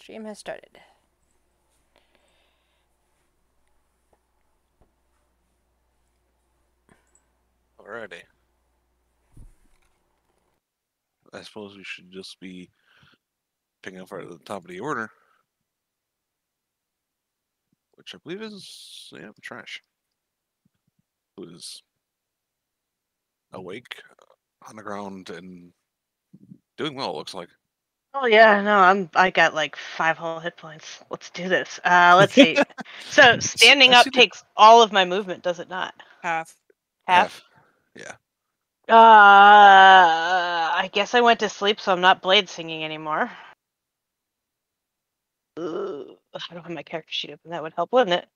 Stream has started. Alrighty. I suppose we should just be picking up right at the top of the order. Which I believe is, yeah, the trash. Who is awake, on the ground, and doing well, it looks like. Oh yeah, no, I got like 5 whole hit points. Let's do this. Let's see. So standing up takes all of my movement, does it not? Half. Half? Yeah. I guess I went to sleep, so I'm not blade singing anymore. I don't have my character sheet open. That would help, wouldn't it?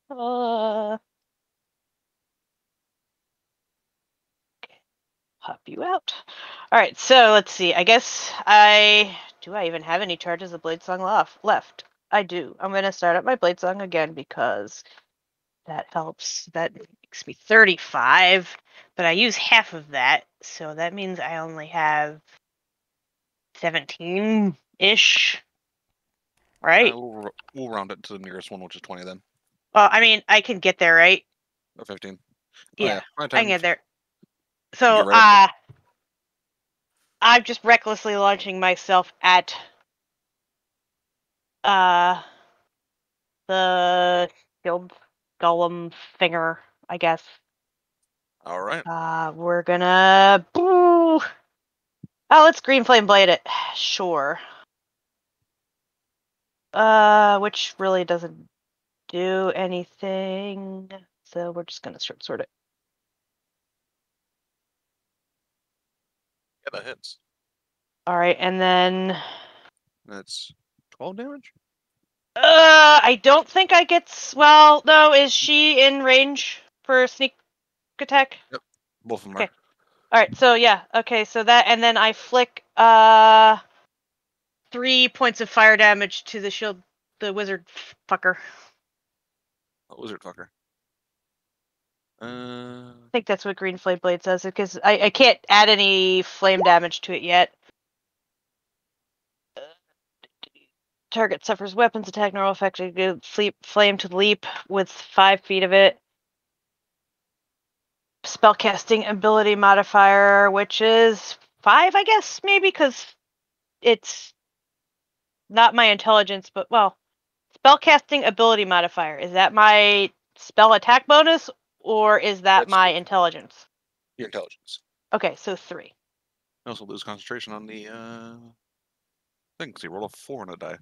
Okay. Pop you out. All right, so let's see. I guess do I even have any charges of blade song left? I do. I'm gonna start up my blade song again because that helps. That makes me 35, but I use half of that, so that means I only have 17-ish. Right? We'll round it to the nearest one, which is 20 then. Well, I mean, I can get there, right? Or 15. Yeah, My I time. can get there. So, Right I'm just recklessly launching myself at the guild golem finger, I guess. All right. We're gonna boo. Oh, let's green flame blade it. Sure. Which really doesn't do anything. So we're just gonna short sword it. Yeah, that hits. All right, and then That's 12 damage? I don't think I get. Well, no. Is she in range for a sneak attack? Yep. Both of them Okay. are. All right. So yeah. Okay. So that, and then I flick 3 points of fire damage to the shield, the wizard fucker. Wizard fucker. I think that's what Green Flame Blade says, because I can't add any flame damage to it yet. Target suffers weapons attack, normal effect, flame to leap with 5 feet of it. Spellcasting ability modifier, which is 5, I guess, maybe, because it's not my intelligence, but, well, spellcasting ability modifier. Is that my spell attack bonus, or is that my intelligence? Your intelligence. Okay, so 3. You also lose concentration on the thing, because you roll a 4 on a die.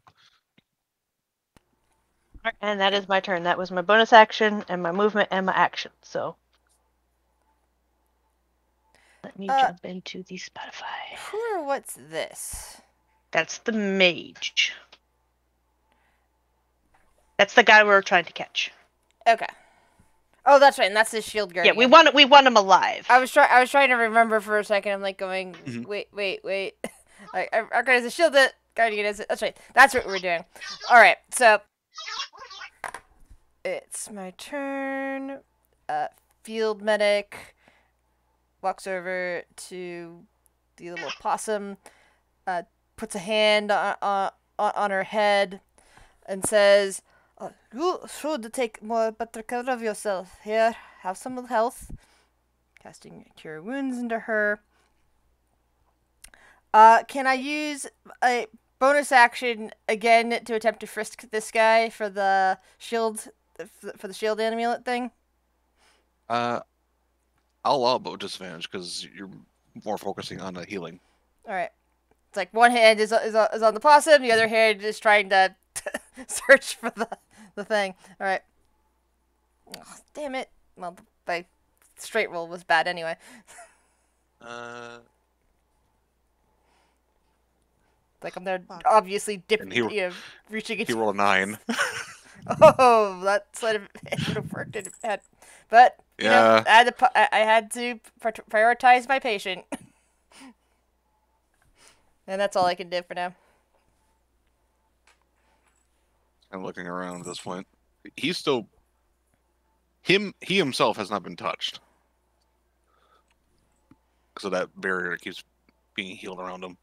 And that is my turn. That was my bonus action, and my movement, and my action, so. Let me jump into the Spotify. Who or what's this? That's the mage. That's the guy we were trying to catch. Okay. Oh, that's right, and that's his shield guardian. Yeah, we want him alive. I was trying to remember for a second. I'm like going, wait. Like, okay, is a shield guardian is it? That's right. That's what we're doing. All right, so it's my turn. Field medic walks over to the little possum, puts a hand on her head, and says, "You should take better care of yourself. Here, have some health." Casting Cure Wounds into her. Can I use a bonus action again to attempt to frisk this guy for the shield, for the shield amulet thing? I'll allow it, but with disadvantage because you're more focusing on the healing. All right. It's like one hand is on the possum, the other hand is trying to search for the thing. All right. Oh, damn it. Well, my straight roll was bad anyway. Like I'm there, obviously reaching. He rolled a 9. Oh, that sort of it would have worked if it had, but you know, I had to prioritize my patient, and that's all I can do for now. I'm looking around at this point. He's still he himself has not been touched. So that barrier keeps being healed around him.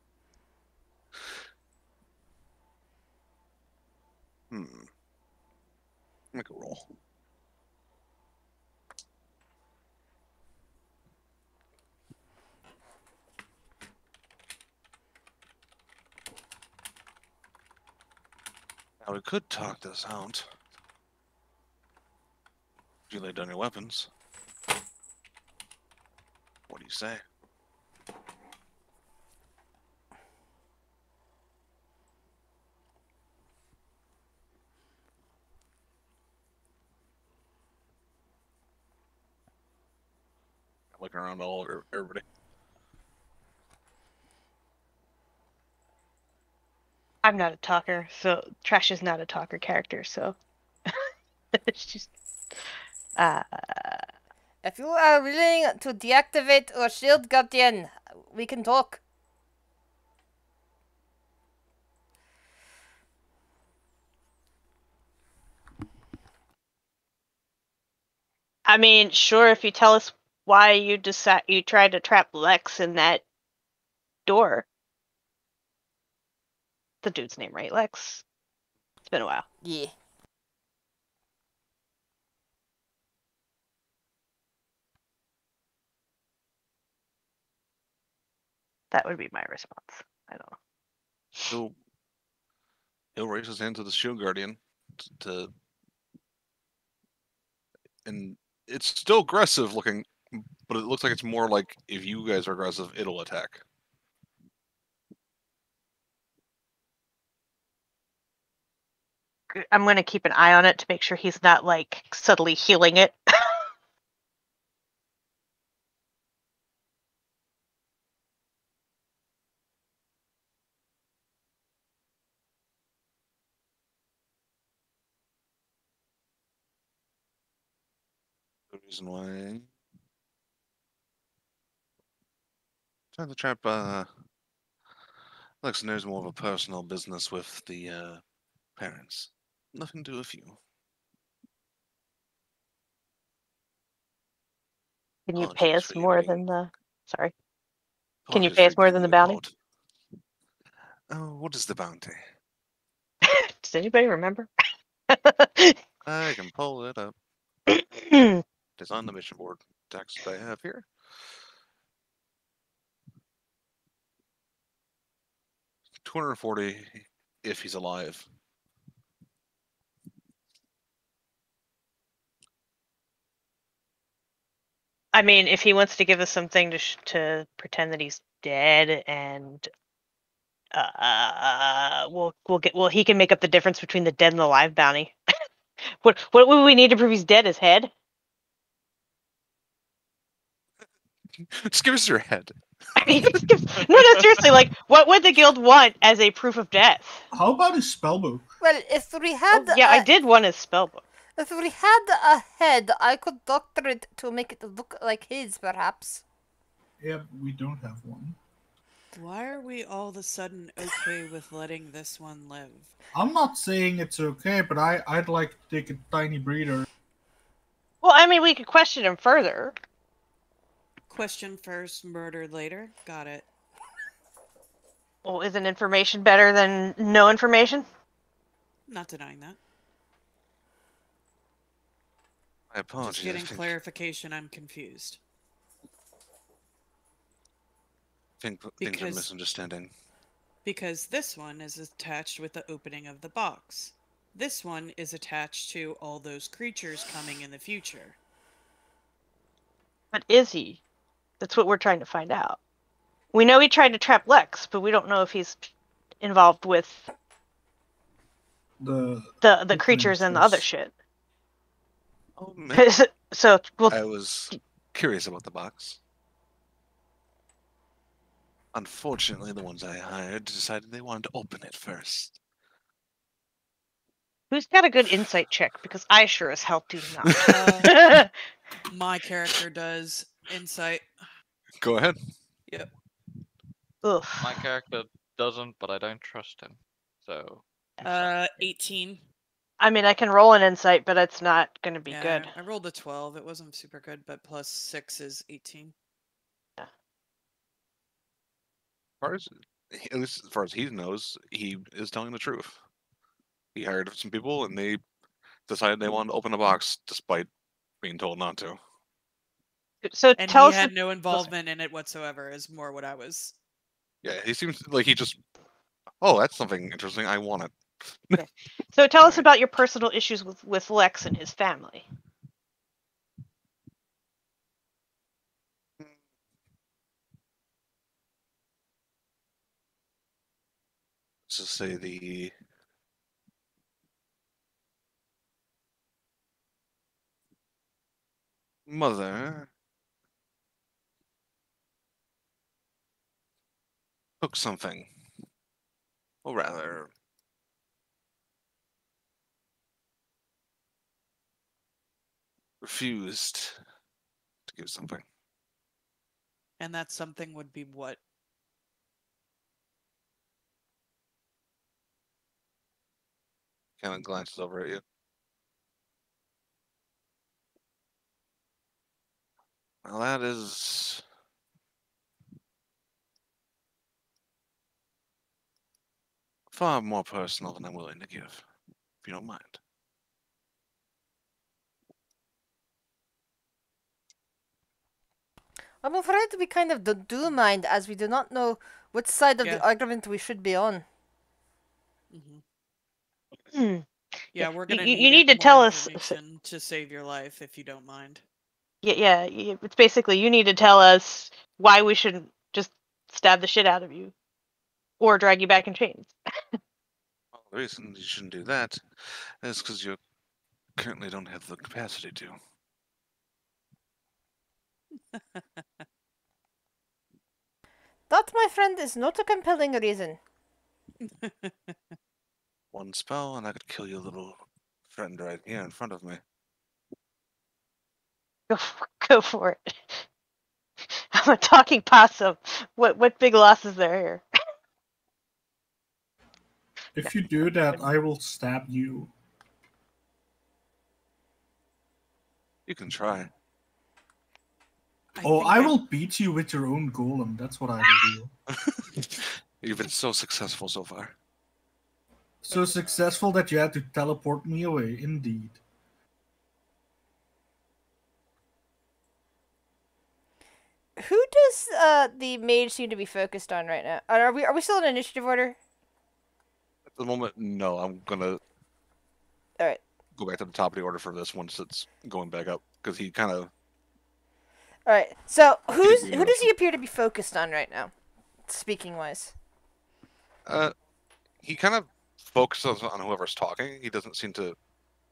Make a roll. Now we could talk this out. You lay down your weapons. What do you say? Looking around all over everybody. I'm not a talker, so Trash is not a talker character, so she's If you are willing to deactivate our shield guardian, we can talk. I mean, sure, if you tell us why you tried to trap Lex in that door. The dude's name, right? Lex. It's been a while. Yeah. That would be my response. I don't know. He'll raise his hand to the shield guardian and it's still aggressive looking, but it looks like it's more like if you guys are aggressive, it'll attack. I'm going to keep an eye on it to make sure he's not, like, subtly healing it. The reason why trying to trap Lex knows more of a personal business with the parents. Nothing to do with you. Can you pay us more than the... Sorry. Can you Apologies pay for us more getting than the you bounty? involved. Oh, what is the bounty? Does anybody remember? I can pull it up. Hmm. It's on the mission board text I have here. $240 if he's alive. I mean, if he wants to give us something to pretend that he's dead, and he can make up the difference between the dead and the live bounty. What would we need to prove he's dead? His head? Just give us your head. I mean, no, seriously. Like, what would the guild want as a proof of death? How about his spellbook? Well, if we had I did want his spellbook. if we had a head, I could doctor it to make it look like his, perhaps. Yeah, we don't have one. Why are we all of a sudden okay with letting this one live? I'm not saying it's okay, but I'd like to take a tiny breather. Well, I mean, we could question him further. Question first, murder later. Got it. Well, isn't information better than no information? Not denying that. I apologize. Just getting clarification, I'm confused. Things are misunderstanding. Because this one is attached with the opening of the box. This one is attached to all those creatures coming in the future. But is he? That's what we're trying to find out. We know he tried to trap Lex, but we don't know if he's involved with the creatures and the other shit. Oh, man. So, well, I was curious about the box. Unfortunately, the ones I hired decided they wanted to open it first. Who's got a good insight check? Because I sure as hell do not. My character does insight. Go ahead. Yep. Ugh. My character doesn't, but I don't trust him. So. 18. I mean, I can roll an insight, but it's not going to be good. I rolled a 12. It wasn't super good, but plus 6 is 18. Yeah. At least as far as he knows, he is telling the truth. He hired some people, and they decided they wanted to open a box despite being told not to. So And tell he us. had no involvement in it whatsoever. Is more what I was. Yeah, he seems like he just. Oh, that's something interesting. I want it. So tell us Right. about your personal issues with Lex and his family. Let's just say the mother took something, or rather, refused to give something. And that something would be what? Kind of glances over at you. Well, that is far more personal than I'm willing to give, if you don't mind. I'm afraid we kind of do mind, as we do not know which side of the Yeah. argument we should be on. Mm-hmm. Yeah, we're gonna you need need to more tell us. information to save your life, if you don't mind. Yeah, it's basically you need to tell us why we shouldn't just stab the shit out of you or drag you back in chains. Well, the reason you shouldn't do that is because you currently don't have the capacity to. That, my friend, is not a compelling reason. One spell, and I could kill your little friend right here in front of me. Go for it. I'm a talking possum. What big loss is there here? If you do that, I will stab you. You can try. I Oh, think I will beat you with your own golem. That's what I will do. You've been so successful so far. So successful that you had to teleport me away, indeed. Who does the mage seem to be focused on right now? Are we still in initiative order? At the moment, no. I'm gonna All right. go back to the top of the order for this once it's going back up because he kind of. All right. So didn't who really does notice he appear to be focused on right now? Speaking wise. He kind of focuses on whoever's talking. He doesn't seem to,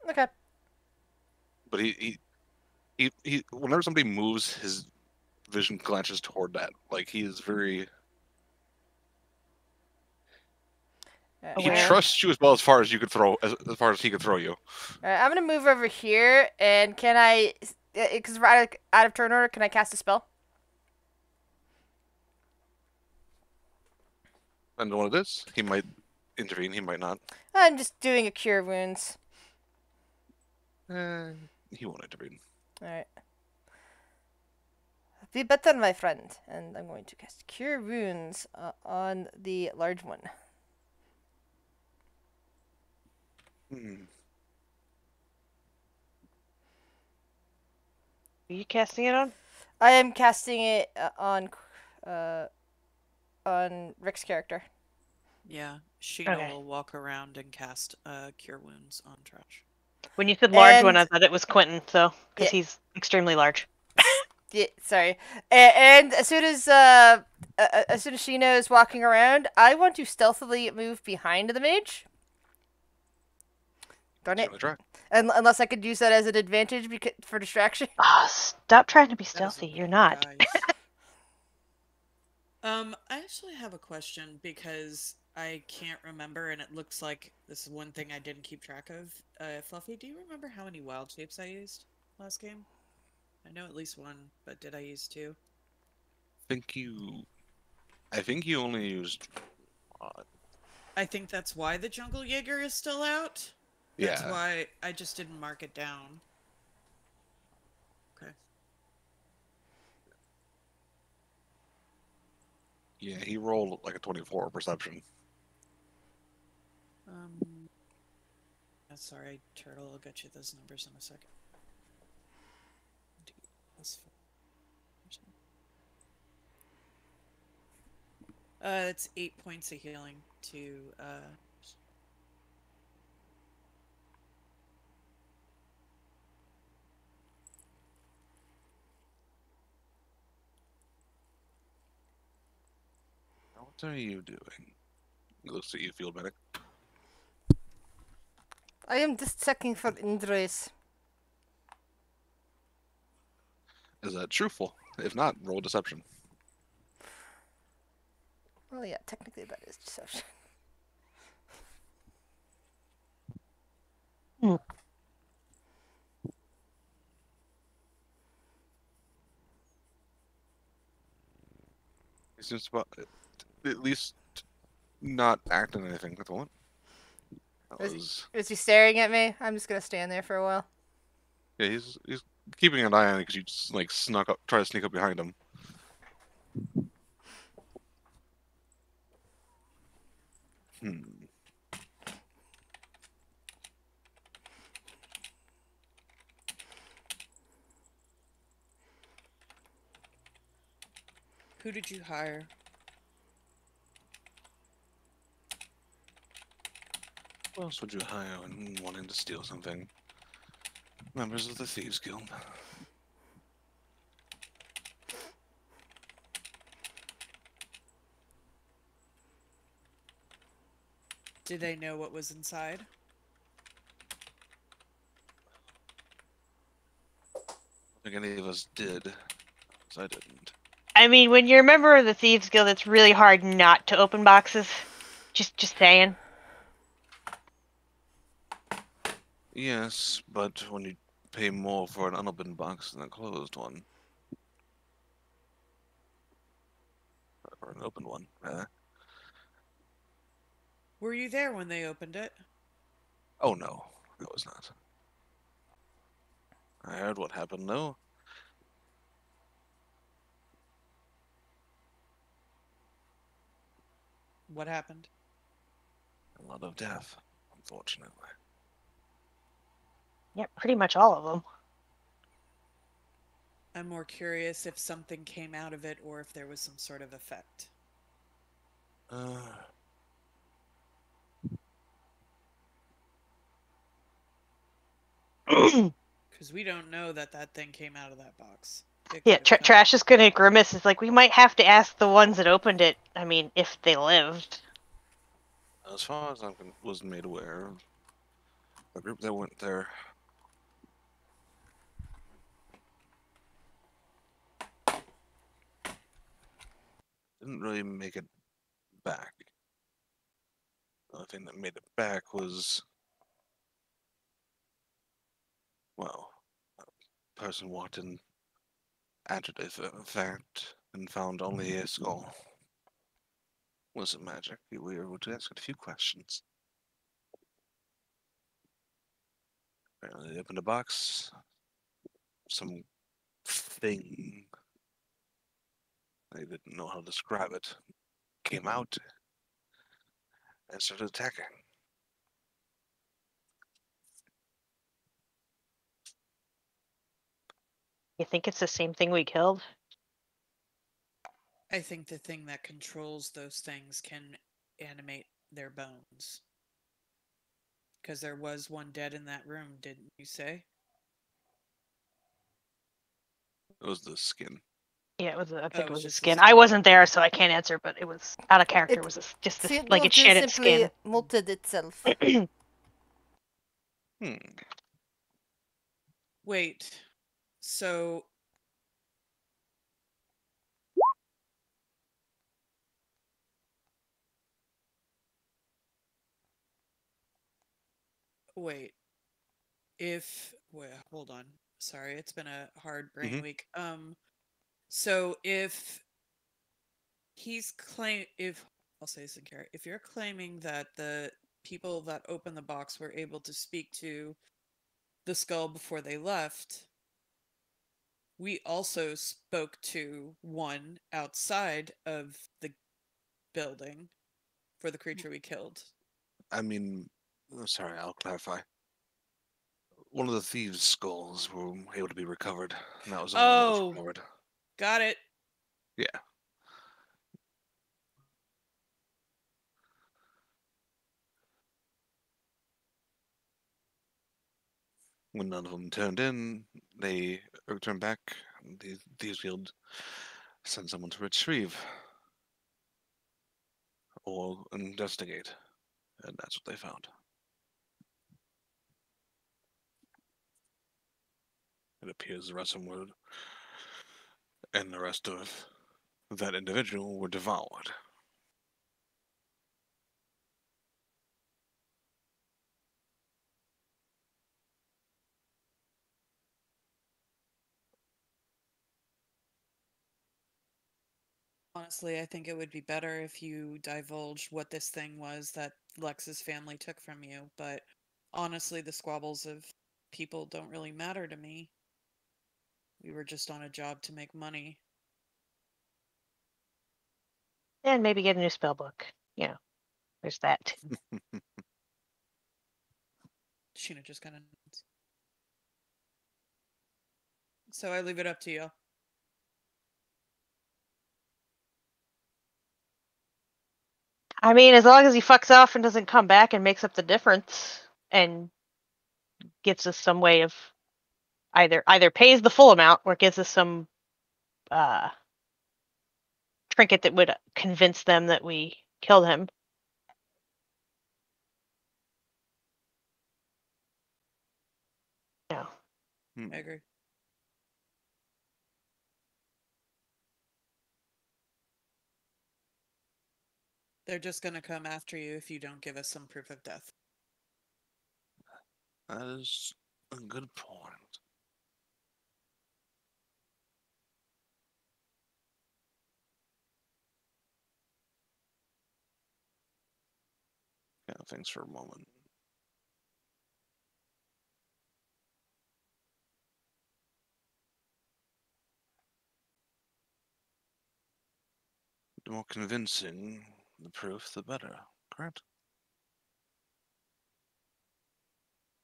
Okay. but he whenever somebody moves, his vision glances toward that. Like he is very. He Aware. trusts you as well as far as you could throw, as far as he could throw you. All right. I'm gonna move over here, and can I? Because we're out of turn order, can I cast a spell? And what it is, he might intervene. He might not. I'm just doing a cure wounds. He won't intervene. All right. Be better, my friend. And I'm going to cast cure wounds on the large one. Hmm. Are you casting it on? I am casting it on Rick's character. Yeah, Sheena Okay. will walk around and cast Cure Wounds on Trash. When you said large one, And- I thought it was Quentin, so because Yeah. he's extremely large. Yeah, sorry. And as soon as Sheena is walking around, I want to stealthily move behind the mage. Darn it! Certainly try. Unless I could use that as an advantage for distraction. Oh, stop trying to be That is stealthy. a You're big not. dice. I actually have a question because I can't remember, and it looks like this is one thing I didn't keep track of. Fluffy, do you remember how many wild shapes I used last game? I know at least one, but did I use two? I think you only used. I think that's why the Jungle Jaeger is still out. That's Yeah. why I just didn't mark it down. Okay. Yeah, he rolled like a 24 perception. Sorry, Turtle. I'll get you those numbers in a second. D plus 4. It's 8 points of healing to What are you doing? He looks at you, field medic. I am just checking for injuries. Is that truthful? If not, roll deception. Well, yeah, technically that is deception. He seems to at least not acting anything at the moment. That Is- was Is he staring at me? I'm just gonna stand there for a while. yeah. He's keeping an eye on it because you just like try to sneak up behind him. Hmm. Who did you hire? Who else would you hire when wanting to steal something? Members of the Thieves Guild. Did they know what was inside? I don't think any of us did, 'cause I didn't. I mean, when you're a member of the Thieves Guild, it's really hard not to open boxes. Just saying. Yes, but when you pay more for an unopened box than a closed one, or an open one, rather. Were you there when they opened it? Oh no, I was not. I heard what happened though. What happened? A lot of death, unfortunately. Yeah, pretty much all of them. I'm more curious if something came out of it or if there was some sort of effect. Because we don't know that that thing came out of that box. It Yeah, could have come- Trash is gonna grimace. It's like, we might have to ask the ones that opened it. I mean, if they lived. As far as I was made aware of, the group that went there didn't really make it back. The only thing that made it back was, well, a person walked in after the fact and found only a skull. Was it magic? We were able to ask it a few questions. Apparently, they opened a box. Some thing. They didn't know how to describe it. Came out and started attacking. You think it's the same thing we killed? I think the thing that controls those things can animate their bones. Because there was one dead in that room, didn't you say? It was the skin. Yeah, it was. I think Oh, it was a just the skin. skin. I wasn't there, so I can't answer. But it was out of character. It was just this, like it shed its simply skin. molted itself. Hmm. Wait. So. Wait. Wait, hold on. Sorry, it's been a hard brain Mhm. week. So if if I'll say this in care, if you're claiming that the people that opened the box were able to speak to the skull before they left, we also spoke to one outside of the building for the creature we killed. I mean, sorry, I'll clarify. one of the thieves' skulls were able to be recovered, and that was the one that was Oh. recovered. Got it. Yeah. When none of them turned in, they returned back. The thieves guild sent someone to retrieve or investigate, and that's what they found. It appears the rest of them were, and the rest of that individual were devoured. Honestly, I think it would be better if you divulged what this thing was that Lex's family took from you, but honestly, the squabbles of people don't really matter to me. We were just on a job to make money. And maybe get a new spell book. You know, there's that. Sheena just kind of nods. So I leave it up to you. I mean, as long as he fucks off and doesn't come back and makes up the difference and gives us some way of either pays the full amount or gives us some trinket that would convince them that we killed him. No. I agree. They're just going to come after you if you don't give us some proof of death. That is a good point. Yeah, thanks for a moment. The more convincing the proof, the better, correct?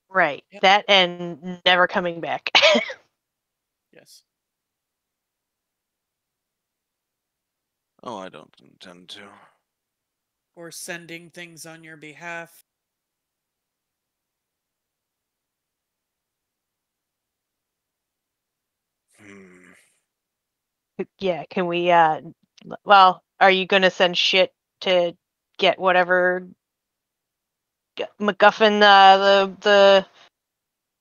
Right. Yep. That and never coming back. Yes. Oh, I don't intend to. Or sending things on your behalf. Yeah, can we well, are you going to send shit to get whatever MacGuffin the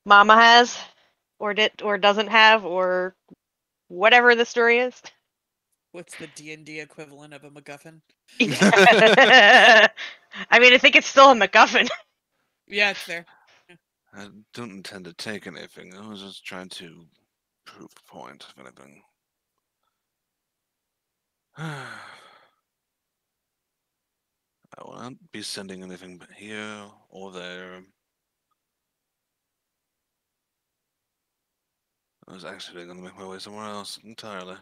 mama has or doesn't have or whatever the story is? What's the D&D equivalent of a MacGuffin? I mean, I think it's still a MacGuffin. Yeah, it's fair. I don't intend to take anything. I was just trying to prove a point, if anything. I will not be sending anything but here or there. I was actually going to make my way somewhere else entirely.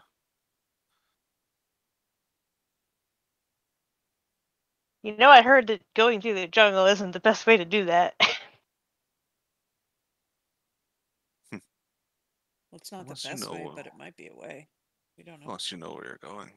You know, I heard that going through the jungle isn't the best way to do that. Well, it's not Unless the you best way, know, but it might be a way. We don't know. unless you know where you're going.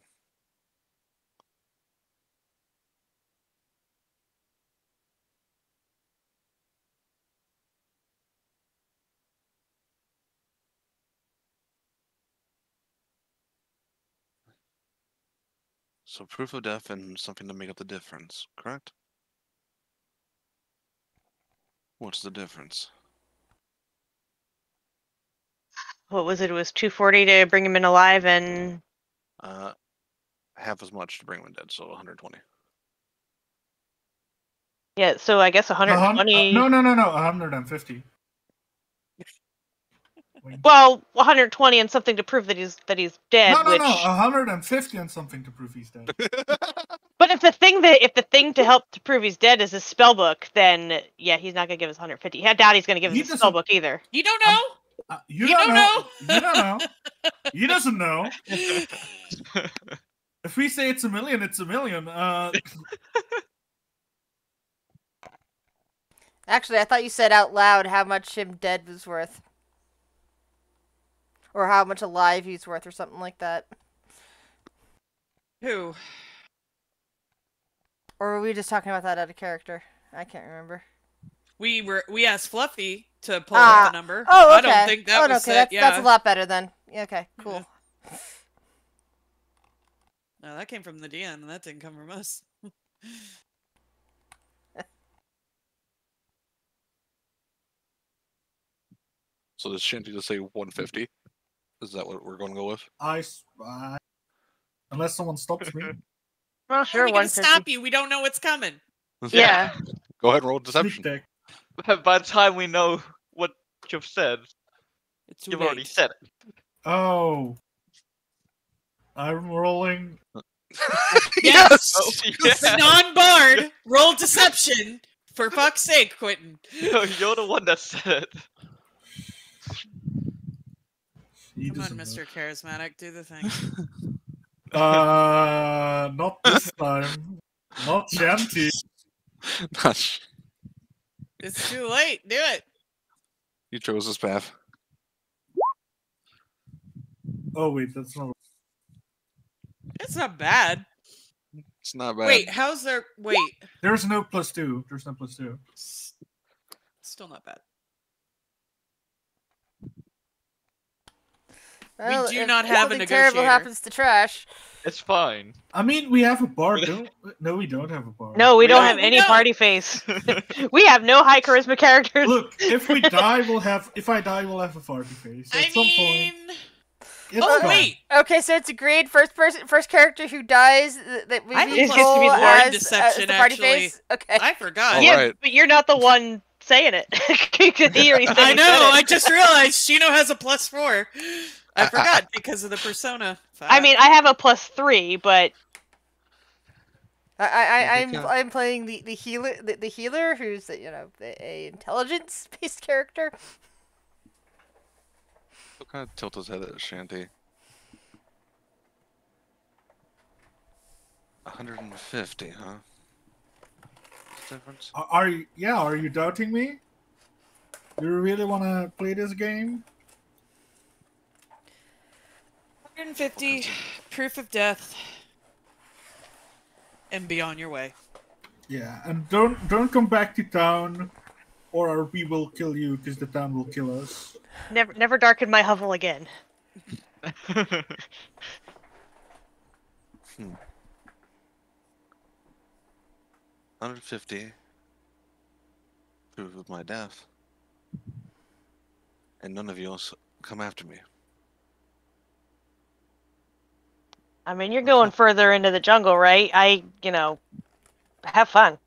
So proof of death and something to make up the difference, correct? What's the difference? What was it? It was 240 to bring him in alive and Half as much to bring him dead, so 120. yeah, so I guess 120. No, 150. Well, 120 and something to prove that he's dead. No, which... 150 and something to prove he's dead. But if the thing to help to prove he's dead is his spell book, then yeah, he's not gonna give us 150. I doubt he's gonna give us a spell book either. You don't know. You don't know. You don't know. He doesn't know. If we say it's a million, it's a million. Actually, I thought you said out loud how much him dead was worth. Or how much alive he's worth, or something like that. Who? Or were we just talking about that out of character? I can't remember. We asked Fluffy to pull up the number. Oh, I okay. don't think that was okay. set. That's a lot better then. Yeah, okay, cool. Yeah. No, that came from the DM, and that didn't come from us. So does Shanty just say 150? Is that what we're going to go with? Unless someone stops me. Well, How are sure, we gonna 150. stop you? We don't know what's coming. Yeah. Go ahead and roll Sneak deception. attack. By the time we know what you've said, It's too you've late. already said it. Oh. I'm rolling. Yes! Oh, The yeah. non-bard roll deception. For fuck's sake, Quentin. You're the one that said it. He Come on, doesn't Mr. Charismatic, do the thing. know. Not this time. Not Shanty. Gosh, It's too late. Do it. you chose this path. Oh wait, that's not. It's not bad. It's not bad. Wait, how's there? Wait, There's no +2. There's no +2. still not bad. Well, do if not have a something terrible negotiator. happens to Trash. It's fine. I mean, we have a bar. No, we don't have a bar. No, we don't No, have we any don't. party face. We have no high charisma characters. Look, if we die, we'll have. If I die, we'll have a party face. At I some mean, point. It's oh fine. wait, Okay, so it's agreed. First character who dies that we I have a plus roll two to bard as deception, the party actually. face. Okay. I forgot. Oh, Yeah, right. but you're not the one saying it. He already said I he know. said I it. just realized Shino has a +4. I forgot because of the persona. I mean, I have a +3, but I'm playing the healer who's a intelligence based character. What kind of tilt his head at Shanty? 150, huh? What's the difference? Are you? Yeah. Are you doubting me? Do you really want to play this game? 150 proof of death, and be on your way. Yeah, and don't come back to town, or our people will kill you because the town will kill us. never darken my hovel again. 150. Proof of my death. And none of you else come after me. I mean, you're going further into the jungle, right? Have fun.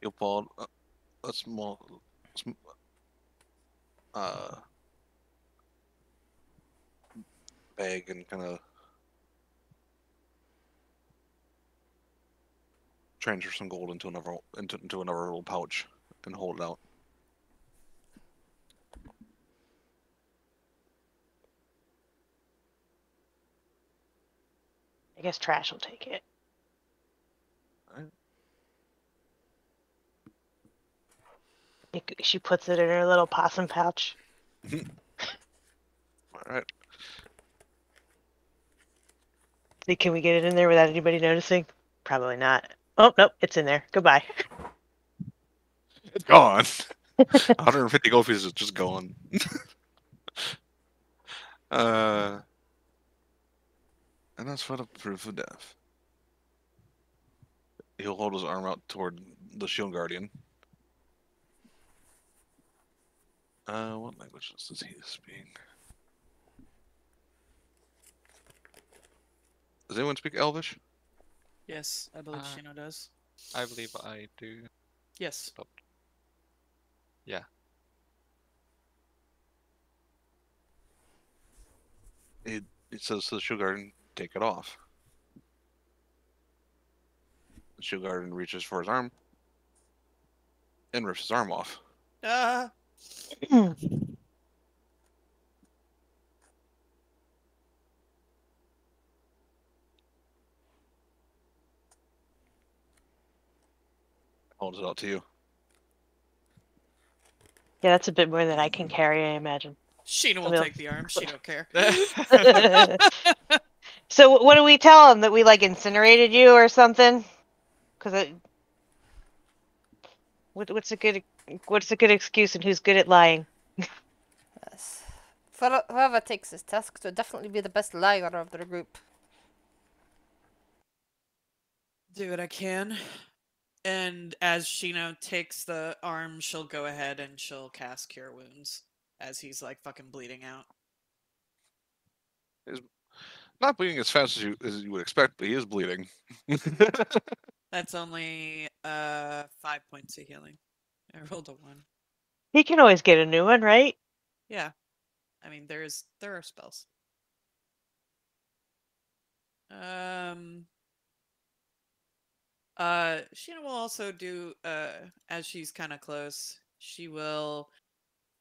You'll pull a small, bag and kind of transfer some gold into another little pouch and hold it out. I guess Trash will take it. Alright. She puts it in her little possum pouch. Alright. See, can we get it in there without anybody noticing? Probably not. Oh, nope, it's in there. Goodbye. It's gone. 150 gold pieces is just gone. And that's for the proof of death. He'll hold his arm out toward the shield guardian. What languages does he speak? Does anyone speak Elvish? Yes, I believe Shino does. I believe I do. Yes. Yeah. It says to the shield guardian, take it off. The shield guardian reaches for his arm and rips his arm off. Holds it out to you. Yeah, that's a bit more than I can carry, I imagine. Sheena will Emil. take the arm. She don't care. So what do we tell him? That we like incinerated you or something? Because what's a good excuse, and who's good at lying? Yes. Whoever takes this task will definitely be the best liar of the group. Do what I can. And as Sheena takes the arm, she'll go ahead and she'll cast Cure Wounds as he's like fucking bleeding out. Not bleeding as fast as you would expect, but he is bleeding. That's only 5 points of healing. I rolled a 1. He can always get a new one, right? Yeah. I mean there are spells. Sheena will also do as she's kind of close, she will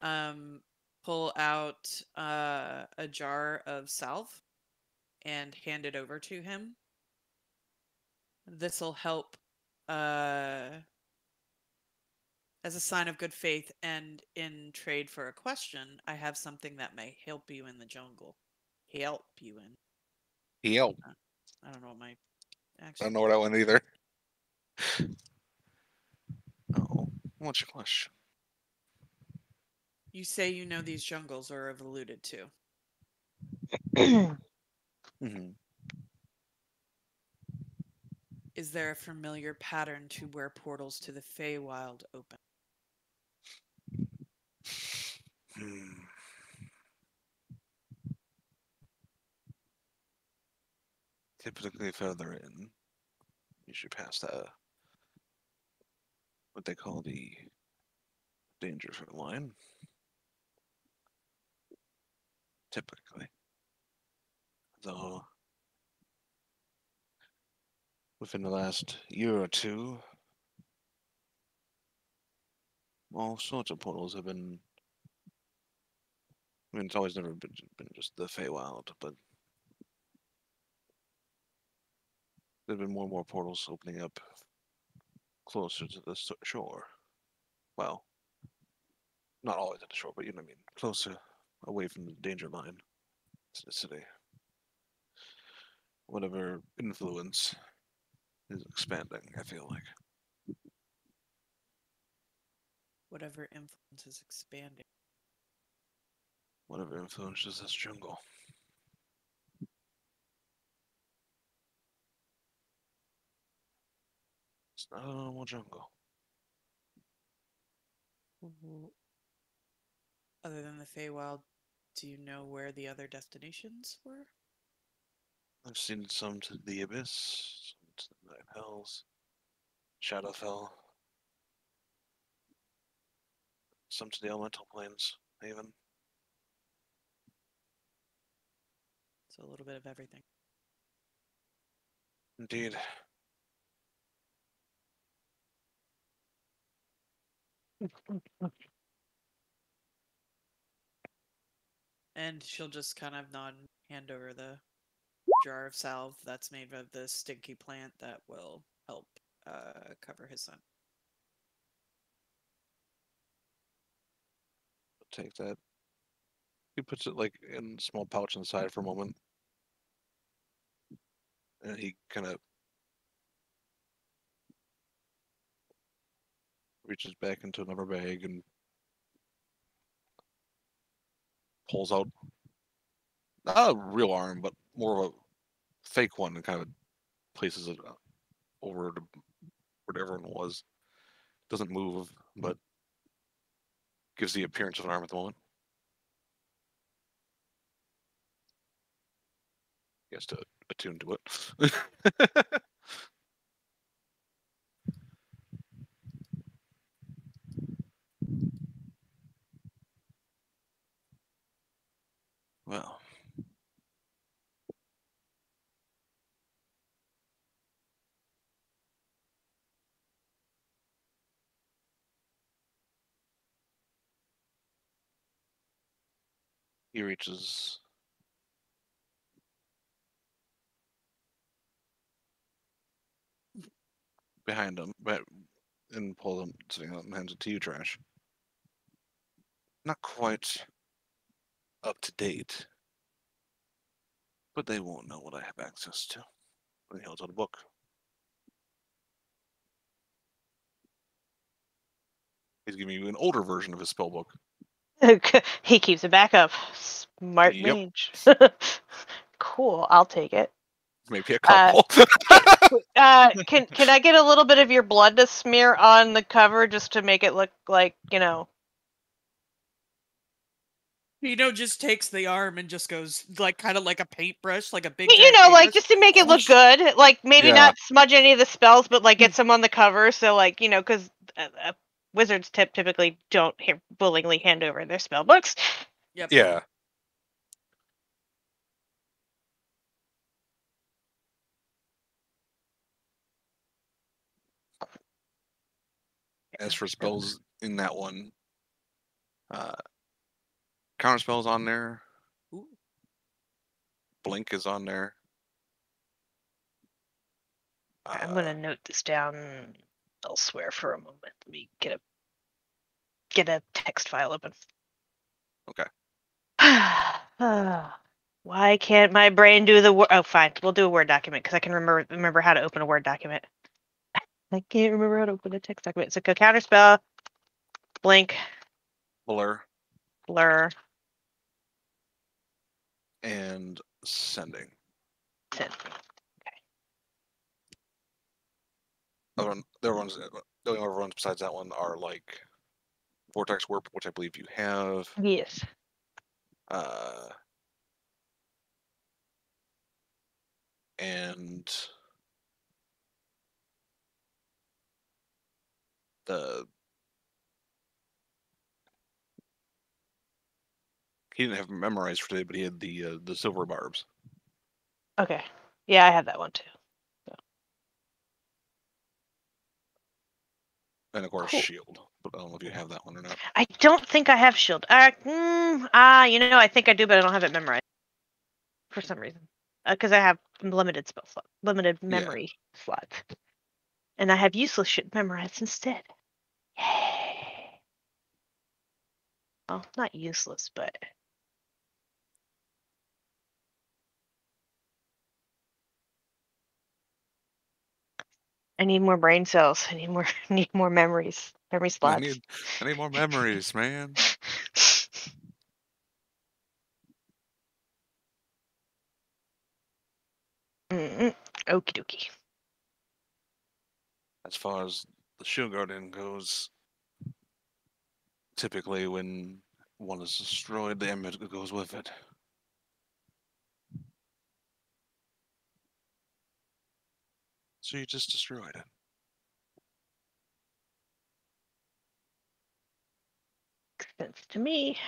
pull out a jar of salve and hand it over to him. This'll help as a sign of good faith, and in trade for a question, I have something that may help you in the jungle. Help you in. Help. I don't know what my I actually. don't know what I went either. Oh, what's your question? You say you know these jungles or have alluded to. Mm-hmm. Is there a familiar pattern to where portals to the Feywild open? Typically further in, you should pass what they call the danger zone line. Typically. Though within the last year or two, all sorts of portals have been. I mean, it's always never been just the Feywild, but there've been more and more portals opening up closer to the shore. Well, not always at the shore, but you know what I mean. Closer, away from the danger line to the city. Whatever influence is expanding, I feel like. Whatever influence is expanding. Whatever influences this jungle. It's not a normal jungle. Other than the Feywild, do you know where the other destinations were? I've seen some to the Abyss, some to the Nine Hells, Shadowfell, some to the Elemental Plains, even. So a little bit of everything. Indeed. And she'll just kind of nod and hand over the jar of salve that's made of the stinky plant that will help cover his son. Take that. He puts it like in a small pouch inside for a moment. And he kind of reaches back into another bag and pulls out not a real arm, but more of a fake one, and kind of places it over to where everyone was. Doesn't move, but gives the appearance of an arm at the moment. He has to attune to it. Well, he reaches behind him, but and pull them, sitting on hands it to you, Trash. Not quite up to date, but they won't know what I have access to. And he holds out a book. He's giving you an older version of his spell book. He keeps it back up. Smart Yep. mage. Cool. I'll take it. Maybe a couple. Can I get a little bit of your blood to smear on the cover just to make it look like, you know? Just takes the arm and just goes like kind of like a paintbrush, like a big. You giant know, like paintbrush. just to make it look good. Like maybe Yeah. not smudge any of the spells, but like get some on the cover. So like, you know, because wizards typically don't willingly hand over their spell books. Yep. Yeah. As for spells in that one, counter spells on there. Ooh. Blink is on there. I'm gonna note this down elsewhere for a moment. Let me get a text file open. Okay. Why can't my brain do the word? Oh, fine. We'll do a Word document because I can remember how to open a Word document. I can't remember how to open a text document. So counterspell, blink, Blur blur, and sending. send. The only other ones besides that one are like Vortex Warp, which I believe you have. Yes. And he didn't have memorized for today, but he had the silver barbs. Okay. Yeah, I have that one too. And of course Cool. shield. But I don't know if you have that one or not. I don't think I have shield. You know, I think I do, but I don't have it memorized for some reason. Because I have limited limited memory slots, and I have useless shit memorized instead. Yay! Well, not useless, but I need more brain cells. I need more memories, memory slots. I need more memories, man. Okie dokie. As far as the Shield Guardian goes, typically when one is destroyed, the amulet goes with it. So you just destroyed it. Makes sense to me.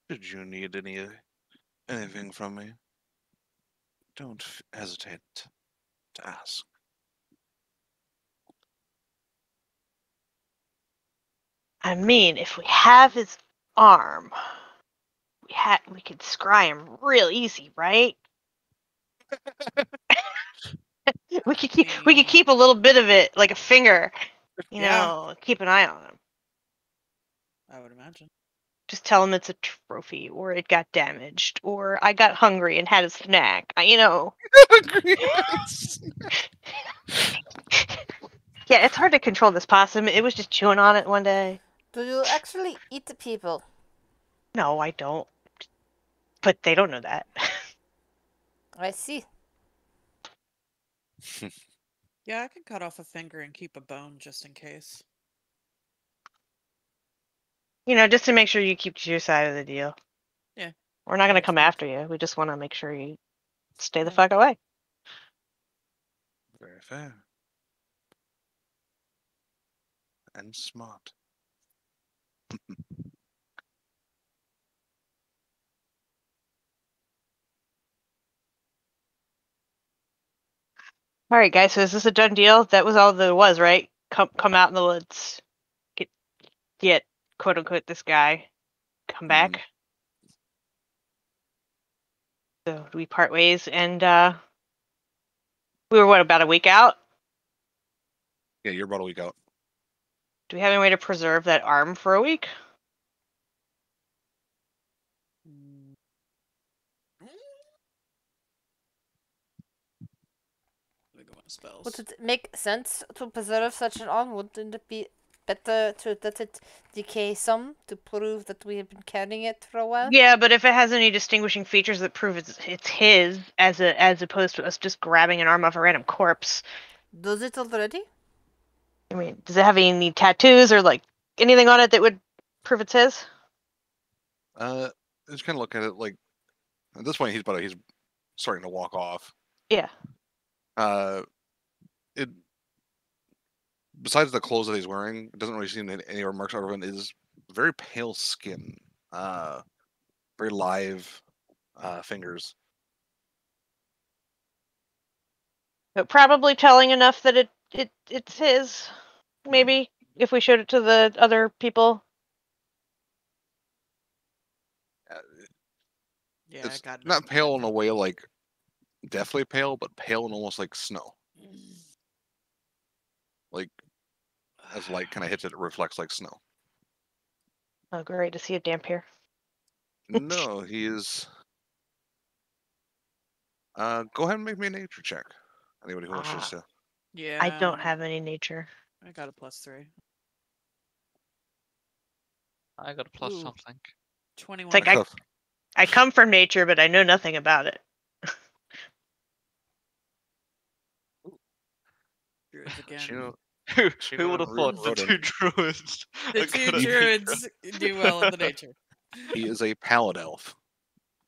Did you need anything from me? Don't hesitate to ask. I mean, if we have his arm, we could scry him real easy, right? we could keep a little bit of it, like a finger, you know, keep an eye on him. I would imagine. Just tell him it's a trophy, or it got damaged, or I got hungry and had a snack. You know. Yeah, it's hard to control this possum. It was just chewing on it one day. Do you actually eat the people? No, I don't. But they don't know that. I see. Yeah, I can cut off a finger and keep a bone just in case. You know, just to make sure you keep to your side of the deal. Yeah. We're not going to Makes come sense. after you. We just want to make sure you stay the Yeah. fuck away. Very fair. And smart. All right, guys. So is this a done deal? That was all there was, right? come out in the woods, get quote unquote this guy, come back. So we part ways, and we were what, about a week out? Yeah, you're about a week out. Do we have any way to preserve that arm for a week? Mm. Let me go on spells. Would it make sense to preserve such an arm? Wouldn't it be better to let it decay some to prove that we have been carrying it for a while? Yeah, but if it has any distinguishing features that prove it's his, as opposed to us just grabbing an arm off a random corpse. Does it already? I mean, does it have any tattoos or like anything on it that would prove it's his? Just kind of look at it like at this point he's starting to walk off. Yeah. It besides the clothes that he's wearing, it doesn't really seem any remarks other than his very pale skin, very live fingers. But probably telling enough that it's his. Maybe if we showed it to the other people. Yeah, It's I got not nothing pale like in a that. way like deathly pale, but pale and almost like snow. Like as light kind of hits it, it reflects like snow. Oh, great to see a damp here. No, he is. Go ahead and make me a nature check. Anybody who wishes to. Yeah. I don't have any nature. I got a +3. I got a plus Ooh. something. 21. It's like I come from nature, but I know nothing about it. Druids again. Who Sheena would have thought the wrote in. two druids? The are two gonna- druids do well in the nature. He is a pallid elf.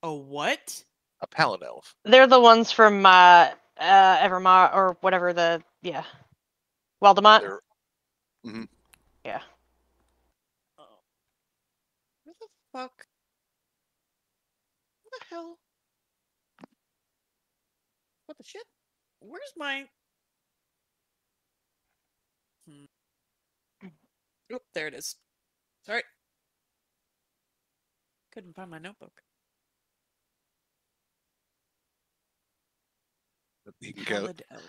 A what? A pallid elf. They're the ones from Evermar or whatever Waldemont. They're mhm. Yeah. Oh. Where the fuck? What the hell? What the shit? Where's my... Oop, there it is. Sorry. Couldn't find my notebook. He can Pallid elf.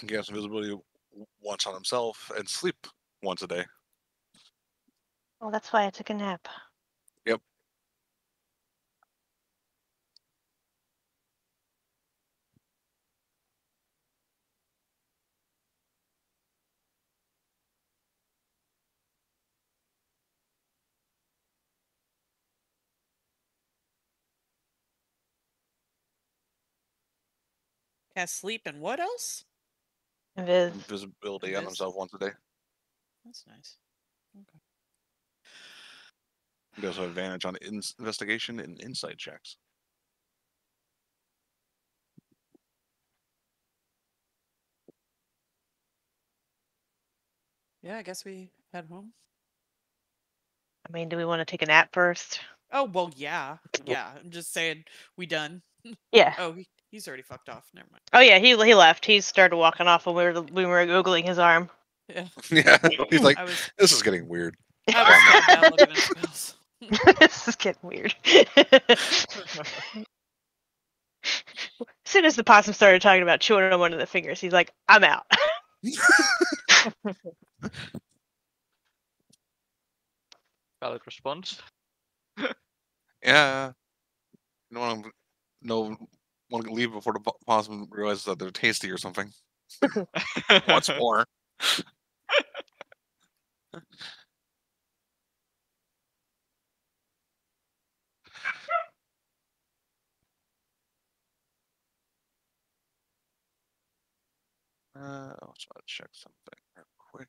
cast invisibility once on himself and sleep once a day. Well, that's why I took a nap. Yep. Cast sleep and what else? Invis. Invisibility on Invis? himself once a day. That's nice. Okay. He does have advantage on investigation and insight checks. Yeah, I guess we head home. I mean, do we want to take a nap first? Oh, well, yeah. Yeah, I'm just saying, we done. Yeah. Oh, he's already fucked off. Never mind. Oh yeah, he left. He started walking off when we were googling his arm. Yeah. Yeah. He's like, I was this is getting weird. I was still down looking at spells. This is getting weird. As soon as the possum started talking about chewing on one of the fingers, he's like, "I'm out." Valid response. Yeah. You don't want to leave before the possum realizes that they're tasty or something. Wants more. I'll try to check something real quick.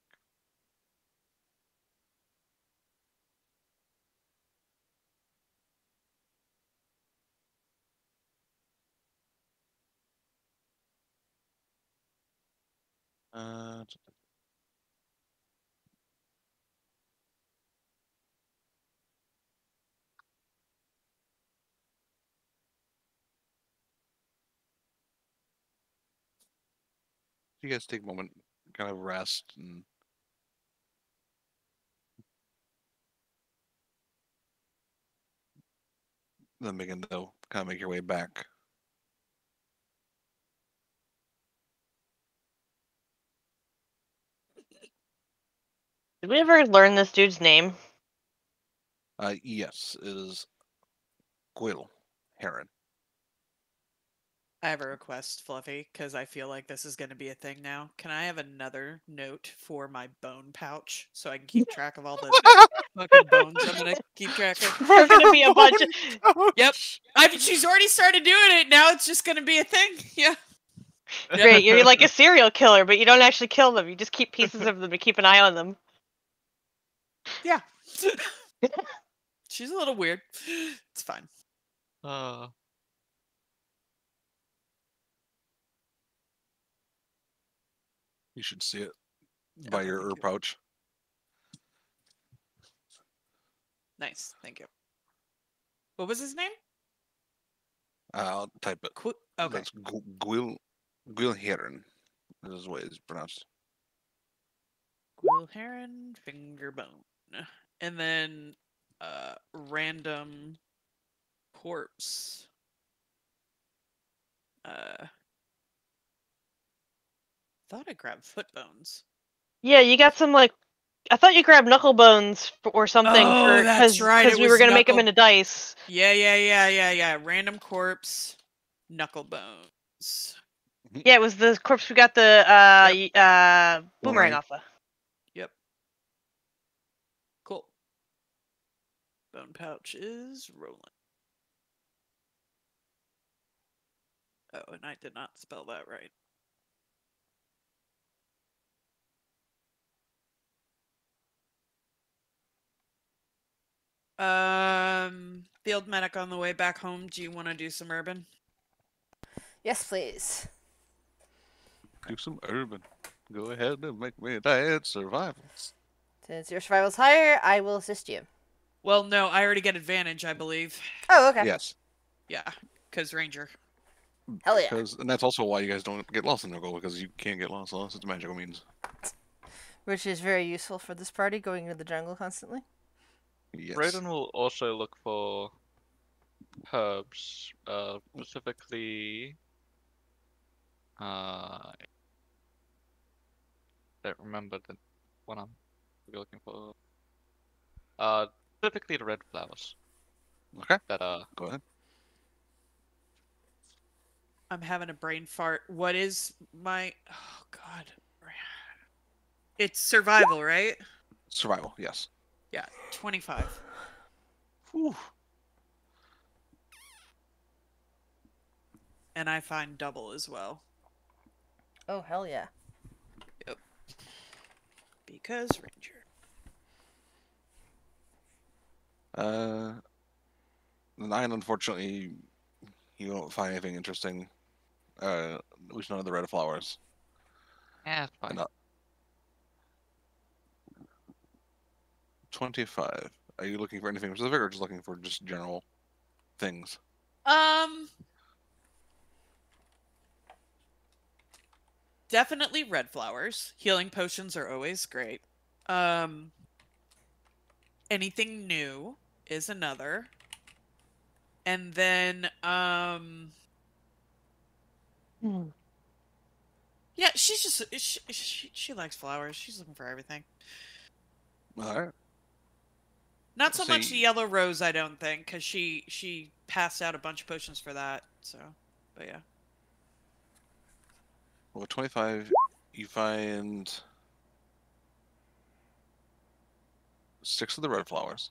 Uh, you guys take a moment, kind of rest and then begin to kind of make your way back. Did we ever learn this dude's name? Yes, it is Quill Heron. I have a request, Fluffy, because I feel like this is going to be a thing now. Can I have another note for my bone pouch so I can keep track of all the fucking bones I'm going to keep track of? There's gonna be a bunch of. Yep. She's already started doing it. Now it's just going to be a thing. Yeah. Great, you're like a serial killer, but you don't actually kill them. You just keep pieces of them to keep an eye on them. Yeah. She's a little weird. It's fine. You should see it by Okay, your thank you. pouch. Nice. Thank you. What was his name? I'll type it. Okay. That's Quill Heron. This is the way it's pronounced. Quill Heron, finger bone. And then random corpse. Thought I grabbed foot bones. Yeah, you got some like. I thought you grabbed knuckle bones or something Oh, that's right, it because we were was gonna make them knuckle- into dice. Yeah. Random corpse, knuckle bones. Yeah, it was the corpse we got the boomerang Boomerang. off of. Yep. Cool. Bone pouch is rolling. Oh, and I did not spell that right. Field medic on the way back home. Do you want to do some urban? Yes, please. Do some urban. Go ahead and make me a diet survivals. Since your survival's higher, I will assist you. Well, no, I already get advantage, I believe. Oh, okay. Yes. Yeah, because ranger. Hell yeah. And that's also why you guys don't get lost in the goal, because you can't get lost unless it's magical means. Which is very useful for this party, going into the jungle constantly. Yes. Raiden will also look for herbs, specifically. I don't remember the one I'm looking for. Specifically the red flowers. Okay. That Go ahead. I'm having a brain fart. What is my... Oh, God. It's survival, right? Survival, yes. Yeah, 25. Whew. And I find double as well. Oh, hell yeah. Yep. Because ranger. The 9, unfortunately, you won't find anything interesting. At least none of the red flowers. yeah, it's fine. And, 25. Are you looking for anything specific, or just looking for just general things? Definitely red flowers. Healing potions are always great. Anything new is another. And then, yeah, she's just, she likes flowers. She's looking for everything. Alright. Not so much See- the yellow rose, I don't think, because she passed out a bunch of potions for that, so, but yeah. Well, 25, you find 6 of the red flowers.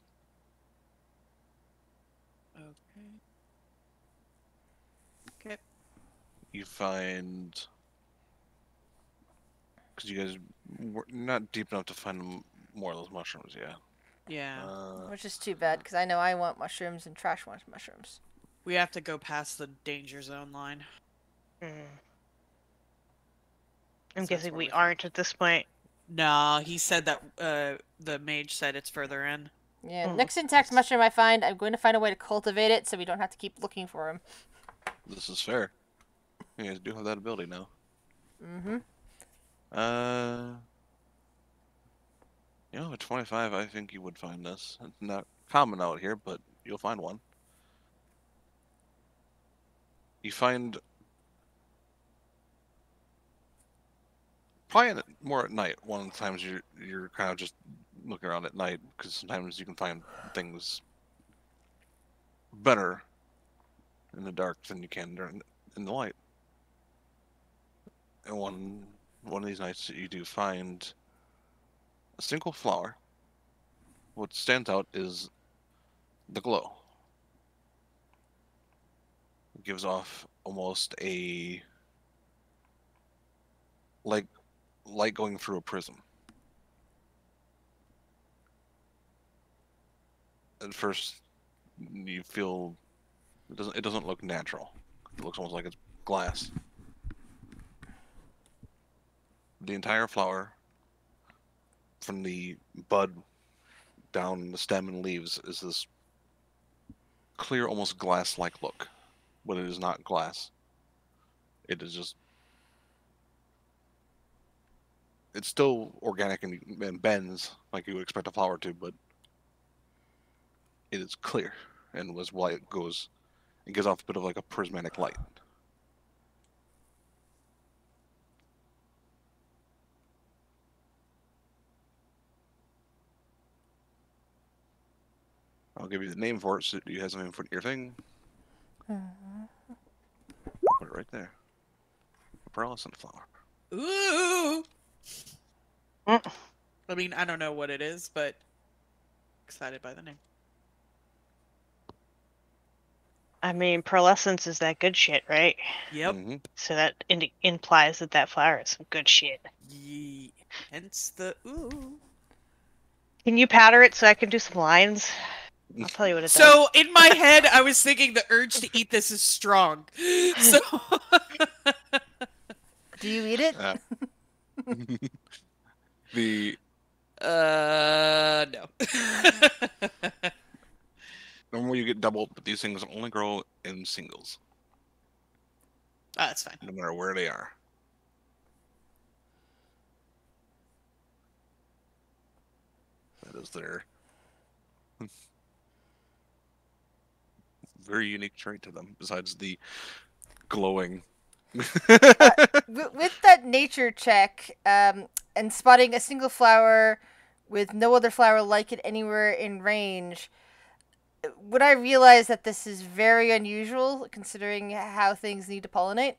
Okay. Okay. You find, because you guys were not deep enough to find more of those mushrooms yet. Yeah. Which is too bad, because I know I want mushrooms and Trash wants mushrooms. We have to go past the danger zone line. I'm So that's guessing what we we aren't at this point. No, he said that the mage said it's further in. Yeah, next intact mushroom I find, I'm going to find a way to cultivate it so we don't have to keep looking for him. This is fair. You guys do have that ability now. Mm-hmm. You know, at 25, I think you would find this. It's not common out here, but you'll find one. You find probably more at night. One of the times you're kind of just looking around at night because sometimes you can find things better in the dark than you can during in the light. And one of these nights you do find a single flower. What stands out is the glow. It gives off almost a like light going through a prism. At first, you feel it doesn't look natural. It looks almost like it's glass. The entire flower, from the bud down the stem and leaves, is this clear, almost glass-like look. But it is not glass. It is just. It's still organic and bends like you would expect a flower to, but it is clear and was why it goes. It gives off a bit of like a prismatic light. I'll give you the name for it so you have something for your thing. Put it right there. A pearlescent flower. Ooh. Mm. I mean, I don't know what it is, but excited by the name. I mean, pearlescence is that good shit, right? Yep. Mm-hmm. So that implies that that flower is some good shit. Hence the ooh. Can you powder it so I can do some lines? I'll tell you what it does. So in my head, I was thinking the urge to eat this is strong. So Do you eat it? The no. normally you get double, but these things only grow in singles, That's fine. no matter where they are. That is their very unique trait to them, besides the glowing. With that nature check, and spotting a single flower with no other flower like it anywhere in range, would I realize that this is very unusual, considering how things need to pollinate?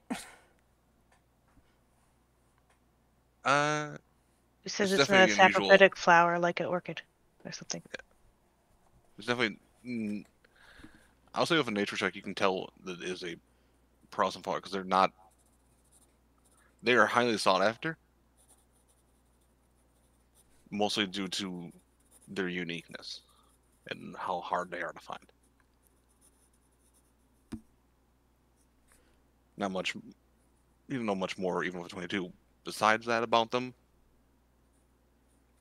It says it's it's not a definitely unusual. saprophytic flower like an orchid or something. It's definitely. I'll say with a nature check, you can tell that it is a pearlescent flower because they're not. They are highly sought after, mostly due to their uniqueness and how hard they are to find. Not much. You don't know much more, even with 22. Besides that about them,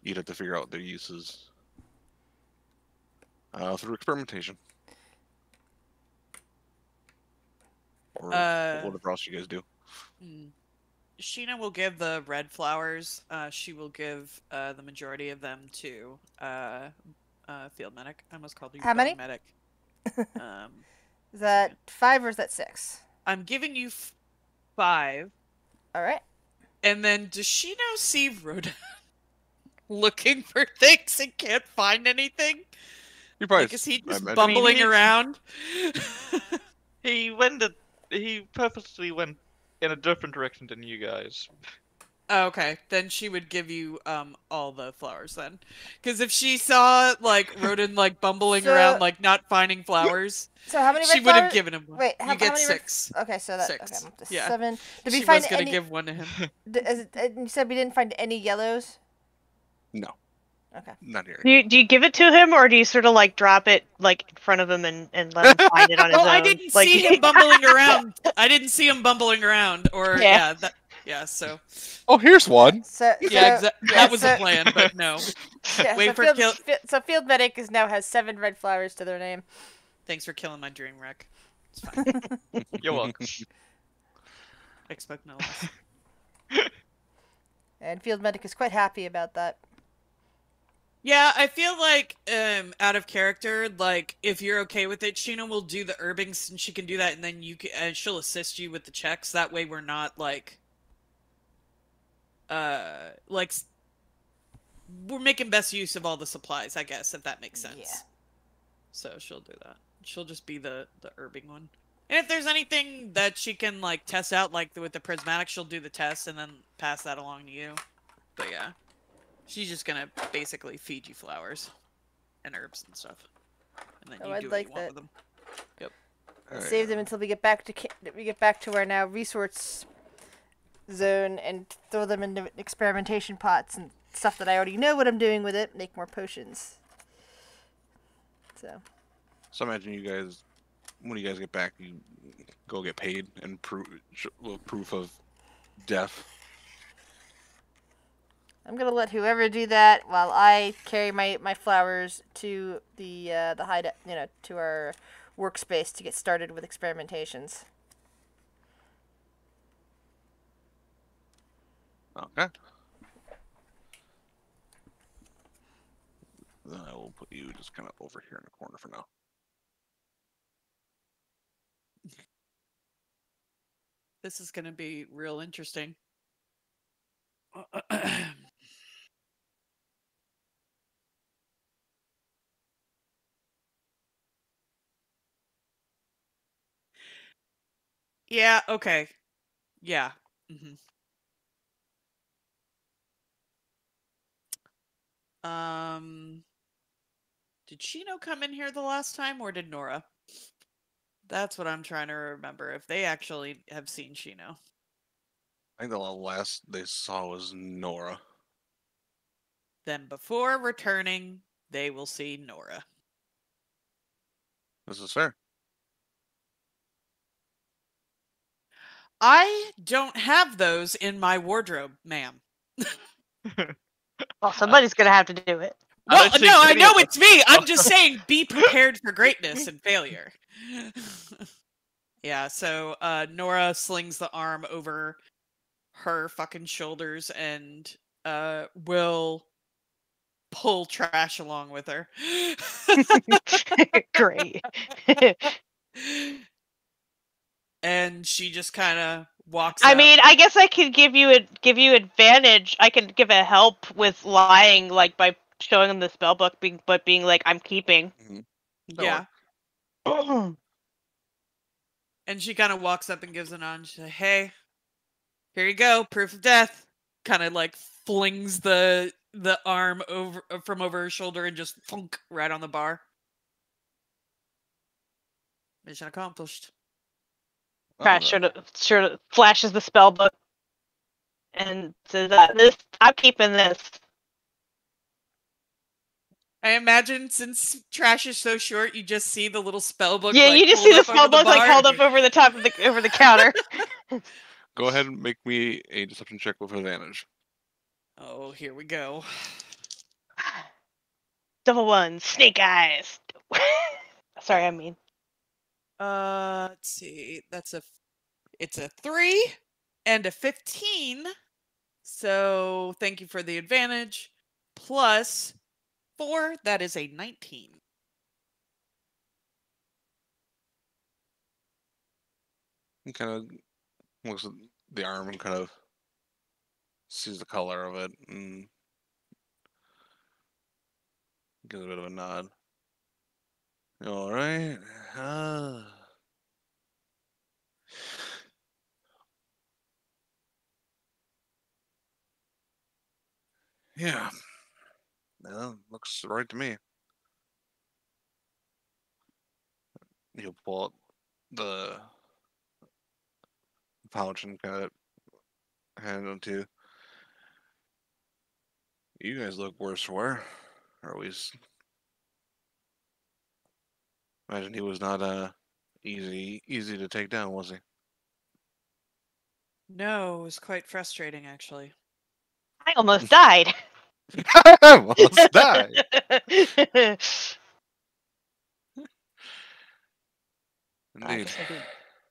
you'd have to figure out their uses through experimentation. Or whatever else you guys do. Sheena will give the red flowers. She will give the majority of them to field medic. I almost called you How many? medic. Is that 5 or is that 6? I'm giving you 5. All right. And then does she now see Rhoda looking for things and can't find anything? You probably. Like, is he just imagine- bumbling around? He purposely went in a different direction than you guys. Oh, okay, then she would give you all the flowers then, because if she saw like Rodin like bumbling So- around like not finding flowers, So how many red she would have flowers? given him one. Wait, you get many 6. Okay, so that 6. okay, I'm up to Yeah. 7. Did She we find was gonna any? give one to him. You said we didn't find any yellows. No. Okay. Not here. Do you give it to him, or do you sort of like drop it like in front of him and let him find it on his Well, own? I didn't Like- see him bumbling around. I didn't see him bumbling around, or Yeah. so Oh, here's one. So yeah, that was so- the plan, but no. Yeah, Wait so for field, kill- so field medic now has 7 red flowers to their name. Thanks for killing my dream wreck. It's fine. You're welcome. Expect no less. And Field Medic is quite happy about that. Yeah, I feel like, out of character, like, if you're okay with it, Sheena will do the herbings and she can do that, and then she'll assist you with the checks. That way we're not, like, we're making best use of all the supplies, I guess, if that makes sense. Yeah. So she'll do that. She'll just be the herbing one. And if there's anything that she can, like, test out, like, with the prismatic, she'll do the test and then pass that along to you. But yeah. She's just gonna basically feed you flowers and herbs and stuff, and then Oh, you I'd do what like you want that. with them. Yep. Alright, Save them until we get back to our now resource zone and throw them into experimentation pots and stuff that I already know what I'm doing with it. Make more potions. So. So I imagine you guys, when you guys get back, you go get paid and proof of death. I'm gonna let whoever do that while I carry my flowers to the hide, to our workspace to get started with experimentations. Okay. Then I will put you just kind of over here in the corner for now. This is gonna be real interesting. Yeah. Okay. Yeah. Did Chino come in here the last time, or did Nora? That's what I'm trying to remember. If they actually have seen Chino. I think the last they saw was Nora. Then before returning, they will see Nora. This is fair. I don't have those in my wardrobe, ma'am. Well, somebody's gonna have to do it. Well, don't no, think I any know of us- it's me. I'm just saying, be prepared for greatness and failure. Yeah, so Nora slings the arm over her fucking shoulders and will pull Trash along with her. Great. And she just kind of walks I up. mean, I guess I could give you advantage. I could give a help with lying, like by showing them the spell book, but being like, I'm keeping. Yeah. And she kind of walks up and gives a nod. She's like, "Hey, here you go, proof of death." Kind of like flings the arm over from over her shoulder and just thunk right on the bar. Mission accomplished. Crash sort of flashes the spell book and says, I'm keeping this. I imagine since Trash is so short, you just see the little spell book. Yeah, like, you just see the hold up over spell book like bar. held up over the top of the counter. Go ahead and make me a deception check with advantage. Oh, here we go. Double one, snake eyes. Sorry, I mean. Let's see. It's a 3 and a 15. So thank you for the advantage. Plus 4, that is a 19. He kind of looks at the arm and kind of sees the color of it and gives a bit of a nod. All right. Yeah. Looks right to me. He'll pull out the pouch and kind of hand it to you. Guys look worse for wear. Or at least imagine he was not easy to take down, was he? No, it was quite frustrating, actually. I almost died. Almost died. I Indeed. guess I could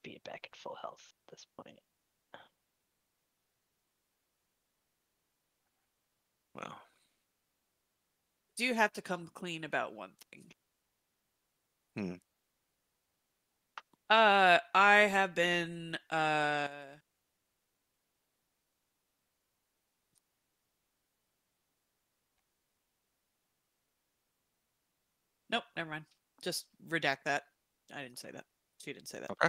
be back at full health at this point. Well, Do have to come clean about one thing. I have been Nope, never mind. Just redact that. I didn't say that. She didn't say that. okay.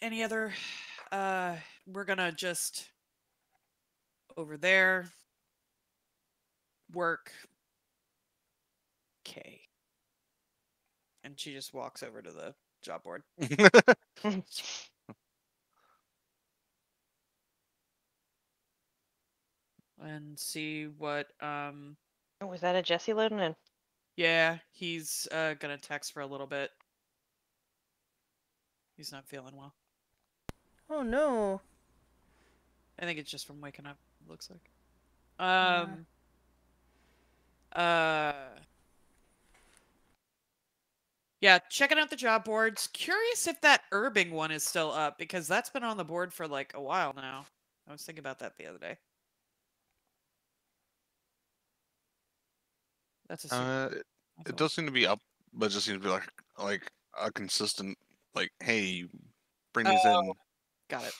Any other we're gonna just over there work. Okay. And she just walks over to the job board and see what Was that a Jesse loading in? yeah, he's gonna text for a little bit. He's not feeling well. Oh no. I think it's just from waking up, it looks like. Yeah, checking out the job boards. Curious if that herbing one is still up, because that's been on the board for like a while now. I was thinking about that the other day. That's a It does seem to be up, but it just seems to be like a consistent hey, bring these in. Got it.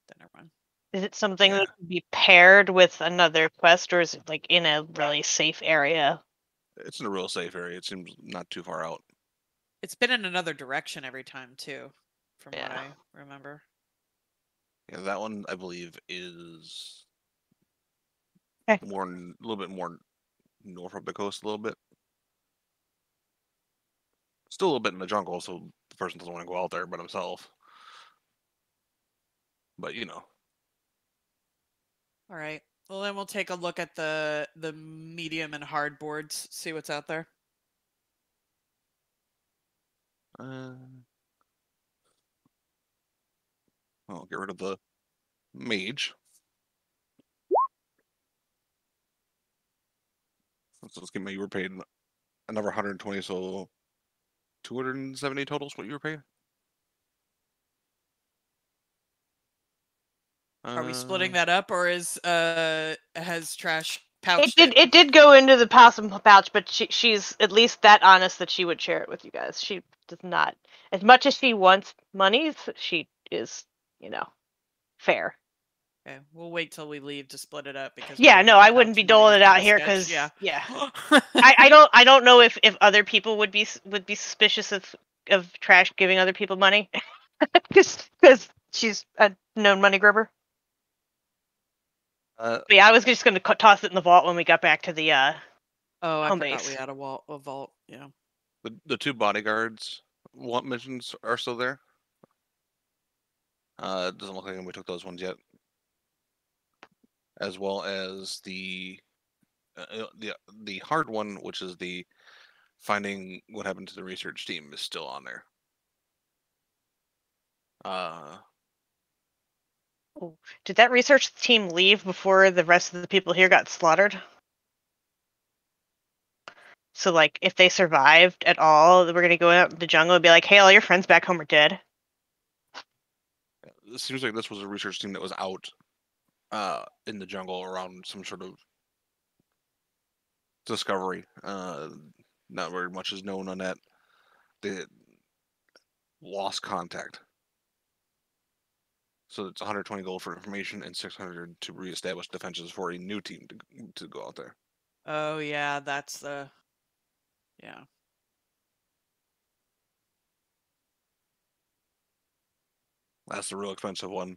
Then never mind. Is it something Yeah. that can be paired with another quest, or is it like in a really safe area? It's in a real safe area. It seems not too far out. It's been in another direction every time too, from what Yeah. I remember. Yeah, that one I believe is Okay. a little bit more north of the coast, a little bit. Still a little bit in the jungle, so the person doesn't want to go out there by himself. But you know. All right. Well, then we'll take a look at the medium and hard boards, see what's out there. I'll get rid of the mage. Let's get my you were paid another 120, so 270 total is what you were paid. Are we splitting that up, or is has Trash It pouched did. It did go into the possum pouch, but she's at least that honest that she would share it with you guys. She does not, as much as she wants monies, she is, fair. Okay, we'll wait till we leave to split it up because Yeah, moving no, the I wouldn't pouch be money doling is it out kinda here sketch, because yeah. I don't know if other people would be suspicious of Trash giving other people money because she's a known money grubber. But yeah, I was just going to toss it in the vault when we got back to the Oh, I home forgot base. we had a vault. Yeah. the two bodyguards want missions are still there. It doesn't look like we took those ones yet. As well as the hard one, which is the finding what happened to the research team, is still on there. Did that research team leave before the rest of the people here got slaughtered? So, like, if they survived at all, we're going to go out in the jungle and be like, hey, all your friends back home are dead. It seems like this was a research team that was out in the jungle around some sort of discovery. Not very much is known on that. They lost contact. So it's 120 gold for information and 600 to reestablish defenses for a new team to go out there. Oh yeah, that's the yeah. That's the real expensive one.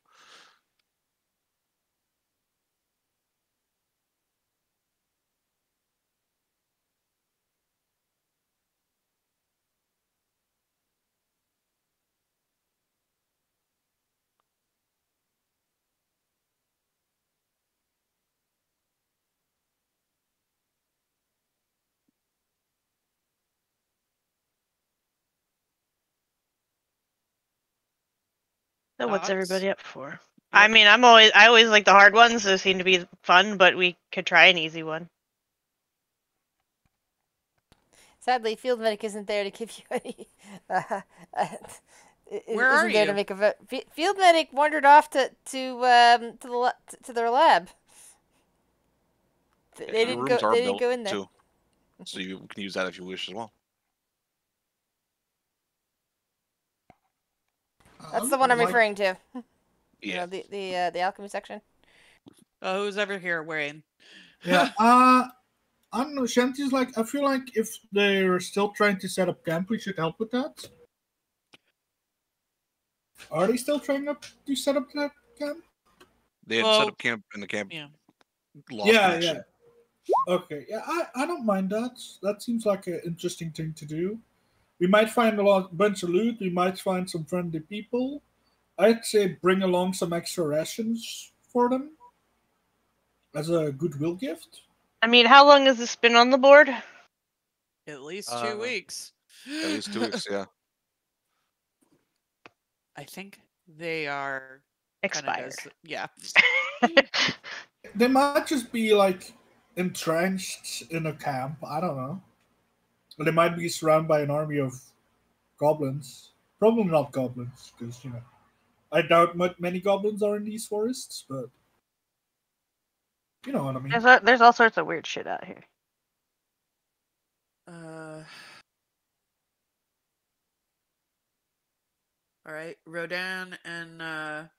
So what's Thoughts? everybody up for? Yep. I mean, I always like the hard ones. Those seem to be fun, but we could try an easy one. Sadly, field medic isn't there to give you any. Where are isn't there to you? make a field medic wandered off to their lab. They Your didn't go. rooms are They didn't built go in there. too, so you can use that if you wish as well. That's the one I'm Like- referring to. You Yeah. know, the alchemy section. Oh, who's ever here, Wayne? Yeah. I don't know. Shanty's like, I feel like if they're still trying to set up camp, we should help with that. Are they still trying to set up that camp? They had Well, set up camp, and the camp yeah. lost Yeah, connection. yeah. Okay, yeah, I don't mind that. That seems like an interesting thing to do. We might find bunch of loot. We might find some friendly people. I'd say bring along some extra rations for them as a goodwill gift. I mean, how long has this been on the board? At least 2 weeks. At least 2 weeks, yeah. I think they are kinda Expired. yeah. They might just be like entrenched in a camp. I don't know. Or they might be surrounded by an army of goblins. Probably not goblins, because I doubt many goblins are in these forests. But you know what I mean. There's all sorts of weird shit out here. All right, Rodan and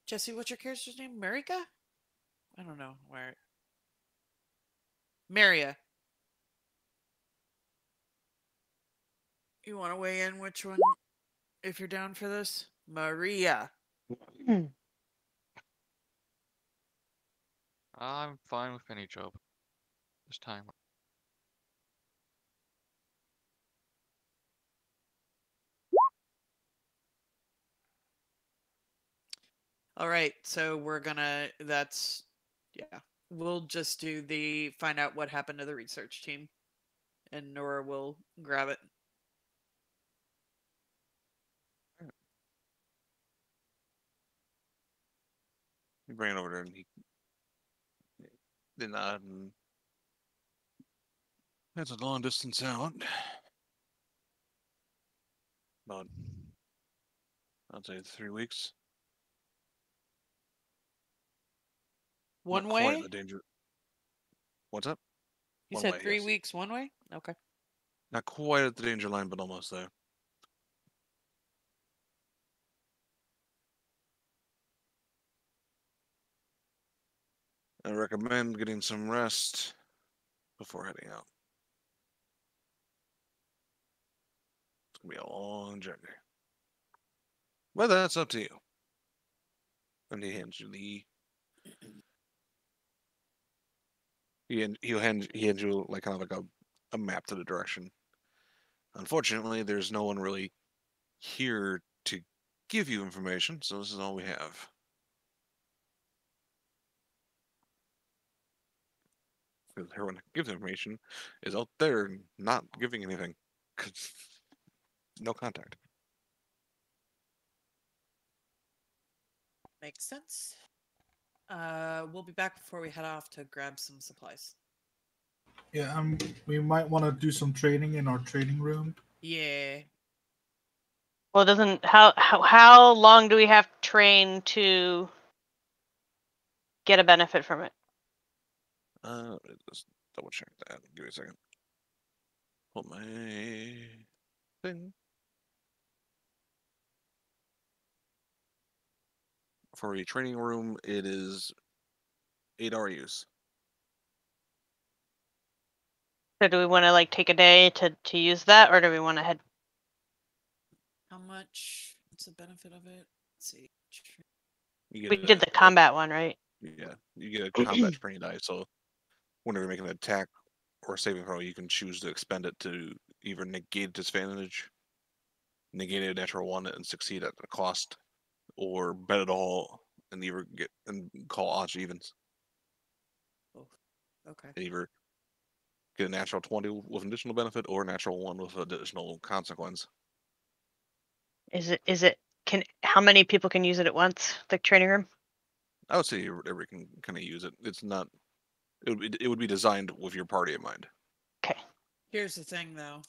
Jesse, what's your character's name? Marika? I don't know where. Maria. You want to weigh in which one, if you're down for this? Maria. I'm fine with any job this time. All right, so we're gonna. That's yeah. We'll just do the find out what happened to the research team, and Nora will grab it. You bring it over there, and he did nod, and that's a long distance out. About, I'd say 3 weeks. One Not quite way. the danger. What's up? You One said way, 3 yes. weeks one way. Okay. Not quite at the danger line, but almost there. I recommend getting some rest before heading out. It's gonna be a long journey. But that's up to you. And he hands you the. He hands you like kind of like a map to the direction. Unfortunately, there's no one really here to give you information, so this is all we have. Because everyone who gives information is out there not giving anything. 'Cause no contact. Makes sense. We'll be back before we head off to grab some supplies. Yeah, we might want to do some training in our training room. Yeah. Well, doesn't how long do we have to train to get a benefit from it? Let's double check that. Give me a second. Pull my thing. For a training room, it is 8-hour use. So do we want to like take a day to use that, or do we want to head? How much? What's the benefit of it? Let's see. You We get did the combat one, right? Yeah, you get a combat training die. So whenever you're making an attack or a saving throw, you can choose to expend it to either negate disadvantage, negate a natural one and succeed at the cost, or bet it all and either get and call odds or evens. Oh, okay. And either get a natural 20 with an additional benefit or a natural 1 with additional consequence. Is it how many people can use it at once? The training room. I would say everybody can kind of use it. It's not It would be designed with your party in mind. Okay. Here's the thing, though.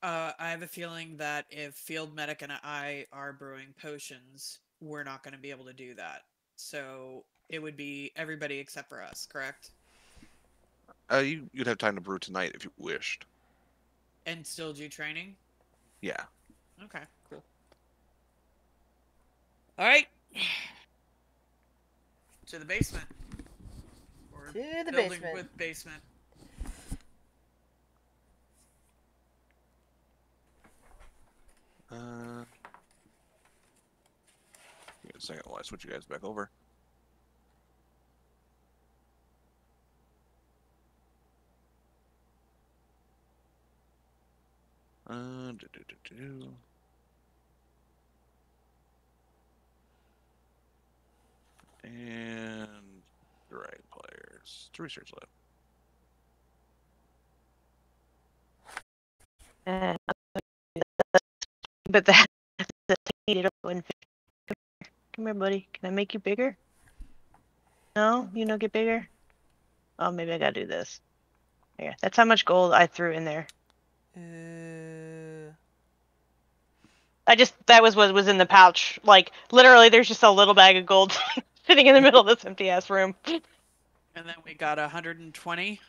I have a feeling that if Field Medic and I are brewing potions, we're not going to be able to do that. So it would be everybody except for us, correct? You'd have time to brew tonight if you wished. And still do training? Yeah. Okay, cool. All right. To the basement. Or To the building basement. with basement. Give me a second while I switch you guys back over. And the right players to research lab. And but that's the needed one. Come here, buddy. Can I make you bigger? No, you don't get bigger. Oh, maybe I gotta do this. There. That's how much gold I threw in there. That was what was in the pouch. Like literally, there's just a little bag of gold sitting in the middle of this empty ass room. And then we got 120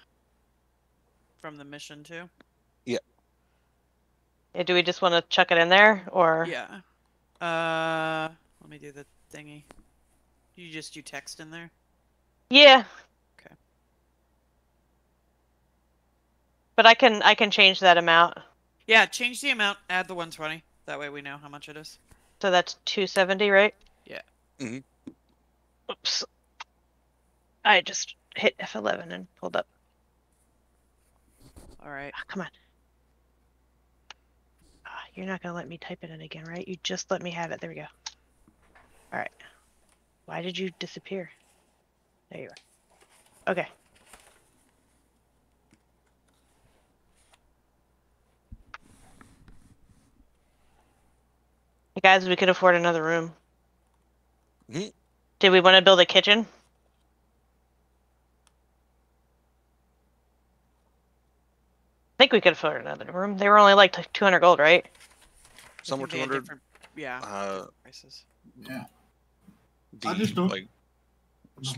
from the mission too. Yeah. Yeah, do we just want to chuck it in there, or? Yeah. Let me do the thingy. You just do text in there? Yeah. Okay. But I can change that amount. Yeah, change the amount, add the 120. That way we know how much it is. So that's 270, right? Yeah. Mhm. Oops. I just hit F11 and pulled up. All right. Come on. You're not gonna let me type it in again, right? You just let me have it. There we go. All right. Why did you disappear? There you are. Okay. Hey guys, we could afford another room. Mhm. Did we want to build a kitchen? I think we could afford another room. They were only like 200 gold, right? Some were I think they had 200. different- Yeah. Prices. Yeah. The I just don't- like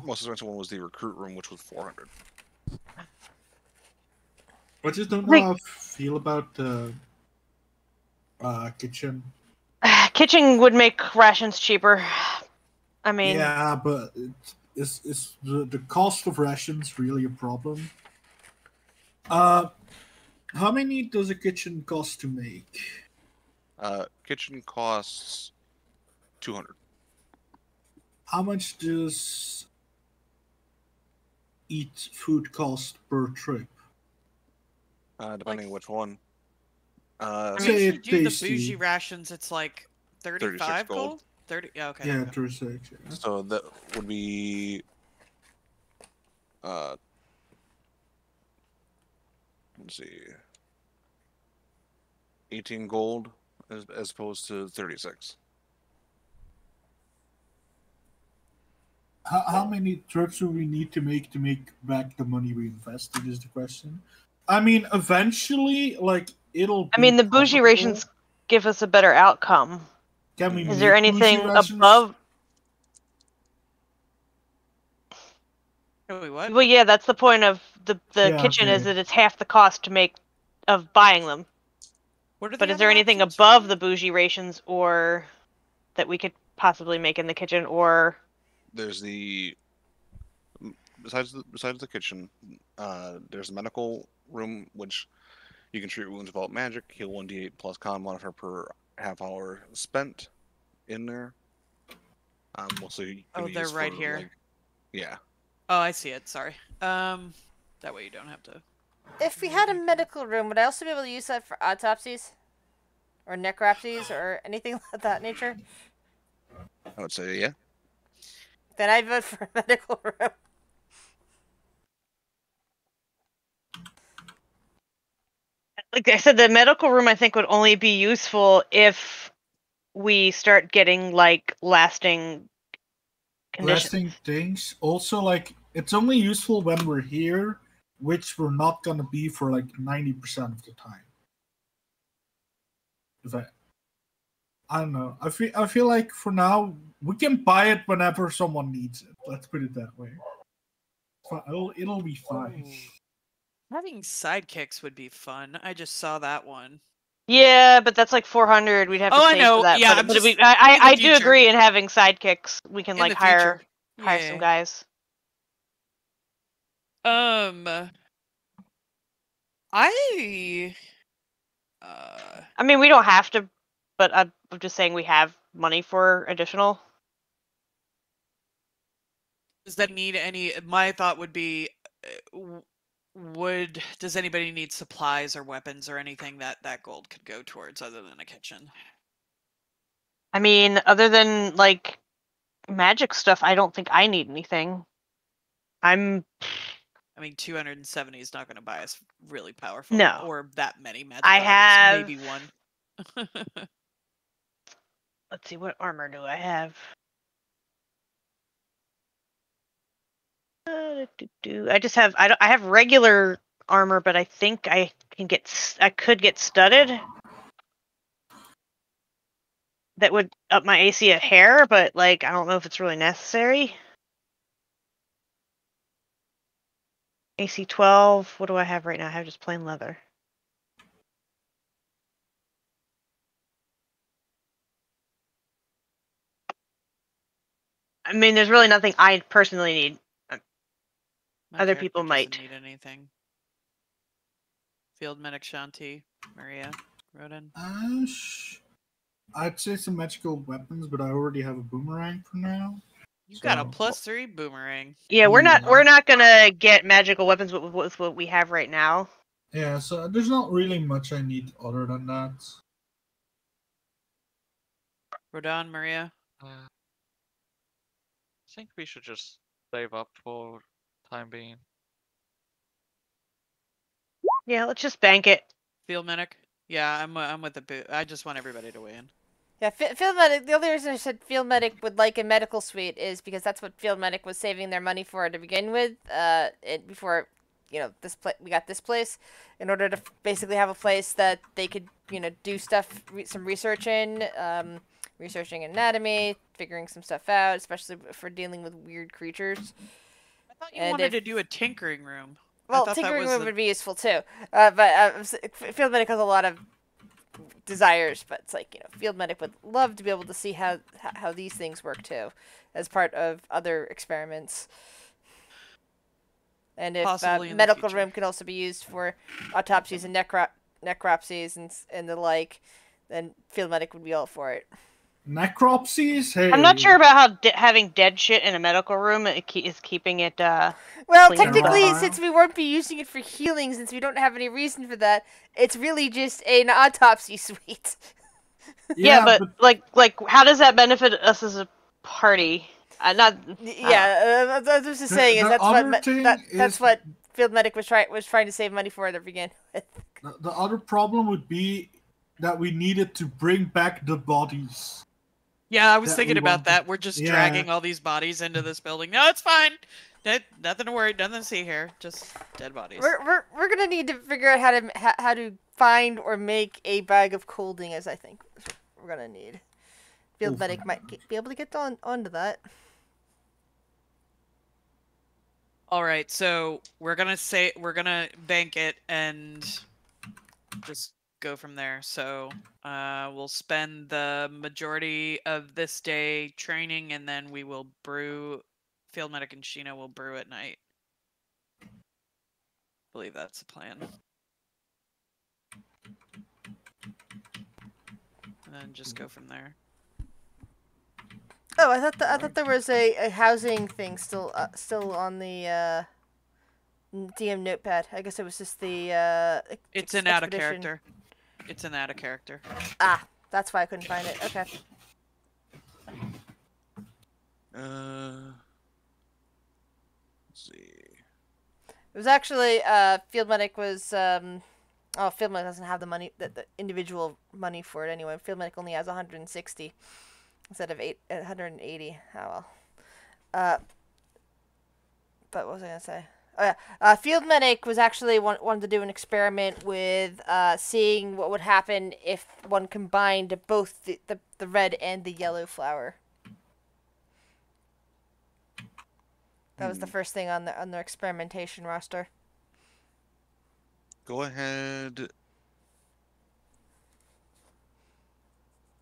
most expensive one was the recruit room, which was 400. I just don't know how I feel about the kitchen. Kitchen would make rations cheaper. I mean, Yeah, but it's the cost of rations really a problem? How many does a kitchen cost to make? Kitchen costs 200. How much does eat food cost per trip? Depending on which one. I mean, Say if you do the tasty. bougie rations, it's like 35 gold. gold? 30? Yeah, okay. Yeah, there we go. 36. Yeah. So that would be let's see, 18 gold as opposed to 36. How many trips do we need to make back the money we invested is the question. I mean, eventually, like, it'll I be mean, the bougie profitable. rations give us a better outcome. Can we Is there make bougie anything rations? above? Oh, wait, what? Well, yeah, that's the point of the Yeah, kitchen is okay. that it's half the cost to make of buying them. What are But the is there other anything options above for the bougie rations, or that we could possibly make in the kitchen, or? There's the besides the kitchen, there's a medical room which you can treat wounds without magic, heal 1d8 plus con modifier per half hour spent in there. Mostly. Oh, gonna be they're used right for, here. like- yeah. Oh, I see it. Sorry. That way you don't have to. If we had a medical room, would I also be able to use that for autopsies? Or necropsies or anything of that nature? I would say yeah. Then I vote for a medical room. Like I said, the medical room I think would only be useful if we start getting like lasting conditions. Lasting things. Also, like, it's only useful when we're here, which we're not gonna be for like 90% of the time. If I don't know. I feel like for now we can buy it whenever someone needs it. Let's put it that way. It'll be fine. Having sidekicks would be fun. I just saw that one. Yeah, but that's like 400. We'd have to Oh, I save know. for that. Yeah, but I'm but just- we, in the I do future. agree in having sidekicks. We can In like the future. hire some Yeah. guys. I I mean, we don't have to, but I'm just saying we have money for additional. does that need any? My thought would be, does anybody need supplies or weapons or anything that gold could go towards other than a kitchen? I mean, other than like magic stuff, I don't think I need anything. I mean, 270 is not going to buy us really powerful No. or that many magic I items. have- Maybe one. Let's see, what armor do I have? I just have I have regular armor, but I think I could get studded. That would up my AC a hair, but like I don't know if it's really necessary. AC 12. What do I have right now? I have just plain leather. I mean, there's really nothing I personally need. My Other character people doesn't might. need anything. Field medic Shanti, Maria, Roden. I'd say some magical weapons, but I already have a boomerang for now. You got a So- +3 boomerang. Yeah, we're Yeah. not gonna get magical weapons with what we have right now. Yeah, so there's not really much I need other than that. Rodan, Maria. I think we should just save up for time being. Yeah, let's just bank it. Field medic. Yeah, I'm with the boot. I just want everybody to weigh in. Yeah, field medic. The only reason I said field medic would like a medical suite is because that's what field medic was saving their money for to begin with. Before, we got this place, in order to basically have a place that they could, do stuff, some research in, researching anatomy, figuring some stuff out, especially for dealing with weird creatures. I thought you And wanted if- to do a tinkering room. I Well, thought that tinkering was room the- would be useful too. But field medic has a lot of desires, but it's like, field medic would love to be able to see how these things work too, as part of other experiments. And if Possibly in the medical future. room can also be used for autopsies and necropsies and the like, then field medic would be all for it. Necropsies? Hey. I'm not sure about how having dead shit in a medical room is keeping it. Well, Clean technically, sterile. since we won't be using it for healing, since we don't have any reason for that, it's really just an autopsy suite. Yeah, but like, how does that benefit us as a party? Not. Yeah, I was just saying, the that's other what thing that's is- what field medic was trying to save money for to begin with. The other problem would be that we needed to bring back the bodies. Yeah, I was that thinking we about want to- that. We're just Yeah. dragging all these bodies into this building. No, it's fine. Nothing to worry. Nothing to see here. Just dead bodies. We're gonna need to figure out how to find or make a bag of colding, as I think we're gonna need. Field Oof. medic might be able to get onto that. All right, so we're gonna bank it and just go from there. So we'll spend the majority of this day training, and then we will brew. Field medic and Sheena will brew at night. I believe that's the plan. And then just go from there. Oh, I thought there was a housing thing still on the DM notepad. I guess it was just the It's an out of expedition. character. It's an out of character. Ah, that's why I couldn't find it. Okay. Let's see. It was actually field medic was field medic doesn't have the money, the individual money for it anyway. Field medic only has 160 instead of 180. Oh well. But what was I gonna say? Oh yeah, Field Medic was actually wanted to do an experiment with seeing what would happen if one combined both the red and the yellow flower. That was the first thing on their experimentation roster. Go ahead.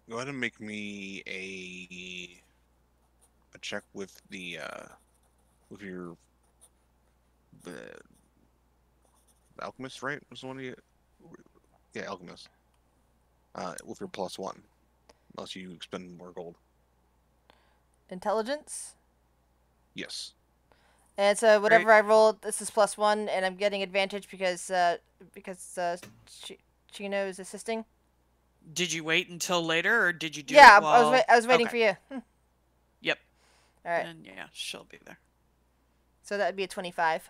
Go ahead and make me a check with the with your alchemist, right? Was the one you? Yeah, alchemist. With your +1, unless you expend more gold. Intelligence. Yes. And so whatever I rolled, this is +1, and I'm getting advantage because Chino is assisting. Did you wait until later, or did you do Yeah, it while... I was waiting Okay. for you. Yep. All right. And yeah, she'll be there. So that would be a 25.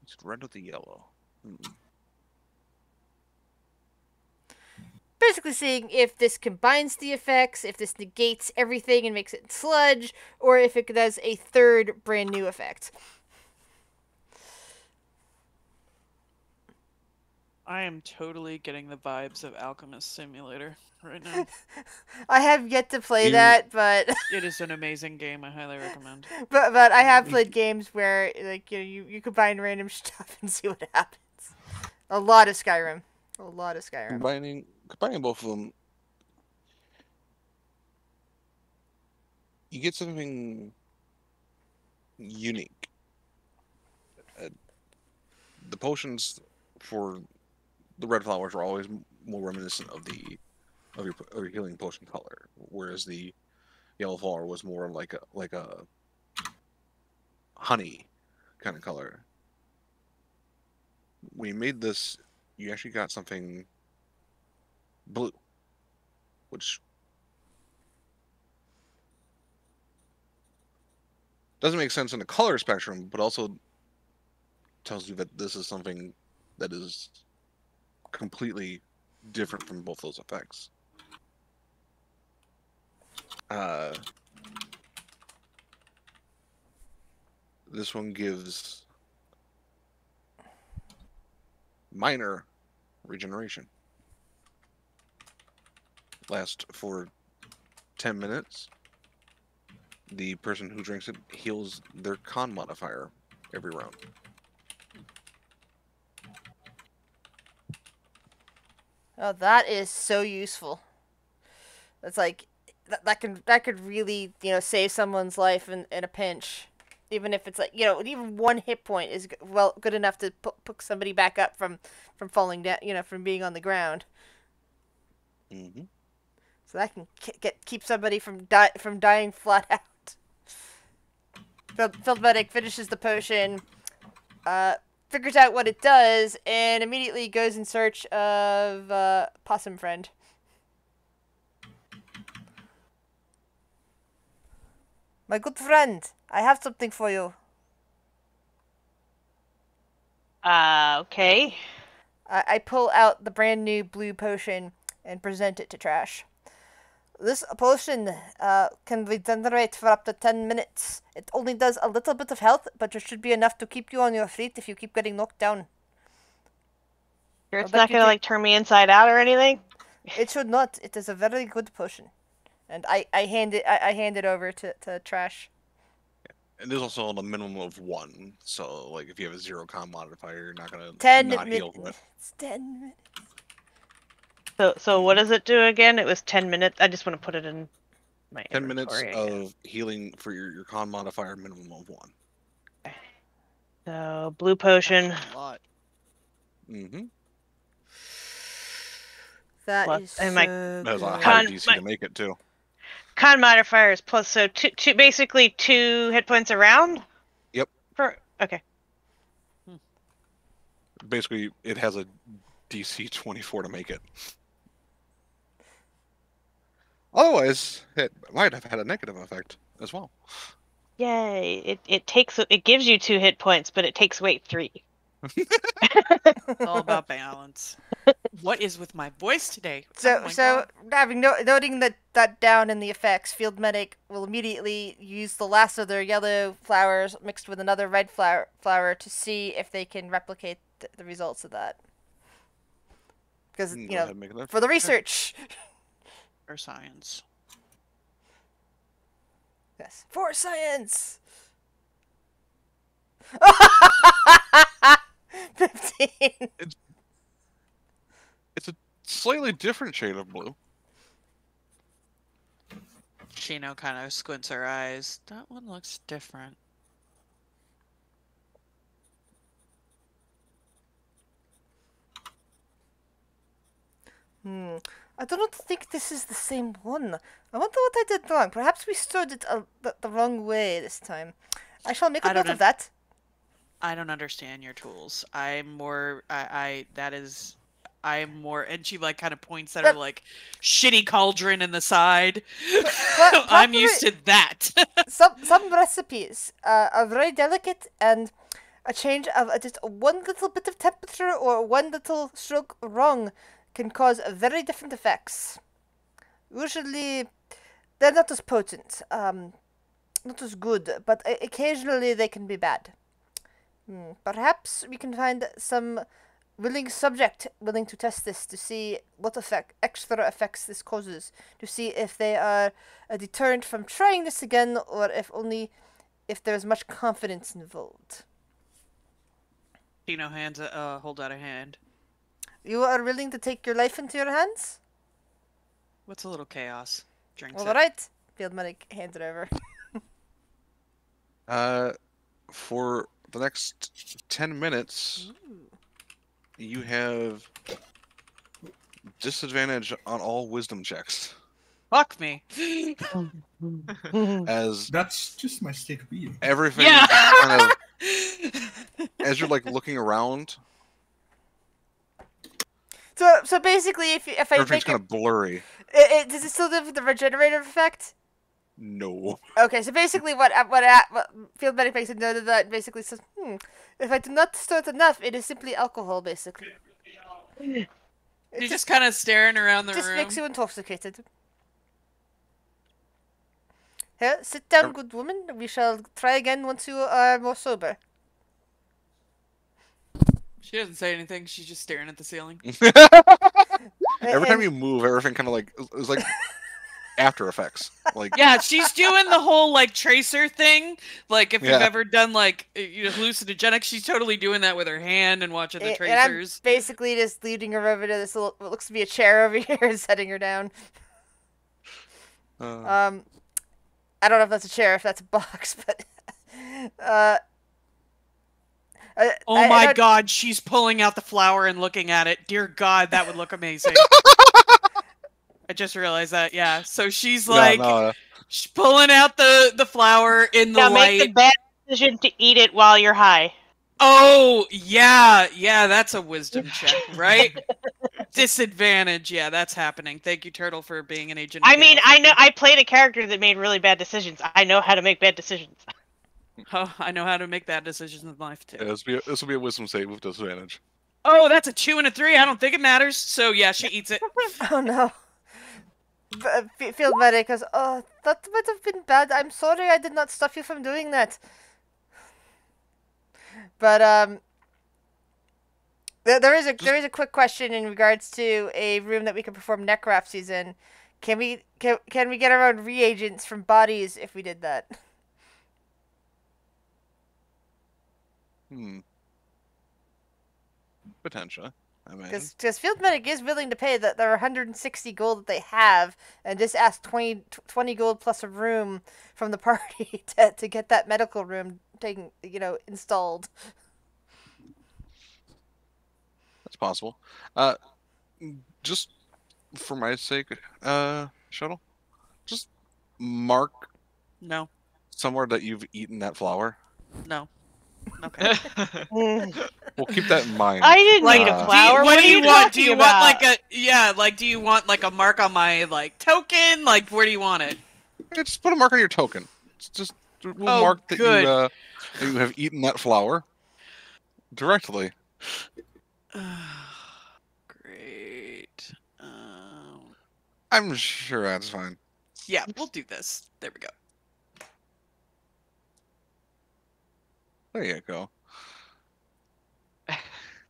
It's red with the yellow. Basically seeing if this combines the effects, if this negates everything and makes it sludge, or if it does a third brand new effect. I am totally getting the vibes of Alchemist Simulator right now. I have yet to play that, but It is an amazing game. I highly recommend. but I have played games where like you combine random stuff and see what happens. A lot of Skyrim. Combining both of them, you get something unique. The potions for the red flowers are always more reminiscent of your healing potion color, whereas the yellow flower was more like a honey kind of color. When you made this, you actually got something blue, which doesn't make sense in the color spectrum, but also tells you that this is something that is completely different from both those effects. This one gives minor regeneration. Lasts for 10 minutes. The person who drinks it heals their con modifier every round. Oh, that is so useful. It's like that could really save someone's life in a pinch, even if it's like even one hit point is good enough to pick somebody back up from falling down, from being on the ground. Mm-hmm. So that can keep somebody from dying flat out. Field Medic finishes the potion, figures out what it does, and immediately goes in search of Possum Friend. My good friend, I have something for you. Okay. I pull out the brand new blue potion and present it to Trash. This potion can regenerate for up to 10 minutes. It only does a little bit of health, but it should be enough to keep you on your feet if you keep getting knocked down. Sure it's not gonna turn me inside out or anything? It should not. It is a very good potion. And I hand it over to Trash. And there's also a minimum of 1, so like if you have a 0 con modifier, you're not gonna 10 not heal from it. It's 10 minutes. So what does it do again? It was 10 minutes. I just want to put it in my 10 minutes inventory, of healing for your con modifier, minimum of 1. Okay. So blue potion. A lot. Mm-hmm. That Plus- is and so my That's a good. high DC to make it too. Con modifier is plus, so two basically 2 hit points around. Yep. Okay. Basically, it has a DC 24 to make it. Otherwise, it might have had a negative effect as well. Yay! It gives you 2 hit points, but it takes away 3. It's all about balance. What is with my voice today? So, Oh my so God. noting that down in the effects, Field Medic will immediately use the last of their yellow flowers mixed with another red flower to see if they can replicate the results of that. Because, Go ahead and make that for the check. research. Or science. Yes, for science. 15. It's a slightly different shade of blue. Shino kind of squints her eyes. That one looks different. I do not think this is the same one. I wonder what I did wrong. Perhaps we stood it the wrong way this time. I shall make a I don't note of that. I don't understand your tools. I'm more. I'm more. And she like kind of points at her But- like shitty cauldron in the side. but I'm used to that. Some recipes are very delicate, and a change of just one little bit of temperature or one little stroke wrong can cause very different effects. Usually, they're not as potent, not as good, but occasionally they can be bad. Perhaps we can find some willing subject willing to test this to see what extra effects this causes, to see if they are a deterrent from trying this again, or if there's much confidence involved. Shino holds out a hand. You are willing to take your life into your hands? What's a little chaos? Drinks All it. right. Field medic hands it over. For the next 10 minutes, you have disadvantage on all wisdom checks. Fuck me. As That's just my state of being. everything Yeah. just kind of, as you're like looking around, So basically, if I everything's make kind of blurry. does it still have the regenerative effect? No. Okay, so basically, what Field Medic makes a note of that. Basically says, if I do not store it enough, it is simply alcohol. Basically, You're just kind of staring around the just room. makes you intoxicated. Here, sit down, good woman. We shall try again once you are more sober. She doesn't say anything. She's just staring at the ceiling. Every time you move, everything kind of like is like After Effects. Like Yeah, she's doing the whole like tracer thing. Like if Yeah. you've ever done like hallucinogenics, she's totally doing that with her hand and watching the And tracers. I'm basically just leading her over to this little, what looks to be a chair over here and setting her down. I don't know if that's a chair, if that's a box, but Oh my god, she's pulling out the flower and looking at it. Dear God, that would look amazing. I just realized that. Yeah, so she's like she's pulling out the flower in the Now light. make the bad decision to eat it while you're high. Oh yeah, that's a wisdom check, right? Disadvantage, yeah, that's happening. Thank you, Turtle, for being an agent. I mean, I know I played a character that made really bad decisions. I know how to make bad decisions. Oh, I know how to make bad decisions in life too. Yeah, this will be a wisdom save with disadvantage. Oh, that's a 2 and a 3. I don't think it matters. So yeah, she eats it. Oh no. Field Medic goes, oh, that might have been bad. I'm sorry I did not stop you from doing that. But there is a quick question in regards to a room that we can perform necropsies in. Can we get our own reagents from bodies if we did that? Potentially, I imagine. Because Field Medic is willing to pay their 160 gold that they have, and just ask 20 gold plus a room from the party to get that medical room installed. That's possible. Just for my sake, Shuttle, just mark No, somewhere that you've eaten that flower. no. Okay. We'll keep that in mind. I didn't Like, eat Uh, a flower. What What do are you you want? talking Do you about? want like a do you want like a mark on my like token? Like where do you want it? Yeah, just put a mark on your token. We'll Oh, mark that good. that you have eaten that flower. directly. Great. I'm sure that's fine. Yeah, we'll do this. There we go. There you go.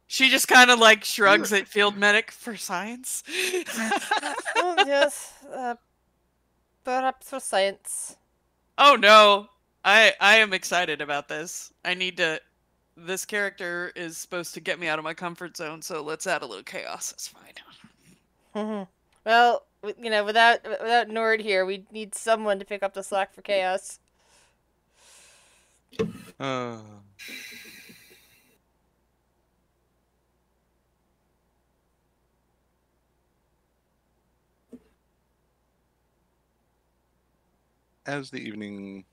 She just kind of like shrugs at field medic for science. Oh, yes. Perhaps for science. Oh no, I am excited about this. I need to. This character is supposed to get me out of my comfort zone, so let's add a little chaos. That's fine. Well, without Nord here, we need someone to pick up the slack for chaos. As the evening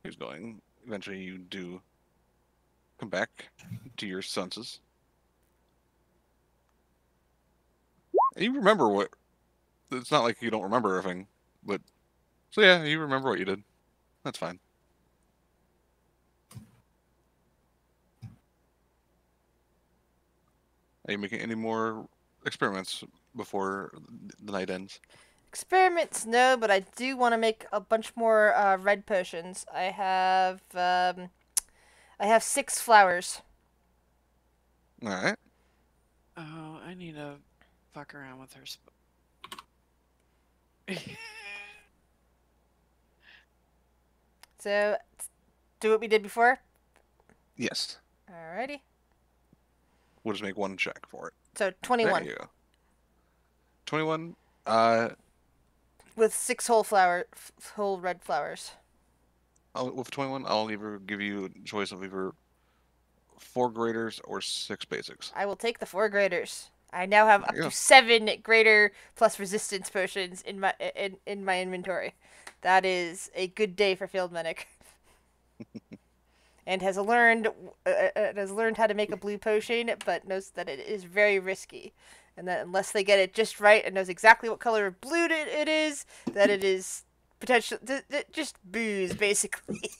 is going, eventually you do come back to your senses. And you remember what. It's not like you don't remember everything, but. So yeah, you remember what you did. That's fine. Are you making any more experiments before the night ends? Experiments, no, but I do want to make a bunch more red potions. I have 6 flowers. All right. Oh, I need to fuck around with her. So, do what we did before. Yes. Alrighty. We'll just make one check for it. So 21. There you go. 21. With 6 whole red flowers. With 21, I'll either give you a choice of either 4 graders or 6 basics. I will take the 4 graders. I now have up There you to go. 7 greater plus resistance potions in my inventory. That is a good day for field medic. And has learned how to make a blue potion, but knows that it is very risky, and that unless they get it just right and knows exactly what color of blue it is, that it is potential just booze basically.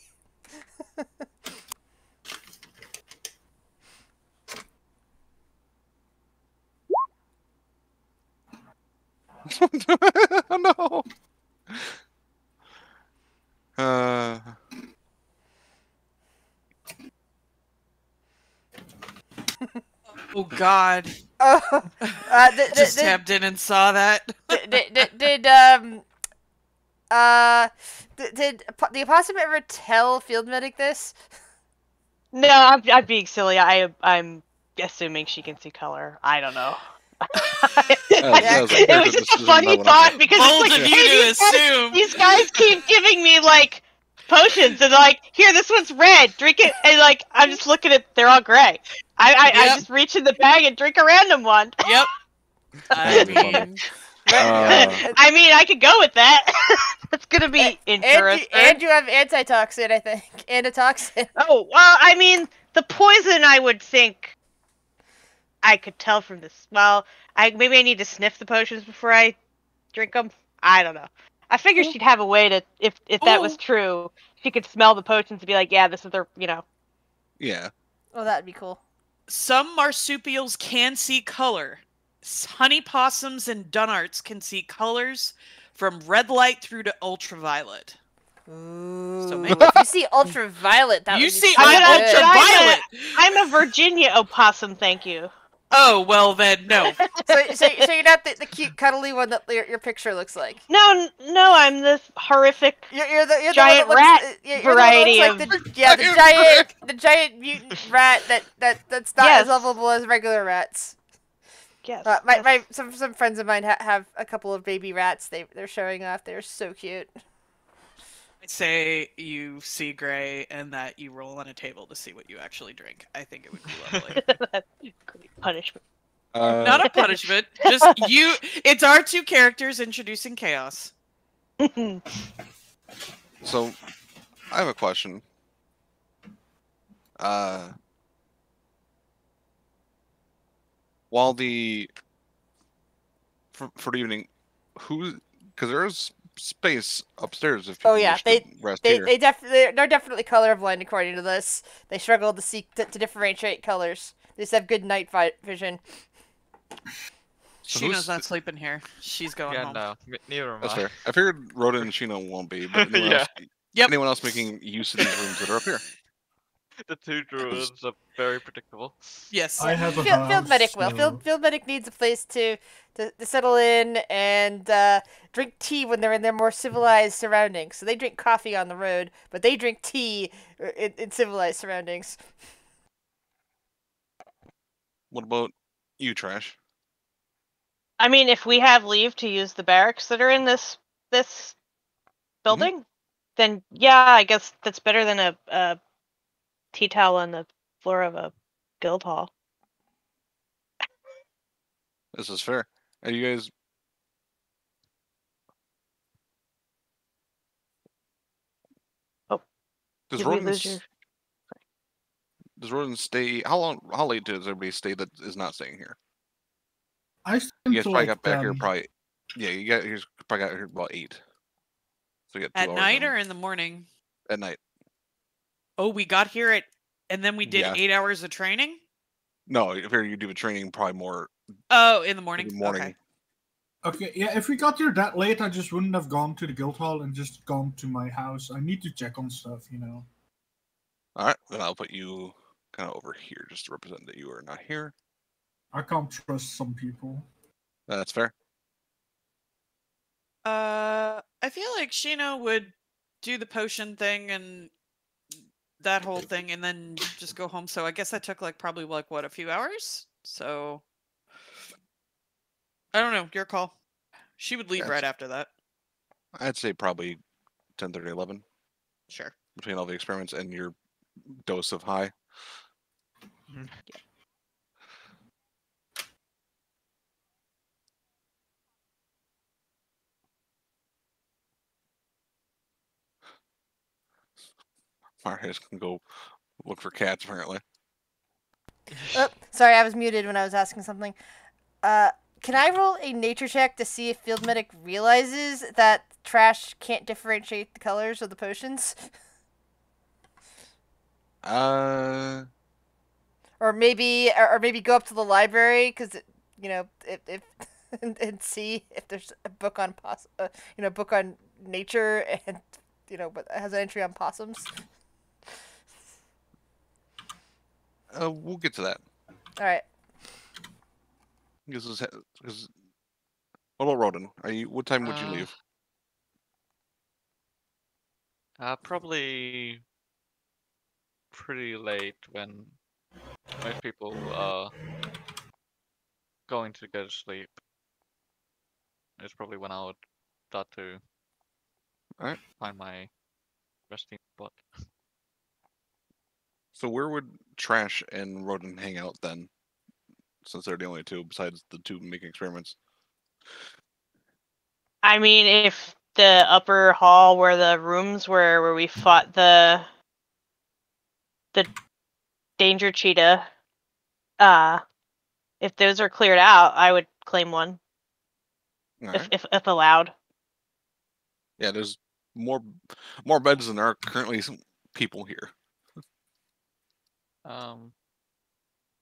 Oh no. Oh God! Oh, Just tapped in and saw that. Did the opossum ever tell field medic this? No, I'm being silly. I'm assuming she can see color. I don't know. It was just a funny thought because Bold it's like, of you hey, to assume. these guys keep giving me like potions and like, here, this one's red, drink it, and like I'm just looking at, they're all gray. I Yep. just reach in the bag and drink a random one. Yep. I mean, I mean, I could go with that. It's gonna be interesting. And you have antitoxin, I think. Antitoxin. Oh, well, I mean, the poison, I would think I could tell from the smell. Maybe I need to sniff the potions before I drink them. I don't know. I figured she'd have a way to, if that was true, she could smell the potions and be like, yeah, this is their, Yeah. Oh, that'd be cool. some marsupials can see color. Honey possums and dunarts can see colors from red light through to ultraviolet. Ooh. So If you see ultraviolet, that You would be see so good. ultraviolet. I'm a Virginia opossum, thank you. Oh well, then no. So you're not the cute cuddly one that your picture looks like. No, I'm this horrific You're the giant one that rat looks, variety like of the giant mutant rat that's not Yes. as lovable as regular rats. Yes. Some friends of mine have a couple of baby rats. They're showing off. They're so cute. I say you see gray and that you roll on a table to see what you actually drink. I think it would be lovely. Great punishment. Not a punishment. Just you. It's our two characters introducing chaos. So, I have a question. While for the evening, because there's space upstairs if Oh people yeah, wish to rest here. they're definitely colorblind according to this. They struggle to to differentiate colors. They just have good night vision. So Sheena's not sleeping here. She's going Yeah, home. no, neither am That's I. fair. I figured Roden and Sheena won't be, but anyone Yeah. else? Yep. Anyone else making use of these rooms that are up here? The two druids are very predictable. Yes. I have a Field medic house. will. So Field medic needs a place to settle in and drink tea when they're in their more civilized surroundings. So they drink coffee on the road, but they drink tea in civilized surroundings. What about you, Trash? I mean, if we have leave to use the barracks that are in this building, then yeah, I guess that's better than a tea towel on the floor of a guild hall. This is fair. Are you guys? Oh, Does did we Roden lose your? does Roden stay? How long? How late does everybody stay that is not staying here? I You spent guys to probably like got back here 10. probably. Yeah, you guys probably got here about 8. So you got 2 At hours night in or in the morning? at night. Oh, we got here and then we did Yeah. 8 hours of training? No, if you do a training, probably more Oh, in the in morning. the morning. Okay. Okay, yeah, if we got here that late, I just wouldn't have gone to the guild hall and just gone to my house. I need to check on stuff, you know. All right, then I'll put you kind of over here just to represent that you are not here. I can't trust some people. That's fair. I feel like Sheena would do the potion thing and that whole thing and then just go home. So I guess that took probably what, a few hours? So I don't know, your call. She would leave Yeah, right after that. I'd say probably 10:30, 11 Sure. between all the experiments and your dose of high. Mhm. Marius can go look for cats apparently. Oh, sorry, I was muted when I was asking something. Can I roll a nature check to see if field medic realizes that Trash can't differentiate the colors of the potions? Or maybe go up to the library because if and see if there's a book on book on nature and but has an entry on possums. We'll get to that. All right. Because what about Roden? What time would you Uh, leave? Probably pretty late when most people are going to go to sleep. It's probably when I would start to Alright. find my resting spot. So where would Trash and Roden hang out then? Since they're the only two besides the two making experiments. I mean, if the upper hall where the rooms were where we fought the danger cheetah, if those are cleared out, I would claim one. Alright. If allowed. Yeah, there's more beds than there are currently some people here.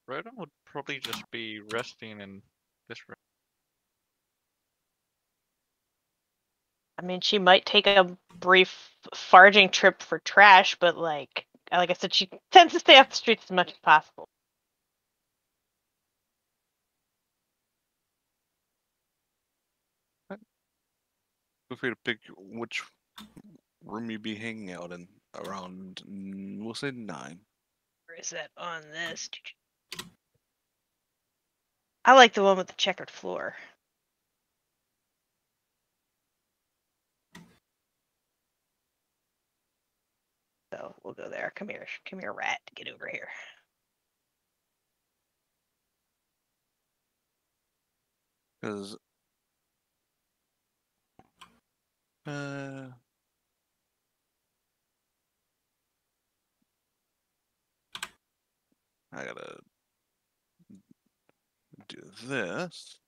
Roden would probably just be resting in this room. I mean, she might take a brief foraging trip for trash, but like I said, she tends to stay off the streets as much as possible. Feel free to pick which room you'd be hanging out in around, we'll say 9. Where is that on this? I like the one with the checkered floor. So we'll go there. Come here, rat. Get over here. Because I gotta do this.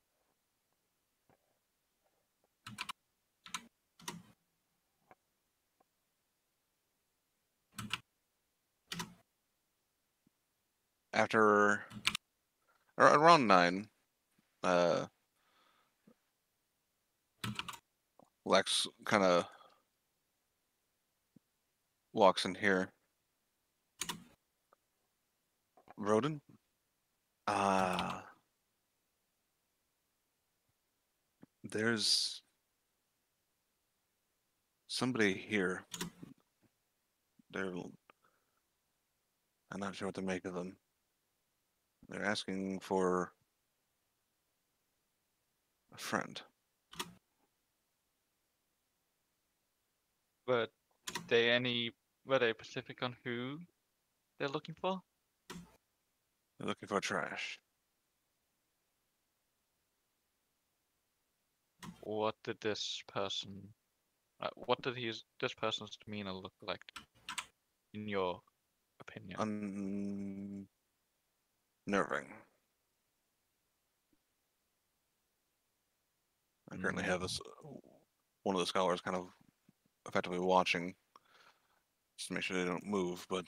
after around 9, Lex kind of walks in here. Rodin? There's somebody here. I'm not sure what to make of them. They're asking for a friend. But were they specific on who they're looking for? They're looking for trash. What did this person, this person's demeanor look like, in your opinion? Unnerving. I currently have this one of the scholars kind of effectively watching just to make sure they don't move, but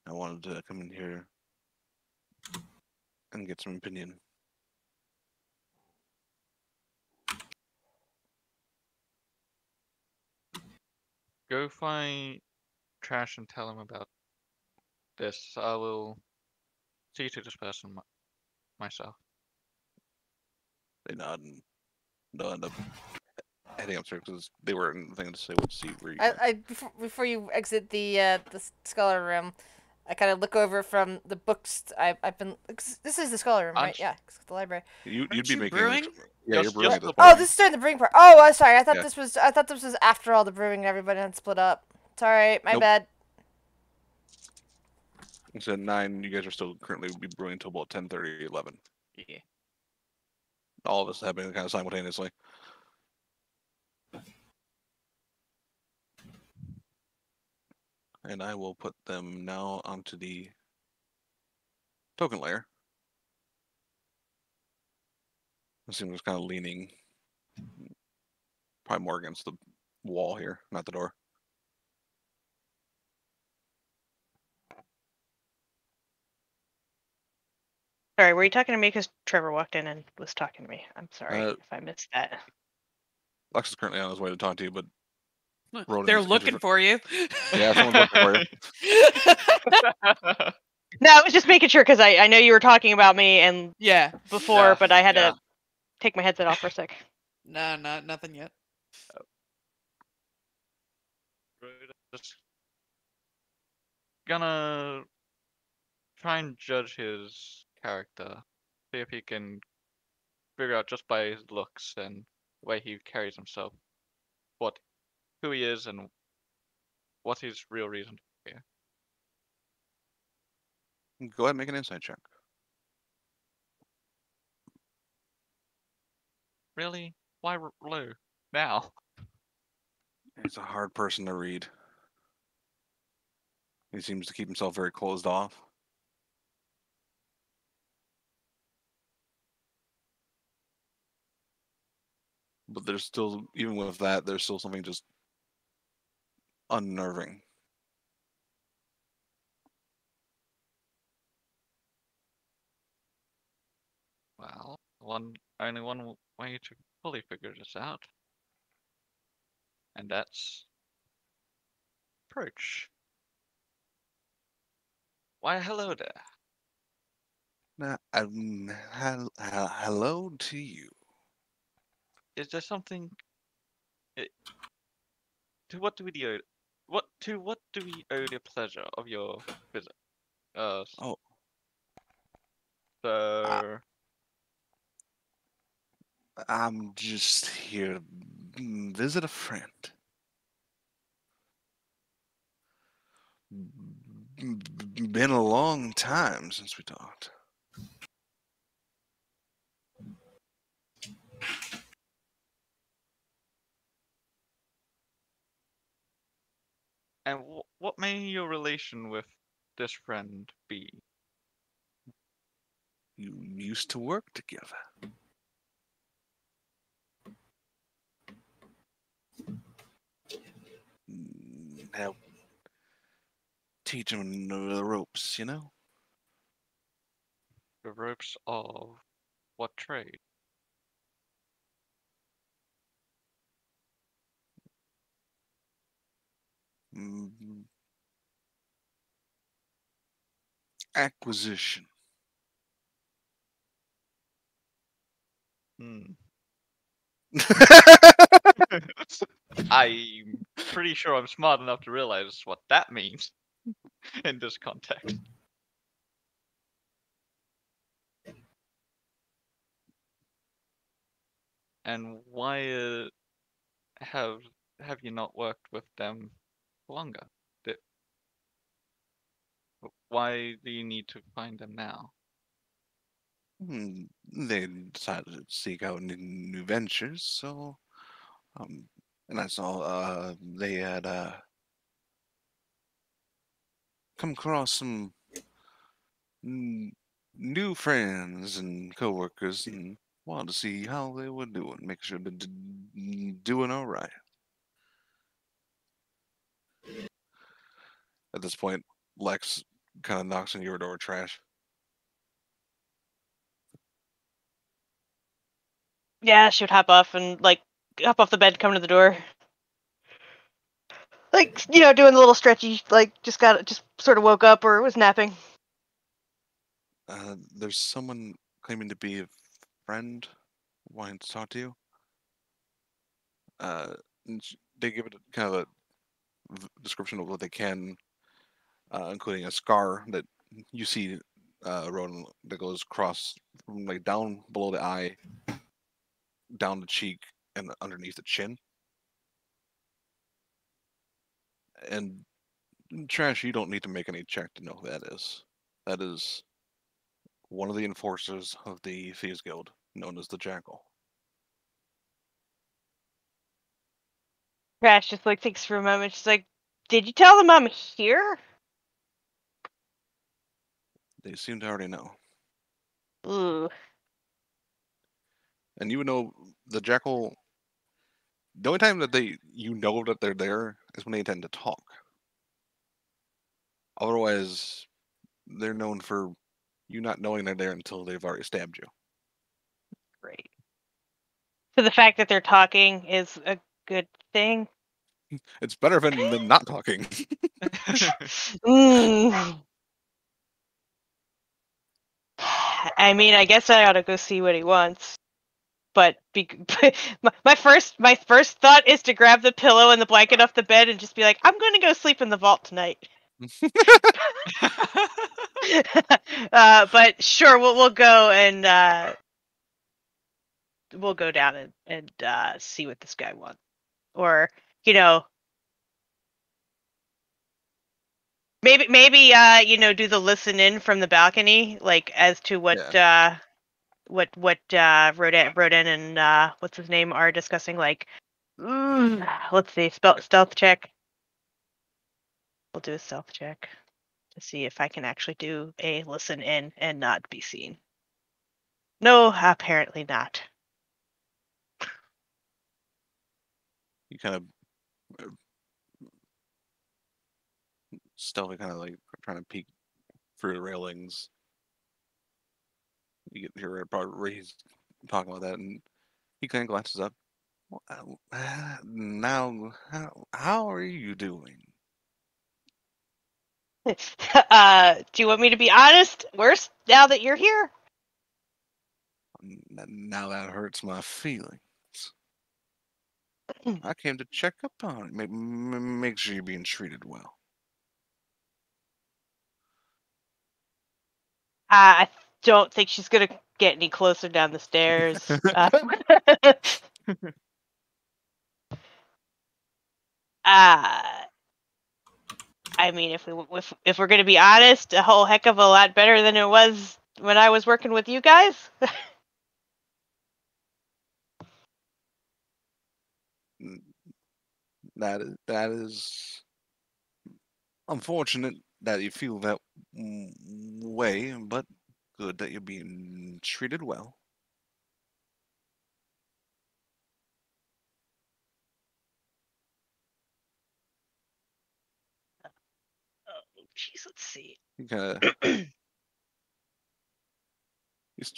I wanted to come in here and get some opinion. Go find Trash and tell him about this. I will see to this person myself. They nod and they'll end up heading upstairs because they were in the thing to say what seat were you going. Before you exit the scholar room, I kind of look over from the books. I've been. This is the scholar room, right? Yeah, it's the library. You'd Aren't be you making. brewing? Yeah, you're brewing. Just At this Oh, point. this is during the brewing part. Oh, I'm sorry. I thought Yeah. this was. I thought this was after all the brewing and everybody had split up. Sorry, my Nope. bad. It's at 9. You guys are still currently be brewing until about 10:30, 11. Yeah. All of this happening kind of simultaneously. And I will put them now onto the token layer. It seems kind of leaning, probably more against the wall here, not the door. Sorry, were you talking to me? Because Trevor walked in and was talking to me. I'm sorry if I missed that. Lex is currently on his way to talk to you, but They're looking for you. Yeah, someone's looking for you. No, I was just making sure because I know you were talking about me and Yeah. before, Yeah, but I had yeah. to take my headset off for a sec. No, nothing yet. Just gonna try and judge his character. See if he can figure out just by his looks and the way he carries himself who he is and what his real reason to be here. Go ahead and make an insight check. Really? Why Lou? Now? He's a hard person to read. He seems to keep himself very closed off. But there's still, even with that, there's still something just unnerving. Well, only one way to fully figure this out. And that's approach. Why, hello there. Now, hello to you. Is there something? To what do we owe? What do we owe the pleasure of your visit? Oh. Sir. I'm just here to visit a friend. Been a long time since we talked. And what may your relation with this friend be? You used to work together. Help teach him the ropes, you know? The ropes of what trade? Mm, acquisition. Hmm. I'm pretty sure I'm smart enough to realize what that means in this context. And why have have you not worked with them longer? Did, why do you need to find them now? They decided to seek out new ventures, so um, and I saw they had come across some n- new friends and coworkers, and wanted to see how they were doing, make sure they're doing all right. At this point, Lex kind of knocks on your door, Trash. Yeah, she would hop off and hop off the bed, come to the door. Doing a little stretchy, just sort of woke up or was napping. There's someone claiming to be a friend wanting to talk to you. They give it kind of a description of what they can, including a scar that you see, Ronan, that goes across from like down below the eye, down the cheek, and underneath the chin. And Trash, you don't need to make any check to know who that is. That is one of the enforcers of the Thieves Guild, known as the Jackal. Crash just thinks for a moment. She's like, "Did you tell them I'm here?" They seem to already know. Ooh. And you know the Jackal. The only time that you know that they're there is when they tend to talk. Otherwise, they're known for you not knowing they're there until they've already stabbed you. Great. So the fact that they're talking is a good thing. It's better than not talking. Mm. I mean, I guess I ought to go see what he wants. But my first thought is to grab the pillow and the blanket off the bed and just be like, I'm going to go sleep in the vault tonight. But sure, we'll go and we'll go down and see what this guy wants, or maybe do the listen in from the balcony, like as to what Yeah. Rodan and what's his name are discussing. Let's see, stealth check. We'll do a stealth check to see if I can actually do a listen in and not be seen. No, apparently not. You kind of stealthy, kind of like trying to peek through the railings. You get here about where he's talking about that, and he kind of glances up. Now, how are you doing? Do you want me to be honest? Worse now that you're here? Now that hurts my feelings. I came to check up on it, make sure you're being treated well. I don't think she's gonna get any closer down the stairs. I mean, if we're gonna be honest, a whole heck of a lot better than it was when I was working with you guys. That is unfortunate that you feel that way, but good that you're being treated well. Oh, jeez, let's see. You kind of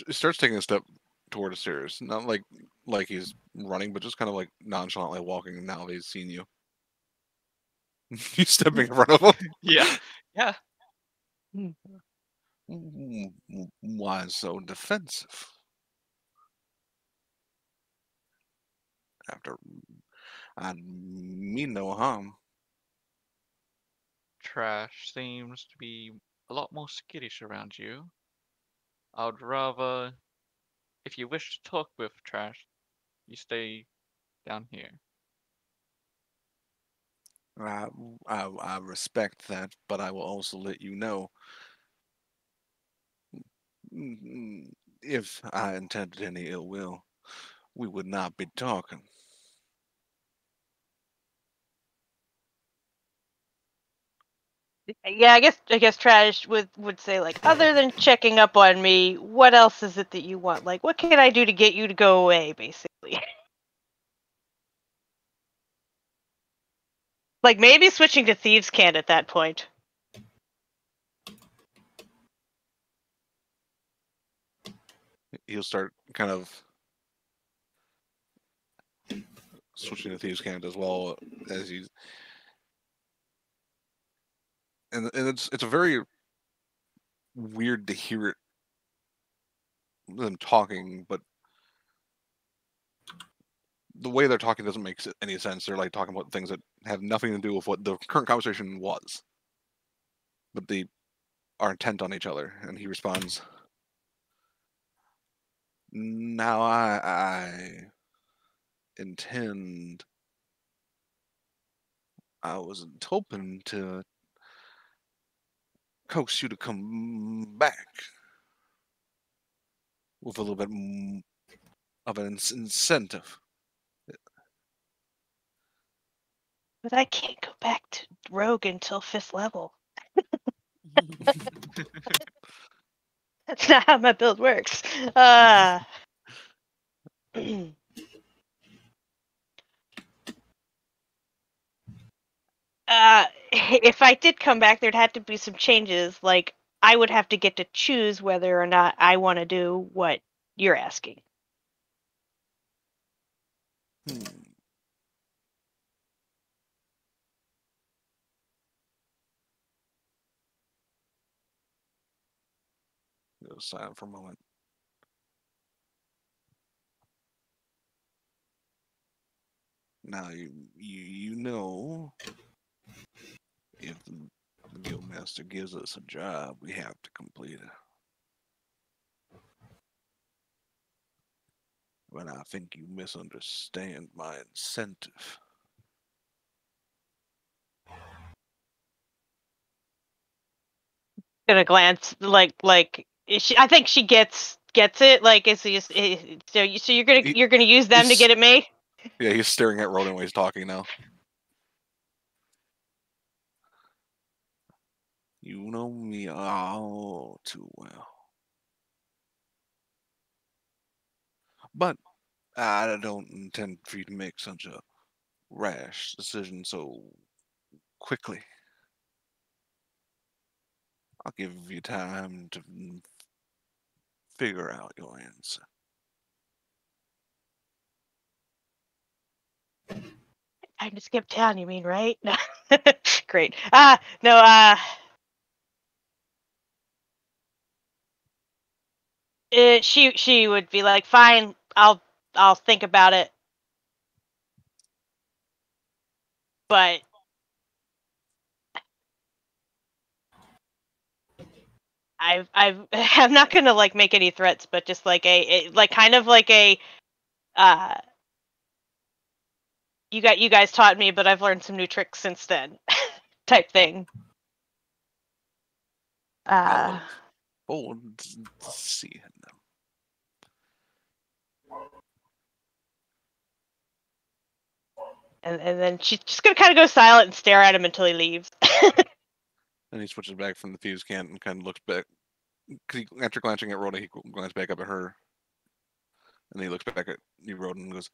He starts taking a step toward the stairs, not like he's running, but just kind of like nonchalantly walking. Now that he's seen you, he's stepping in front of him. Yeah. Yeah. Why so defensive? After I mean no harm. Trash seems to be a lot more skittish around you. I would rather, if you wish to talk with Trash, you stay down here. I, I respect that, but I will also let you know if I intended any ill will, we would not be talking. Yeah, I guess Trash would say like, other than checking up on me, what else is it that you want? Like, what can I do to get you to go away, basically? Like maybe switching to Thieves' Cant at that point. He'll start kind of switching to Thieves' Cant as well as he's, and it's a very weird to hear it them talking, but the way they're talking doesn't make any sense. They're like talking about things that have nothing to do with what the current conversation was, but they are intent on each other. And he responds, "Now I intend. I was hoping to coax you to come back with a little bit of an incentive." But I can't go back to Rogue until 5th level. That's not how my build works. If I did come back, there'd have to be some changes. Like, I would have to get to choose whether or not I want to do what you're asking. He was silent for a moment. Now you know, if the guildmaster gives us a job, we have to complete it. But I think you misunderstand my incentive. Gonna glance like I think she gets it. Like, so you're gonna use them to get at me. Yeah, he's staring at Rodan while he's talking now. You know me all too well. But I don't intend for you to make such a rash decision so quickly. I'll give you time to figure out your answer. Time to skip town, you mean, right? No. Great. No, she would be like, fine, I'll think about it. But I'm not gonna like make any threats, but just like like kind of like a you guys taught me, but I've learned some new tricks since then, type thing. I look forward to seeing them. And then she's just gonna kind of go silent and stare at him until he leaves. And he switches back from the Thieves' Cant and kind of looks back. Cause after glancing at Rhoda, he glances back up at her. And he looks back at you, Rhoda, and goes,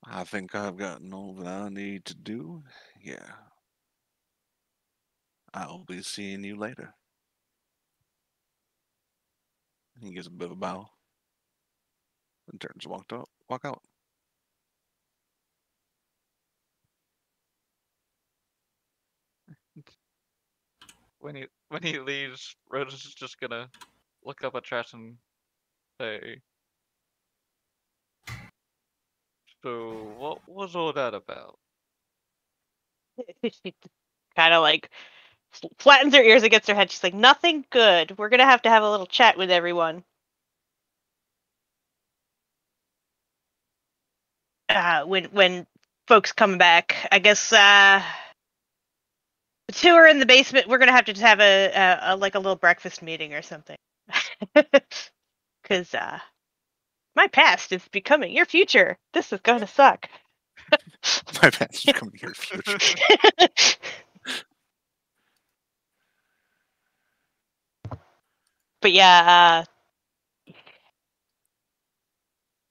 I think I've gotten all that I need to do. Yeah. I'll be seeing you later. He gives a bit of a bow and turns to walk out. When he leaves, Rhoda's just gonna look up at Trash and say, "So what was all that about?" She kind of like flattens her ears against her head. She's like, "Nothing good. We're gonna have a little chat with everyone." When folks come back, I guess the two are in the basement. We're gonna have to just have a like a little breakfast meeting or something. Cause my past is becoming your future. This is gonna suck. My past is coming here future. But yeah,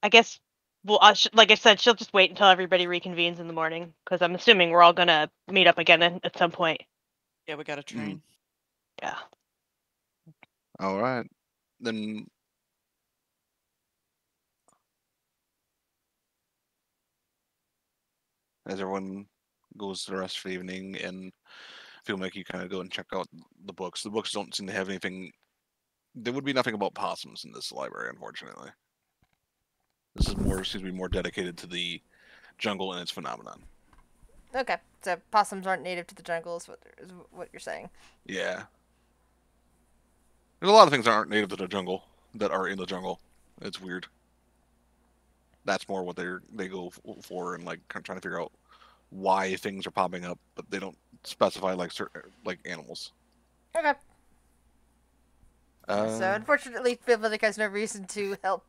I guess. Well, like I said, she'll just wait until everybody reconvenes in the morning, because I'm assuming we're all gonna meet up again at some point. Yeah, we got a train. Yeah. All right, then. As everyone goes to the rest of the evening, and feel like you kind of go and check out the books. The books don't seem to have anything. There would be nothing about possums in this library, unfortunately. This is seems to be more dedicated to the jungle and its phenomenon. Okay, so possums aren't native to the jungle is what you're saying. Yeah. There's a lot of things that aren't native to the jungle that are in the jungle. It's weird. That's more what they go for, and like trying to figure out why things are popping up, but they don't specify like certain like animals. Okay. So Uh, unfortunately, Biblic has no reason to help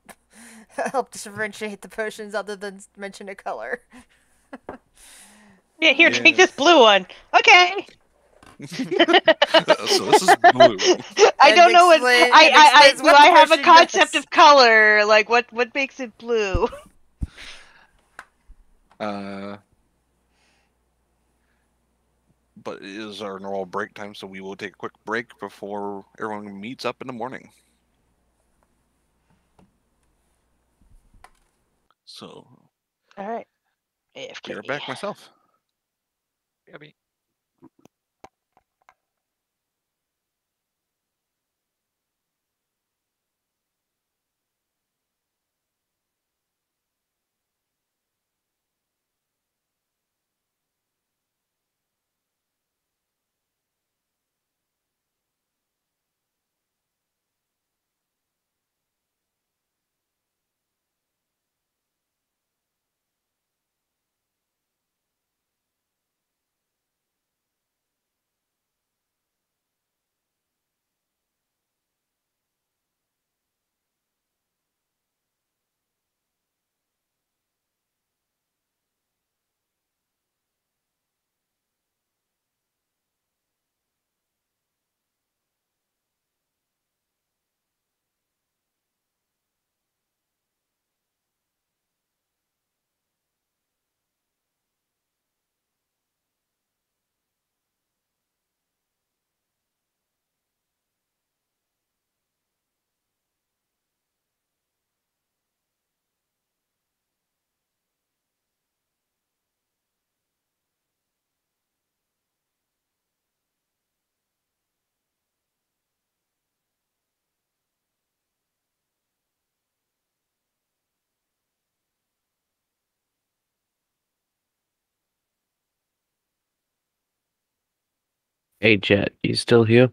differentiate the potions other than mention a color. Yeah, here, drink Yeah. this blue one. Okay. So this is blue. I And don't know what explain- and I explains do. what I the have a potion concept does. of color. Like what makes it blue? But it is our normal break time, so we will take a quick break before everyone meets up in the morning. So All right. be AFK. right back myself. Yummy. Hey Jet, you still here?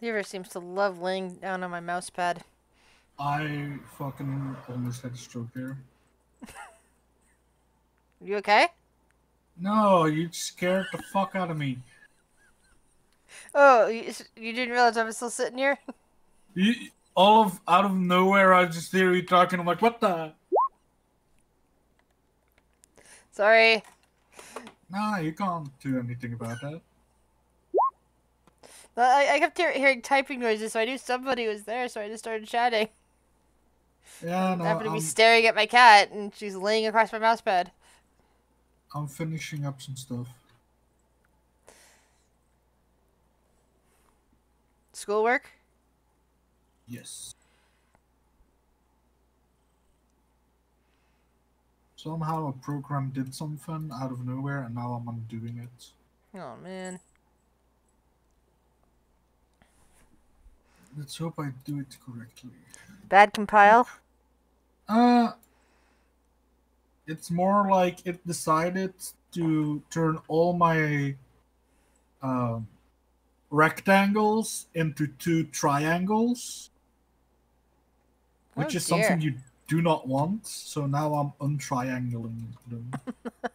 Beaver seems to love laying down on my mouse pad. I fucking almost had a stroke there. You okay? No, you scared the fuck out of me. Oh, you didn't realize I was still sitting here? You, out of nowhere, I just hear you talking. I'm like, what the? Sorry. Nah, you can't do anything about that. I kept hearing typing noises, so I knew somebody was there, so I just started chatting. Yeah, I no, happened to be staring at my cat, and she's laying across my mouse pad. I'm finishing up some stuff. Schoolwork? Yes. Somehow a program did something out of nowhere, and now I'm undoing it. Oh, man. Let's hope I do it correctly. Bad compile? It's more like it decided to turn all my rectangles into 2 triangles, which Oh, is dear. something you do not want. So now I'm untriangling them.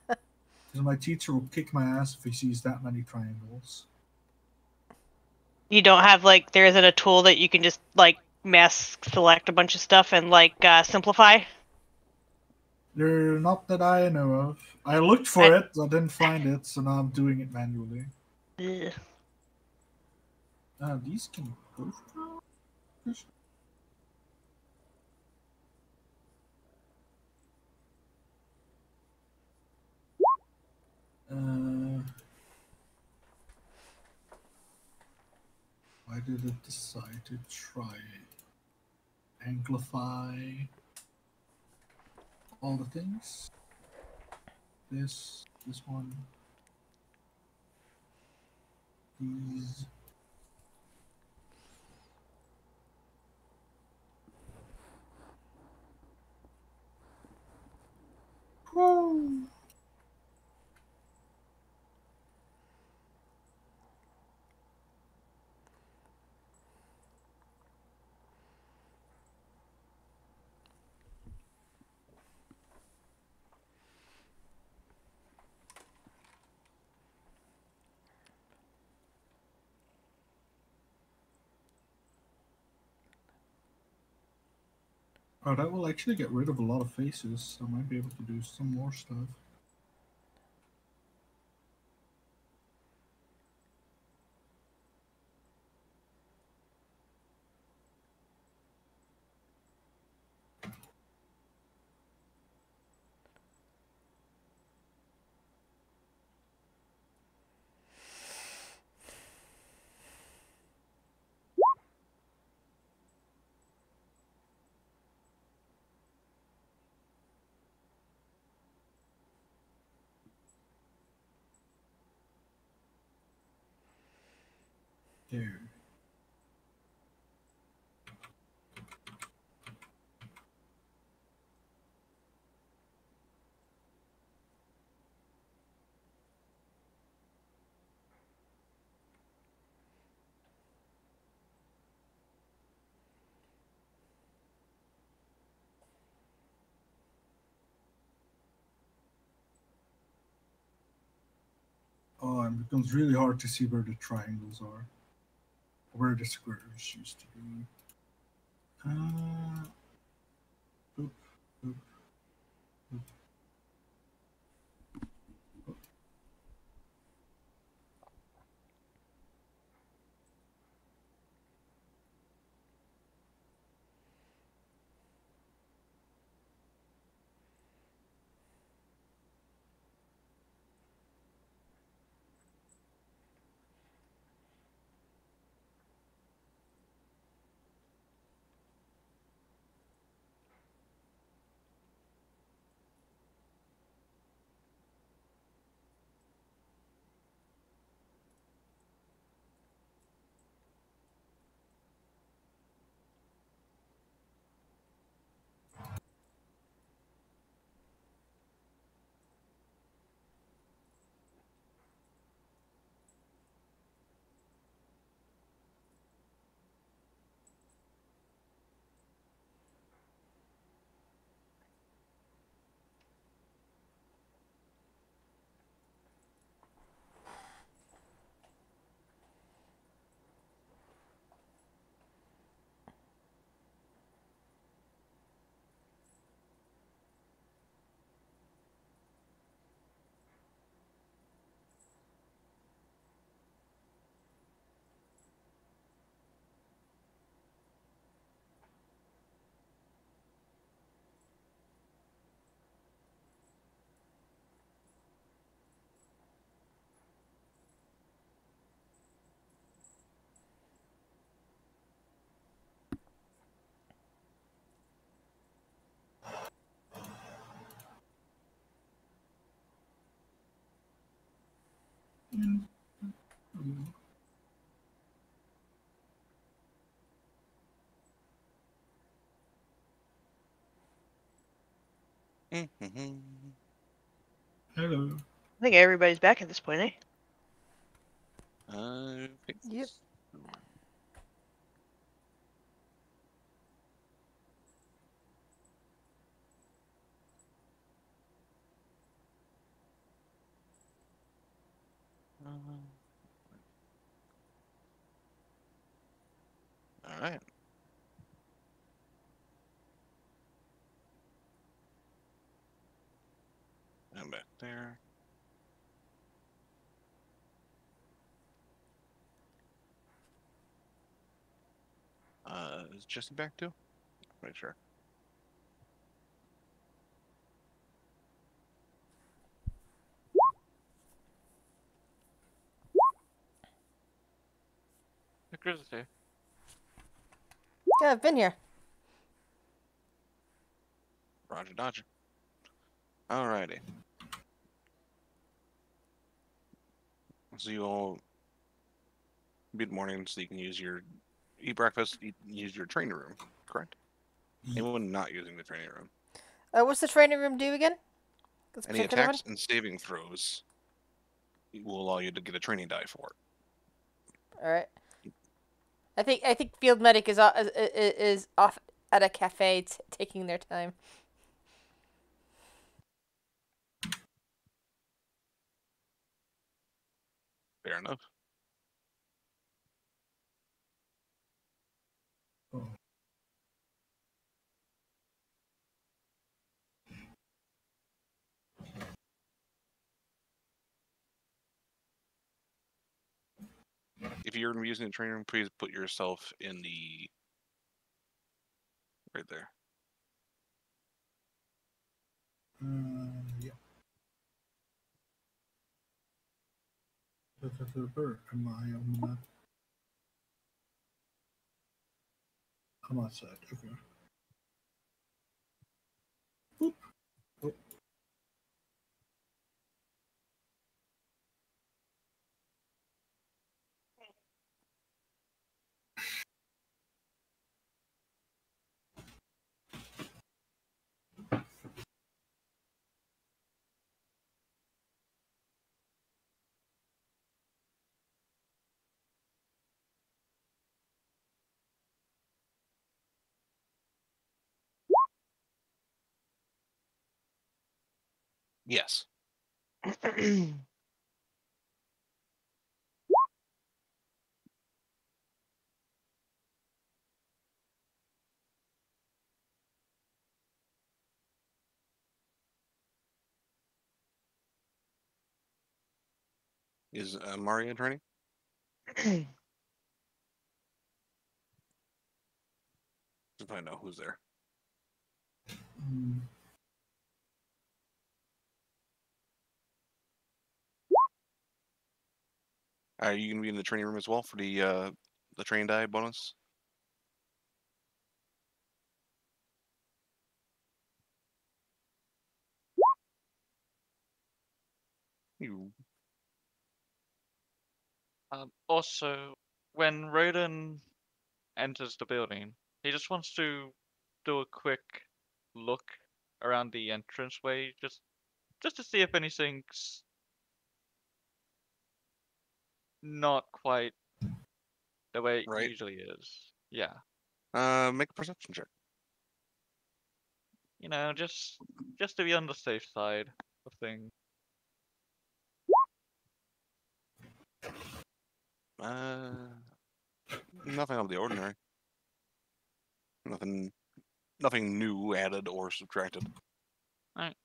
Because my teacher will kick my ass if he sees that many triangles. You don't have like there isn't a tool that you can just like mass select a bunch of stuff and like simplify. They're not that I know of. I looked for it, I didn't find it, so now I'm doing it manually. Ugh. These can both go. Why did it decide to try amplify all the things? This one, these. Whoa. Oh, that will actually get rid of a lot of faces. I might be able to do some more stuff. There. Oh, and it becomes really hard to see where the triangles are. Where the squares used to be. Oop, oop, oop. Mm-hmm. Hello. I think everybody's back at this point, eh? I think Yep. so. All right. I'm back there. Is Jesse back too? Make sure. The Grizzly. Yeah, I've been here. Roger Dodger. Alrighty. So you all mid morning so you can eat breakfast, use your training room, correct? Anyone not using the training room. What's the training room do again? This Any particular attacks and saving throws will allow you to get a training die for it. one? All right. I think field medic is off at a cafe taking their time. Fair enough. Oh. If you're going to be using the training room, please put yourself in the right there. Yeah. Am I on that? I'm outside. Okay. Boop. Oh. Yes. Is Maria training? To find out who's there. Mm. Are you going to be in the training room as well for the training die bonus? You Also, when Roden enters the building, he just wants to do a quick look around the entranceway, just to see if anything's not quite the way it right? usually is. Yeah, Make a perception check. you know, just to be on the safe side of things. Nothing out of the ordinary. Nothing new added or subtracted. Alright.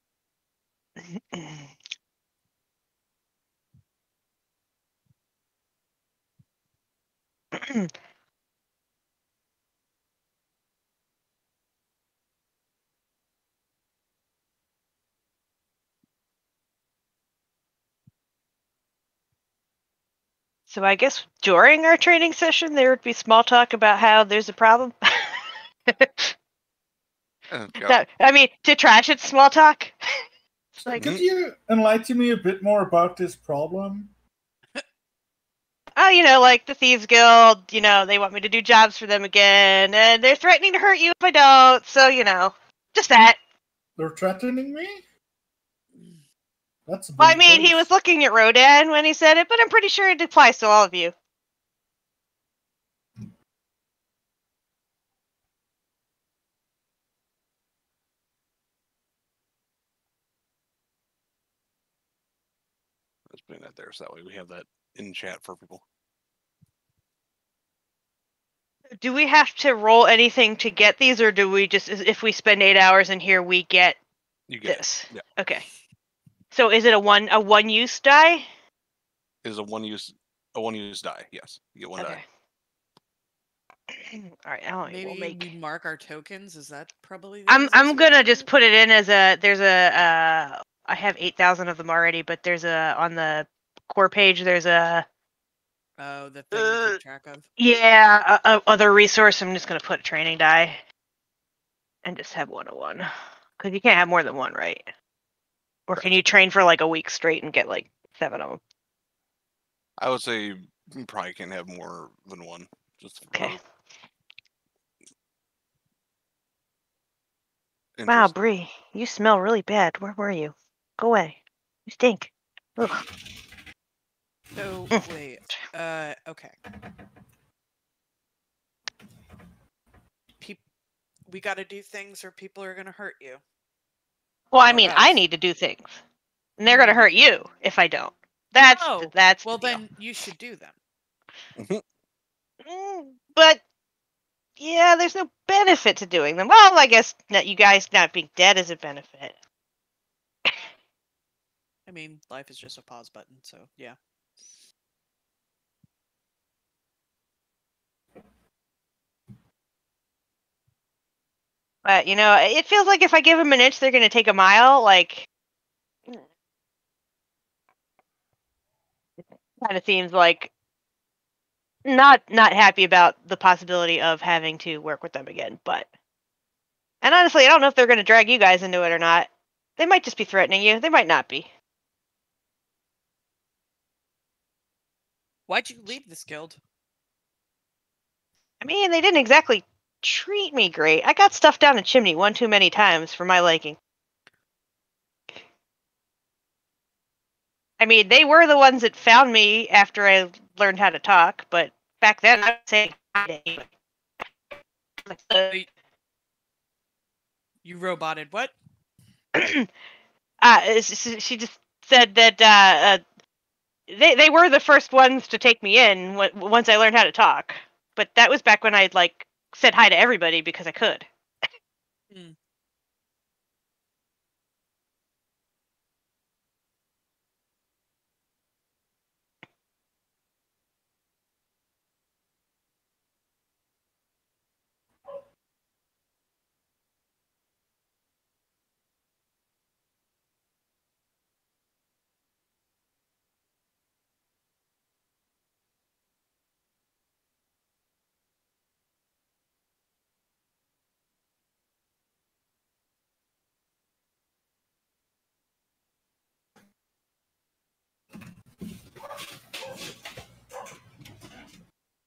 So I guess during our training session there would be small talk about how there's a problem. Got I mean, to trash it, small talk. It's like, Could you enlighten me a bit more about this problem? well, like the Thieves Guild, they want me to do jobs for them again, and they're threatening to hurt you if I don't, so, just that. They're threatening me? That's a Well, I bold mean, he choice. was looking at Rodan when he said it, but I'm pretty sure it applies to all of you. Let's put that there so that way we have that in chat for people. Do we have to roll anything to get these, or do we just, if we spend 8 hours in here, we get You get this? it. Yeah. Okay. So is it a one use die? It is a one use die. Yes, you get one die. All right. Oh, Maybe we mark our tokens. Is that probably the I'm easiest way gonna to do just it? put it in as I have 8,000 of them already, but there's on the core page there's a Oh, the thing to keep track of. other resource. I'm just gonna put a training die and just have 101 because you can't have more than one, right? Or can you train for like a week straight and get like 7 of them? I would say you probably can't have more than one. Just for Okay. Wow, interest. Bree, you smell really bad. Where were you? Go away. You stink. Ugh. So wait. Okay. We got to do things, or people are gonna hurt you. Well, I Or mean, I us. need to do things, and they're gonna hurt you if I don't. That's Oh, that's well the deal. then you should do them. But yeah, there's no benefit to doing them. Well, I guess that you guys not being dead is a benefit. I mean, life is just a pause button, so yeah. But it feels like if I give them an inch, they're gonna take a mile. Like, kind of seems like not happy about the possibility of having to work with them again. And honestly, I don't know if they're gonna drag you guys into it or not. They might just be threatening you. They might not be. Why'd you leave this guild? I mean, they didn't exactly treat me great. I got stuffed down a chimney one too many times for my liking. I mean, they were the ones that found me after I learned how to talk, but back then I was saying hi to anybody. You roboted what? She just said that they were the first ones to take me in once I learned how to talk. But that was back when I like said hi to everybody because I could.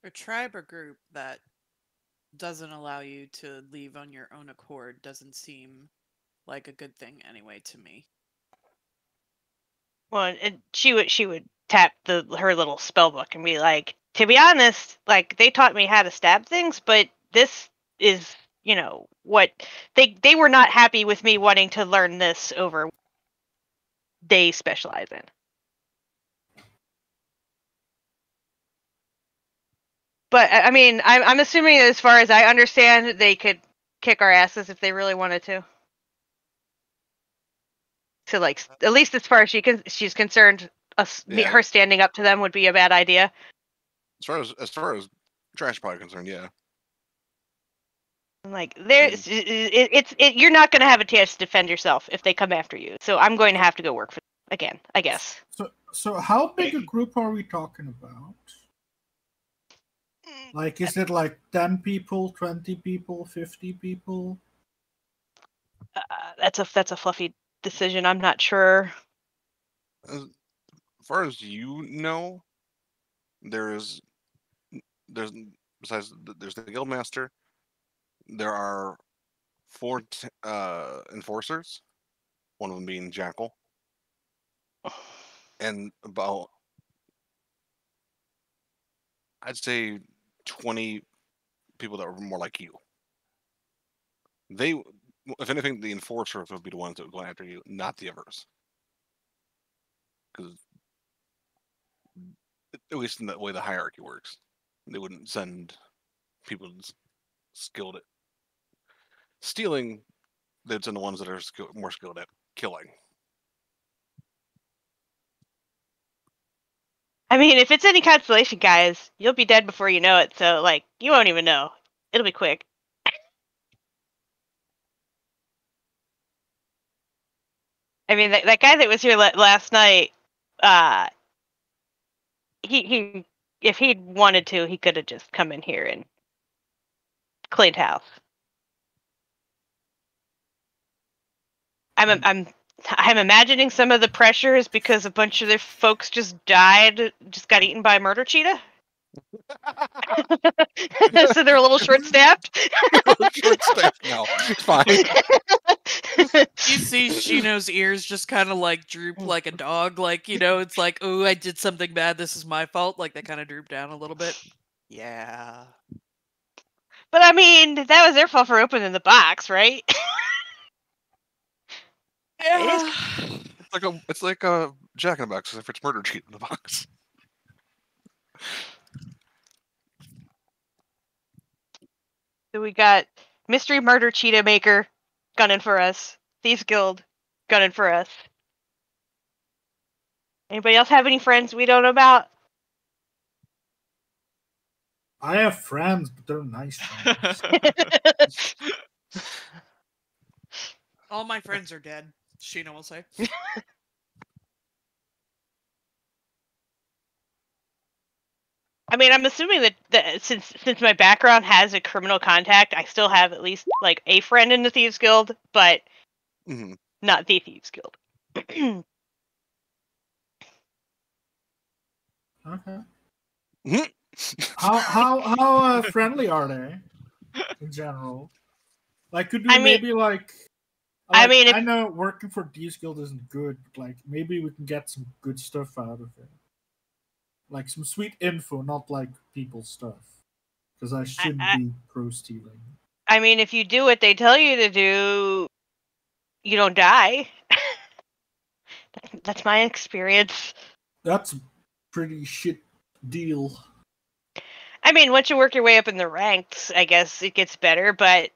A tribe or group that doesn't allow you to leave on your own accord doesn't seem like a good thing anyway to me. Well, and she would tap her little spell book and be like, to be honest, like they taught me how to stab things, but this is, what they were not happy with me wanting to learn this over what they specialize in. But I mean, I'm assuming as far as I understand, they could kick our asses if they really wanted to. So like, at least as far as she's concerned, her standing up to them would be a bad idea. As far as trash probably concerned, yeah. Like you're not going to have a chance to defend yourself if they come after you. So I'm going to have to go work for them again, I guess. So how big a group are we talking about? Like, is it like 10 people, 20 people, 50 people? That's a fluffy decision. I'm not sure. As far as you know, there's besides there's the guildmaster. There are 4 enforcers. One of them being Jackal, and about I'd say 20 people that were more like you. They, if anything, the enforcers would be the ones that would go after you, not the others. Because at least in the way the hierarchy works, they wouldn't send people skilled at stealing. They'd send the ones that are more skilled at killing. I mean, if it's any consolation, guys, you'll be dead before you know it. So, like, you won't even know. It'll be quick. I mean, that guy that was here last night, he if he'd wanted to, he could have just come in here and cleaned house. I'm imagining some of the pressure is because a bunch of their folks just got eaten by a murder cheetah. So they're a little short-staffed. Short-staffed now. It's fine. You see Shino's ears just kind of like droop like a dog. Like, it's like, oh, I did something bad. This is my fault. Like, they kind of droop down a little bit. Yeah. But I mean, that was their fault for opening the box, right? Yeah. It's like a Jack in the Box, if it's murder cheat in the box. So we got Mystery Murder Cheetah Maker gunning for us. Thieves Guild gunning for us. Anybody else have any friends we don't know about? I have friends, but they're nice friends. All my friends are dead, Shino will say. I mean, I'm assuming that since my background has a criminal contact, I still have at least like a friend in the Thieves Guild, but not the Thieves Guild. Okay. How friendly are they in general? Like, could we maybe like I mean, I know working for Thieves Guild isn't good, but like maybe we can get some good stuff out of it. Like some sweet info, not like people stuff. Because I shouldn't be pro stealing. I mean, if you do what they tell you to do, you don't die. That's my experience. That's a pretty shit deal. I mean, once you work your way up in the ranks, I guess it gets better, but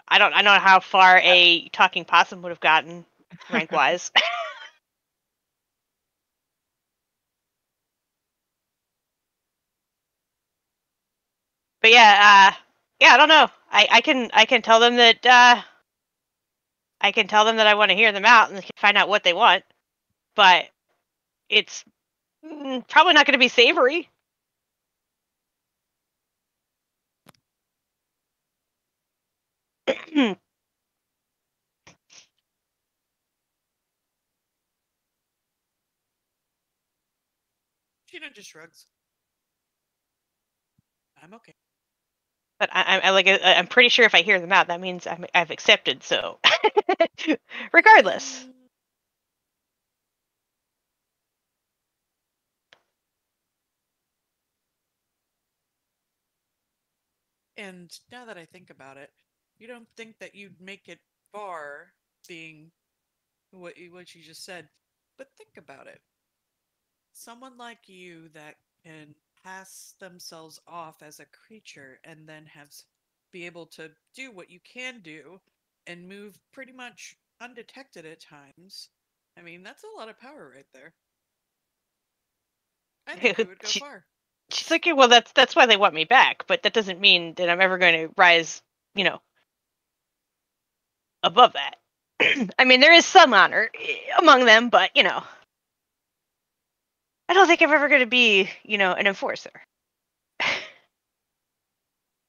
I don't know how far a talking possum would have gotten rank wise. But yeah, I don't know. I can tell them that I can tell them that I want to hear them out and they can find out what they want, but it's probably not going to be savory. Shino just shrugs. I'm okay. But I'm pretty sure if I hear them out, that means I've accepted. So, regardless. And now that I think about it, you don't think that you'd make it far, being what you just said. But think about it. Someone like you that can pass themselves off as a creature and then be able to do what you can do and move pretty much undetected at times. I mean, that's a lot of power right there. I think you would go far. She's like, well, that's why they want me back, but that doesn't mean that I'm ever going to rise, above that. I mean, there is some honor among them, but I don't think I'm ever going to be, an enforcer. I'm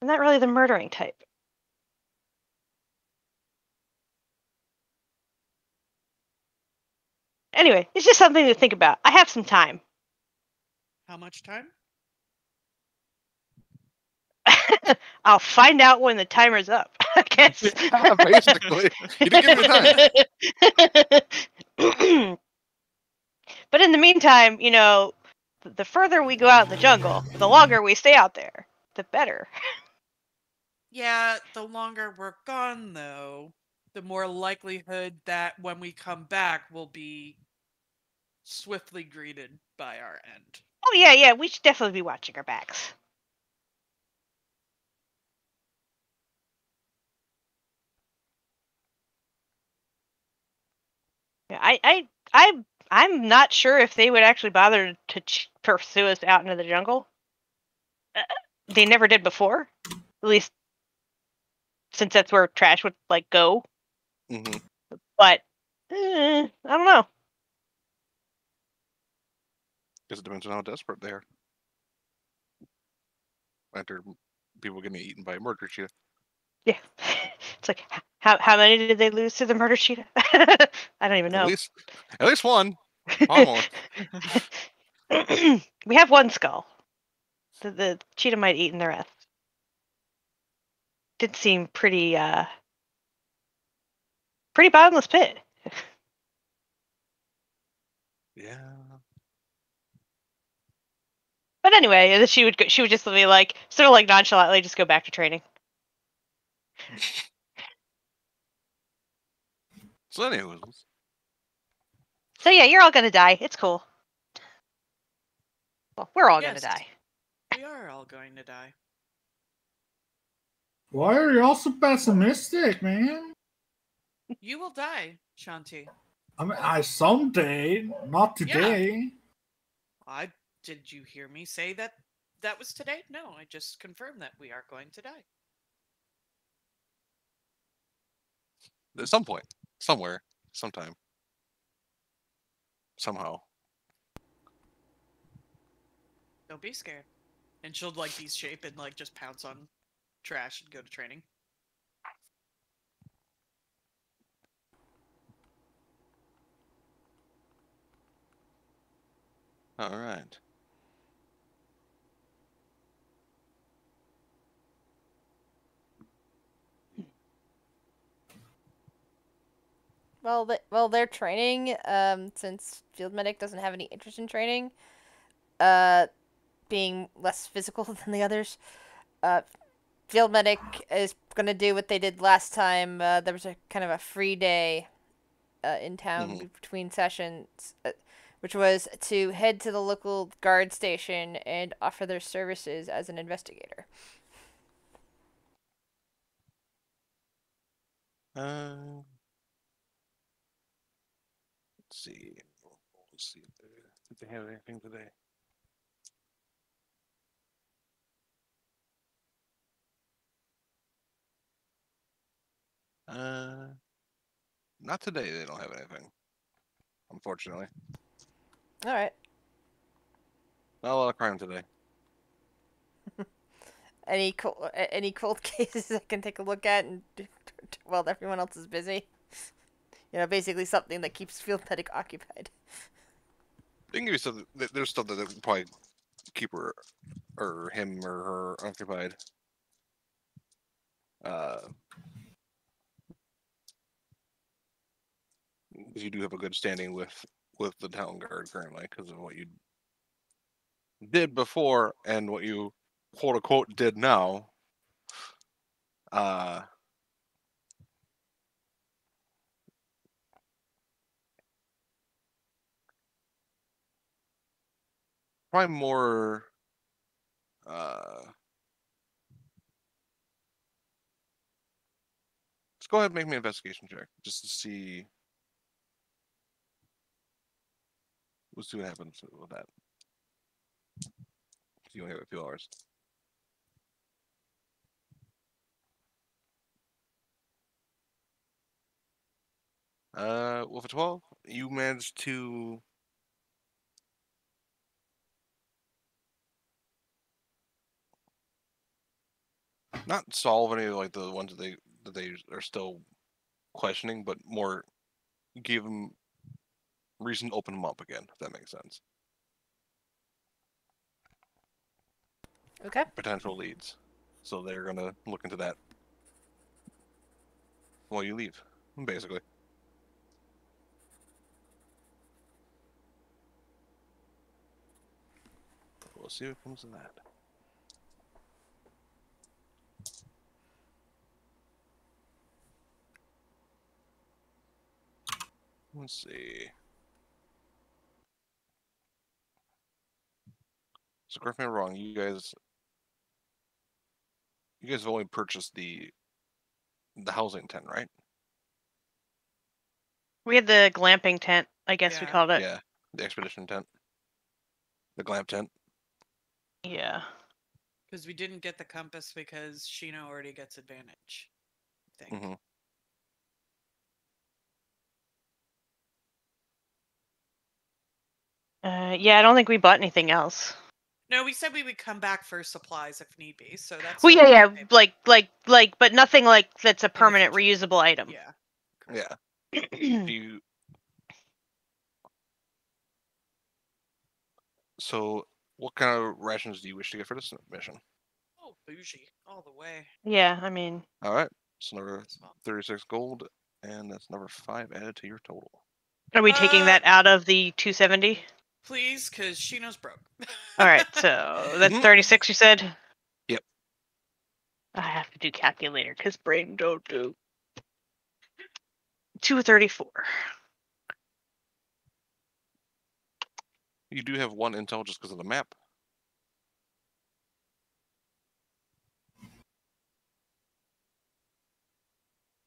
not really the murdering type. Anyway, it's just something to think about. I have some time. How much time? I'll find out when the timer's up, I guess. Yeah, basically. You didn't give me the time. But in the meantime, the further we go out in the jungle, the longer we stay out there, the better. Yeah, the longer we're gone, though, the more likelihood that when we come back, we'll be swiftly greeted by our end. Oh, yeah, we should definitely be watching our backs. Yeah, I'm not sure if they would actually bother to pursue us out into the jungle. They never did before, at least since that's where trash would go. Mm-hmm. But I don't know. Guess it depends on how desperate they are. After people getting eaten by a murder cheetah. Yeah, it's like how many did they lose to the murder cheetah? I don't even know. At least one. Almost. We have one skull. The cheetah might eat in the rest. Did seem pretty bottomless pit. Yeah. But anyway, she would just be like, sort of nonchalantly just go back to training. So anyways. So yeah, you're all gonna die. It's cool. Well, we're all gonna Yes. die. We are all going to die. Why are you all so pessimistic, man? You will die, Shanti. I mean, someday, not today. Did you hear me say that was today? No, I just confirmed that we are going to die. At some point. Somewhere. Sometime. Somehow. Don't be scared. And she'll beast shape and just pounce on trash and go to training. All right. Well, they're training. Since field medic doesn't have any interest in training, being less physical than the others, field medic is gonna do what they did last time. There was a kind of a free day, in town between sessions, which was to head to the local guard station and offer their services as an investigator. Let's see. Let's see if they have anything today. Not today. They don't have anything. Unfortunately, All right. not a lot of crime today. Any cold cases I can take a look at, and while everyone else is busy. Basically something that keeps field medic occupied. They can give you something. There's stuff that will probably keep her, or him, or her occupied. Because you do have a good standing with the town guard currently, because of what you did before and what you quote unquote did now. Probably more. Let's go ahead and make me an investigation check just to see. We'll see what happens with that. You only have a few hours. With a 12, you managed to not solve any of the ones that they are still questioning, but more give them reason to open them up again, if that makes sense. Okay. Potential leads. So they're gonna look into that while you leave, basically. We'll see what comes of that. Let's see. So correct me if I'm wrong, you guys have only purchased the housing tent, right? We had the glamping tent, I guess we Yeah. called it. Yeah, the expedition tent, the glamp tent. Yeah. Because we didn't get the compass because Sheena already gets advantage. I think. Mm-hmm. Yeah, I don't think we bought anything else. No, we said we would come back for supplies if need be. So that's. Well, still yeah, on the yeah, table. but nothing like that's a permanent future. reusable item. Yeah. Yeah. Do you? So, what kind of rations do you wish to get for this mission? Oh, bougie all the way. Yeah, I mean, All right, so number 36 gold, and that's number 5 added to your total. are we taking that out of the 270? Please, because Sheena's broke. All right, so that's 36. You said. Yep. I have to do calculator because brain don't do. 234. You do have 1 intel just because of the map.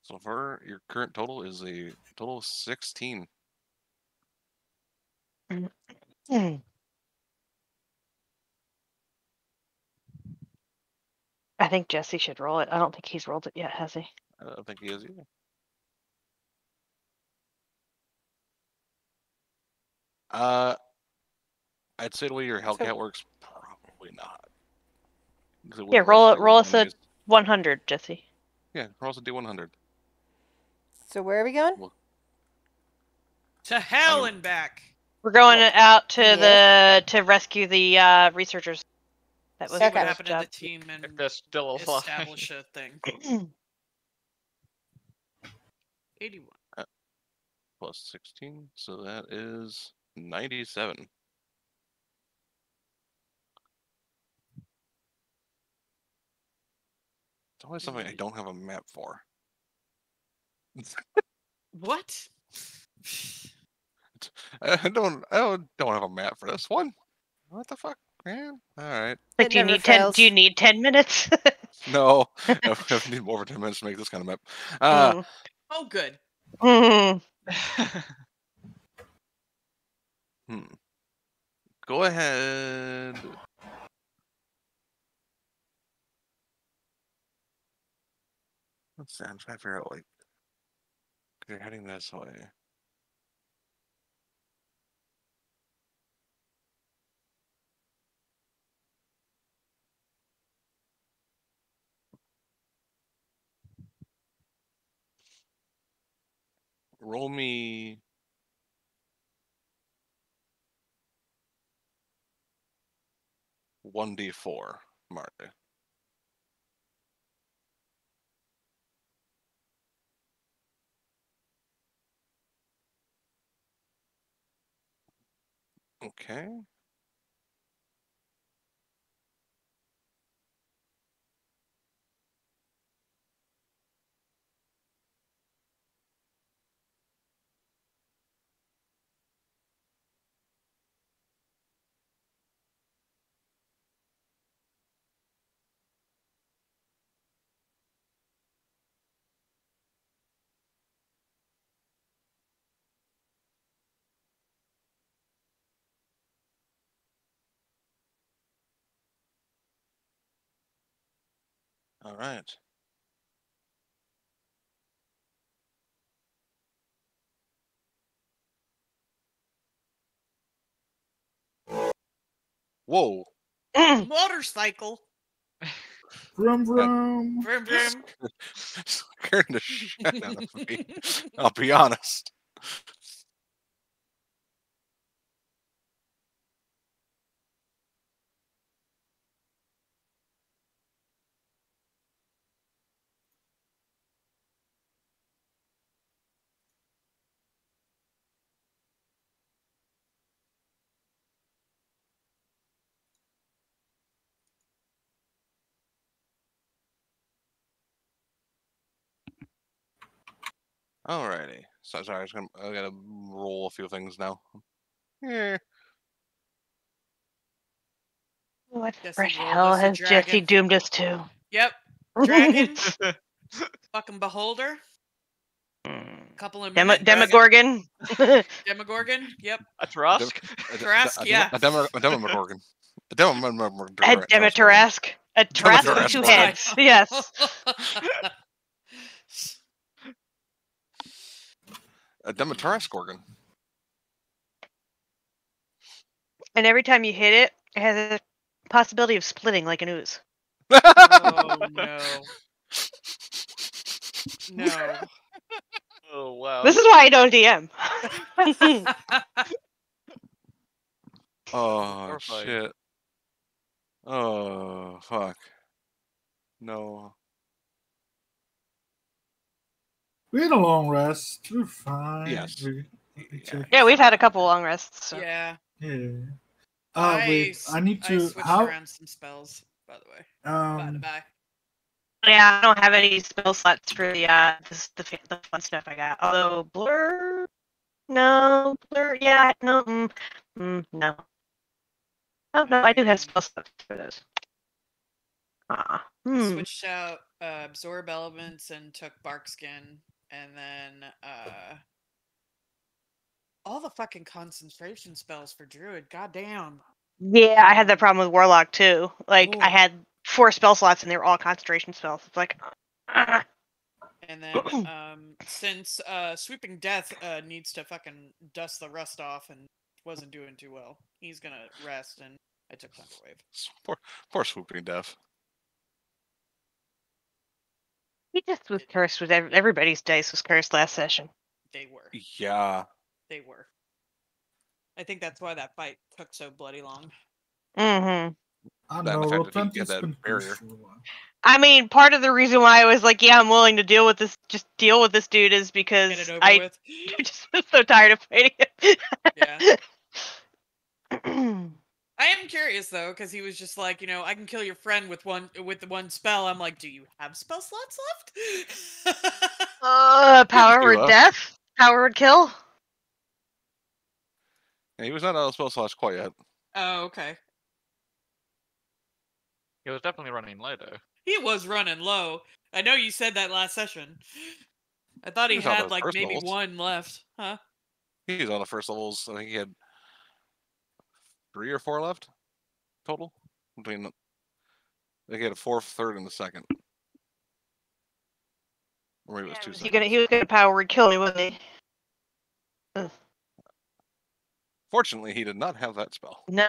So far, your current total is a total of 16. Hmm. I think Jesse should roll it. I don't think he's rolled it yet, has he? I don't think he is either. I'd say the way your Hellcat works, probably not. Yeah, roll us a 100, Jesse. Yeah, roll us a D100. So where are we going? Well, To hell and back. We're going Well, out to yes. to rescue the researchers. That was See Okay. what Bill's happened to job. the team and If they're still alive. establish a thing. 81. plus 16, so that is 97. It's always something I don't have a map for. What? I don't have a map for this one. What the fuck, man? All right. Like, It do you never need 10? fails. Do you need 10 minutes? No, I need more than 10 minutes to make this kind of map. Oh, good. Mm. Go ahead. Let's see. I'm trying to figure out, like, you're heading this way. Roll me 1d4, Marty. Okay. All right. Whoa. Motorcycle. Vroom vroom. Vroom vroom. Scaring the shit out of me. I'll be honest. Alrighty. So sorry, I gotta roll a few things now. Yeah. What Guess the he rolled hell us a has Jesse dragon. doomed us to? Yep. Dragon. Fucking beholder. Couple of minute dragon. Demogorgon. Demogorgon. Yep. A Trask? Trask, yeah. A Demogorgon. A Demogorgon. A Demetarask. A Trask with two Demetarask. heads. Yes. A Demetarask-Gorgon. And every time you hit it, it has a possibility of splitting like an ooze. Oh no. No. Oh wow. This is why I don't DM. Oh, Horrifying. shit. Oh, fuck. No. We had a long rest. We're fine. Yes. We checked. Yeah, we've had a couple long rests. So. Yeah. Yeah. I Wait. I need to. switched How? around some spells, by the way. Bye. Yeah, I don't have any spell slots for the the fun stuff I got. Although blur, no blur. Yeah, no, no. Oh no, I do have spell slots for those. I switched out absorb elements and took bark skin, and then all the fucking concentration spells for druid. Goddamn. Yeah, I had that problem with warlock too. Like I Ooh. had 4 spell slots and they were all concentration spells. It's like. And then since sweeping death needs to fucking dust the rust off and wasn't doing too well, he's gonna rest, and I took Thunderwave. Poor swooping death. He just was cursed with everybody's dice was cursed last session. They were. Yeah. They were. I think that's why that fight took so bloody long. Mm-hmm. I That and know. the fact Roll that he 20 had has that been barrier. pushed for a while. I mean, part of the reason why I was like, yeah, I'm willing to deal with this, just deal with this dude, is Get because it over I with. just was so tired of fighting him. Yeah. I am curious though, because he was just like, I can kill your friend with the one spell. I'm like, do you have spell slots left? Power few word left. death, power word kill. Yeah, he was not out of spell slots quite yet. Oh, okay. He was definitely running low though. He was running low. I know you said that last session. I thought he He was on had those like first maybe levels. one left, huh? He was on the first levels. I think he had 3 or 4 left total. I think he had a 4th, 3rd, and the 2nd. Or maybe it was 2 seconds. He was gonna power word kill me, wasn't he? Ugh. Fortunately, he did not have that spell. No.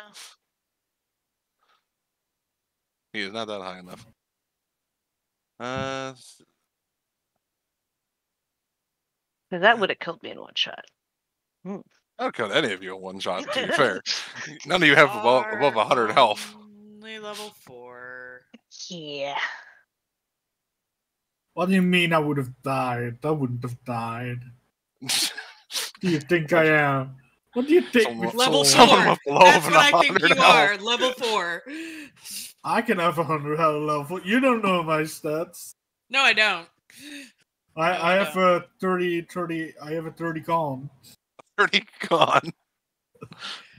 He is not that high enough. Because that would have killed me in one shot. I don't kill any of you in one shot, to be fair. None of you have above 100 health. Only level 4. Yeah. What do you mean I would have died? I wouldn't have died. Do you think I am? What do you think? Level someone 4. with below That's of what I think 100 you health. are. Level 4. I can have 100 health level. You don't know my stats. No, I don't. I have a 30. I have a 30 con. 30 con.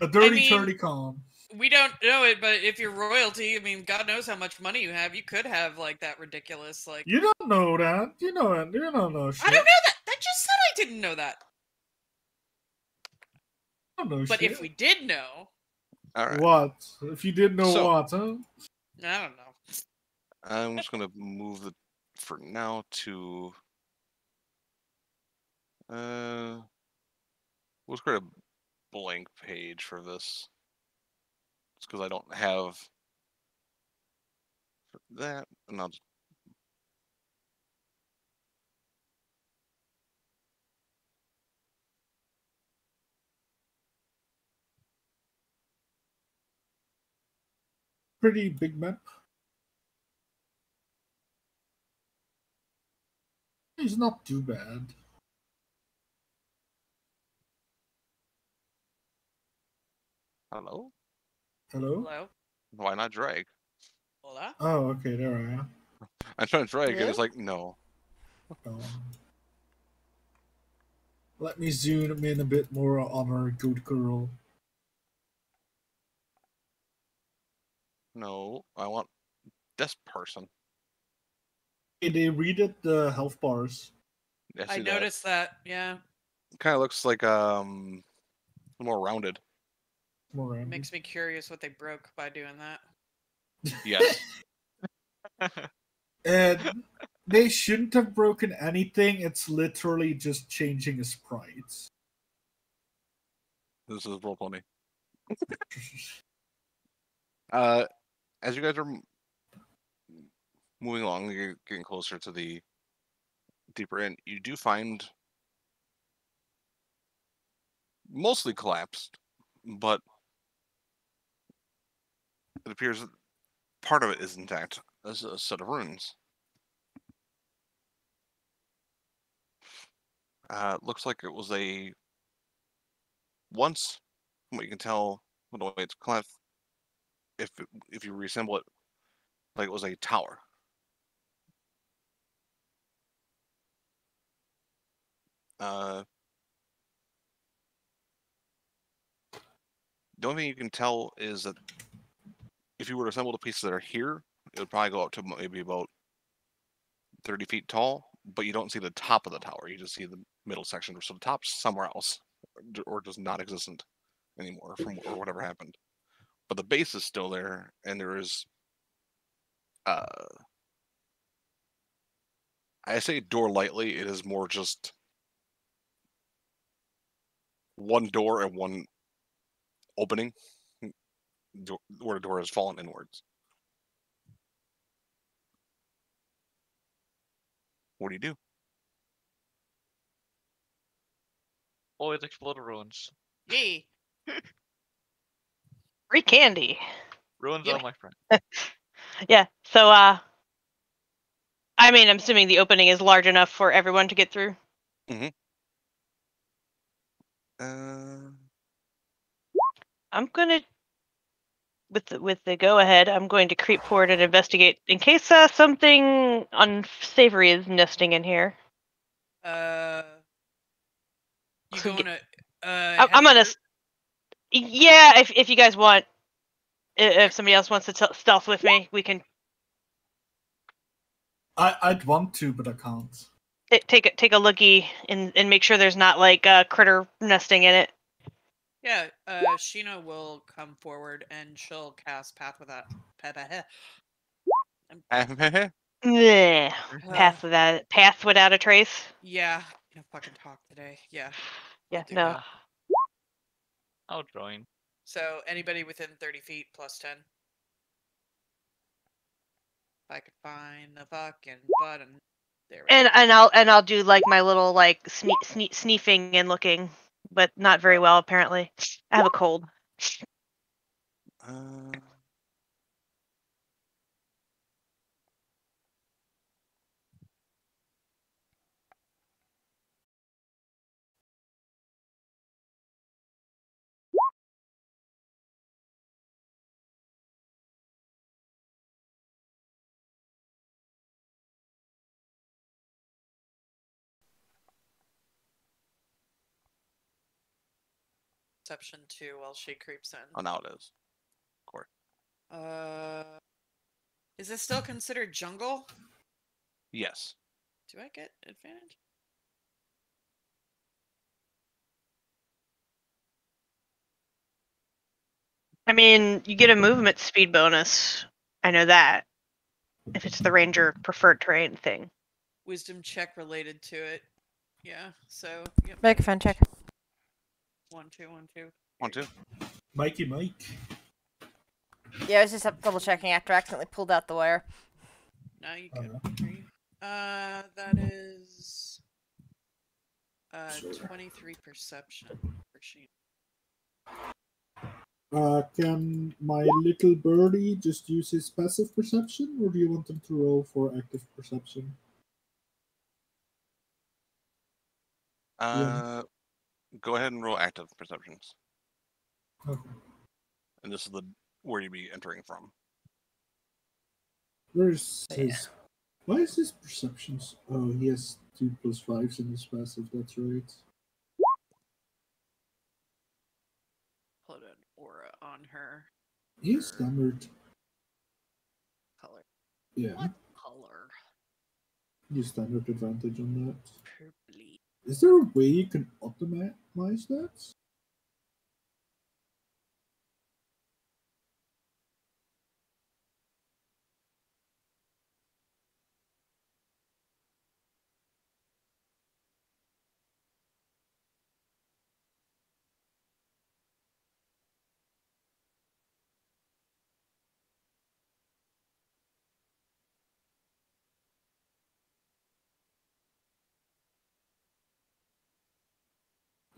A 30 I mean, 30 con. We don't know it, but if you're royalty, I mean, God knows how much money you have. You could have like that ridiculous, like. You don't know that. You know it. You don't know shit. I don't know that. That just said I didn't know that. I don't know But shit. if we did know, All right. What? If you did know So- what, huh? I don't know. I'm just going to move it for now to... Let's create a blank page for this. It's because I don't have that, and I'll just... Pretty big map. It's not too bad. Hello? Hello? Hello. Why not drag? Hola. Oh, okay, there I am. I'm trying to drag, and Hello? it's like, no. Oh. Let me zoom in a bit more on our good girl. No, I want this person. Hey, they read at the health bars. Yeah, I see that. noticed that. Yeah, Kind of looks like more rounded. More it random. makes me curious what they broke by doing that. Yes. And they shouldn't have broken anything. It's literally just changing a sprite. This is roll plenty. As you guys are moving along, you're getting closer to the deeper end. You do find mostly collapsed, but it appears that part of it is intact. As a set of runes. Looks like it was once, from what you can tell, from the way it's collapsed. If you reassemble it, like it was a tower. The only thing you can tell is that if you were to assemble the pieces that are here, it would probably go up to maybe about 30 feet tall, but you don't see the top of the tower. You just see the middle section. So the top's somewhere else, or does not exist anymore or whatever happened. But the base is still there, and there is, I say door lightly. It is more just one door and one opening where the door has fallen inwards. What do you do? Always explode ruins. Yay! Free candy. Ruins Yeah. are my friend. Yeah. So, I mean, I'm assuming the opening is large enough for everyone to get through. Mm-hmm. I'm gonna, with the go ahead, I'm going to creep forward and investigate in case something unsavory is nesting in here. You So going to I'm heavy gonna, group? yeah. If you guys want, if somebody else wants to stealth with me, we can I'd want to, but I can't. take a looky and make sure there's not like a critter nesting in it. Yeah, Sheena will come forward and she'll cast Path Without Bleh. Uh, Path without a trace. yeah, can't fucking talk today. Yeah, Yeah, I'll do no. that. I'll join. So anybody within 30 feet plus 10. If I could find the fucking button. There we go. And I'll do like my little like sneefing and looking, but not very well apparently. I have a cold. Perception 2 while she creeps in. Oh, now it is. Of course. Is this still considered jungle? Yes. Do I get advantage? I mean, you get a movement speed bonus. I know that. If it's the ranger preferred terrain thing. Wisdom check related to it. Yeah, so yep. Make a fun check. 1, 2, 1, 2. 1, 2. Mikey Mike. Yeah, I was just double checking after I accidentally pulled out the wire. Now you can. That is 23 perception for Sheena. Can my little birdie just use his passive perception, or do you want him to roll for active perception? Go ahead and roll active perceptions. Okay. And this is where you'd be entering from. Where's his? Why is his perceptions? Oh, he has 2 + 5s in his passive. That's right. on her. He's standard. Color. Yeah, What color? use standard advantage on that. Purpley. Is there a way you can optimize that?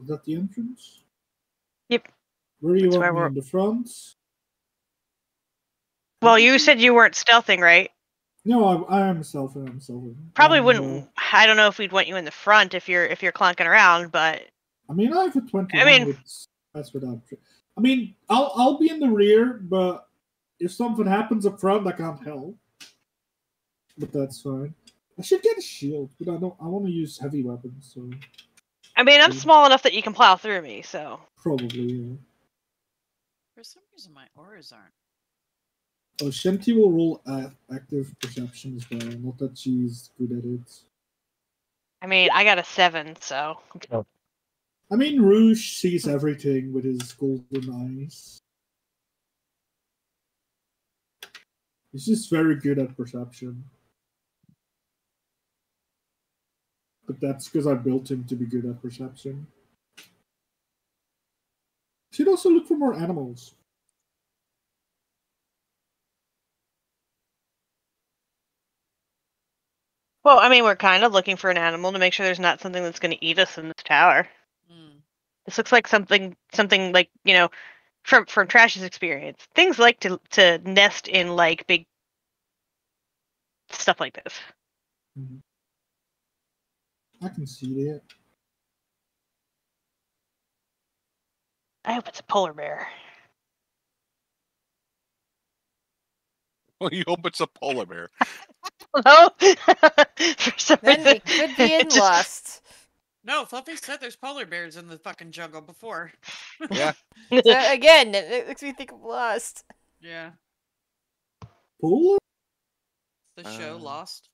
Is that the entrance? Yep. Where do you That's want where me we're- in the front? Well, you said you weren't stealthing, right? No, I am selfing. I'm selfing. Probably wouldn't. I don't know if we'd want you in the front if you're clunking around, but I mean, I have a 21. I mean- That's without. I mean, I'll be in the rear, but if something happens up front, I can't help. But that's fine. I should get a shield, but I don't. I want to use heavy weapons, so I mean, I'm small enough that you can plow through me, so. probably. Yeah. For some reason, my auras aren't. Oh, Shanti will roll active perception as well. Not that she's good at it. I mean, I got a 7, so. I mean, Rouge sees everything with his golden eyes. He's just very good at perception. But that's because I built him to be good at perception. Should also look for more animals. Well, I mean, we're kind of looking for an animal to make sure there's not something that's going to eat us in this tower. Mm. This looks like something like, you know, from Trash's experience. Things like to nest in like big stuff like this. I can see that. I hope it's a polar bear. Well, you hope it's a polar bear. No, for some Then reason, we could be in it just- Lost. No, Fluffy said there's polar bears in the fucking jungle before. Yeah. So again, it makes me think of Lost. Yeah. Polar? The show Lost.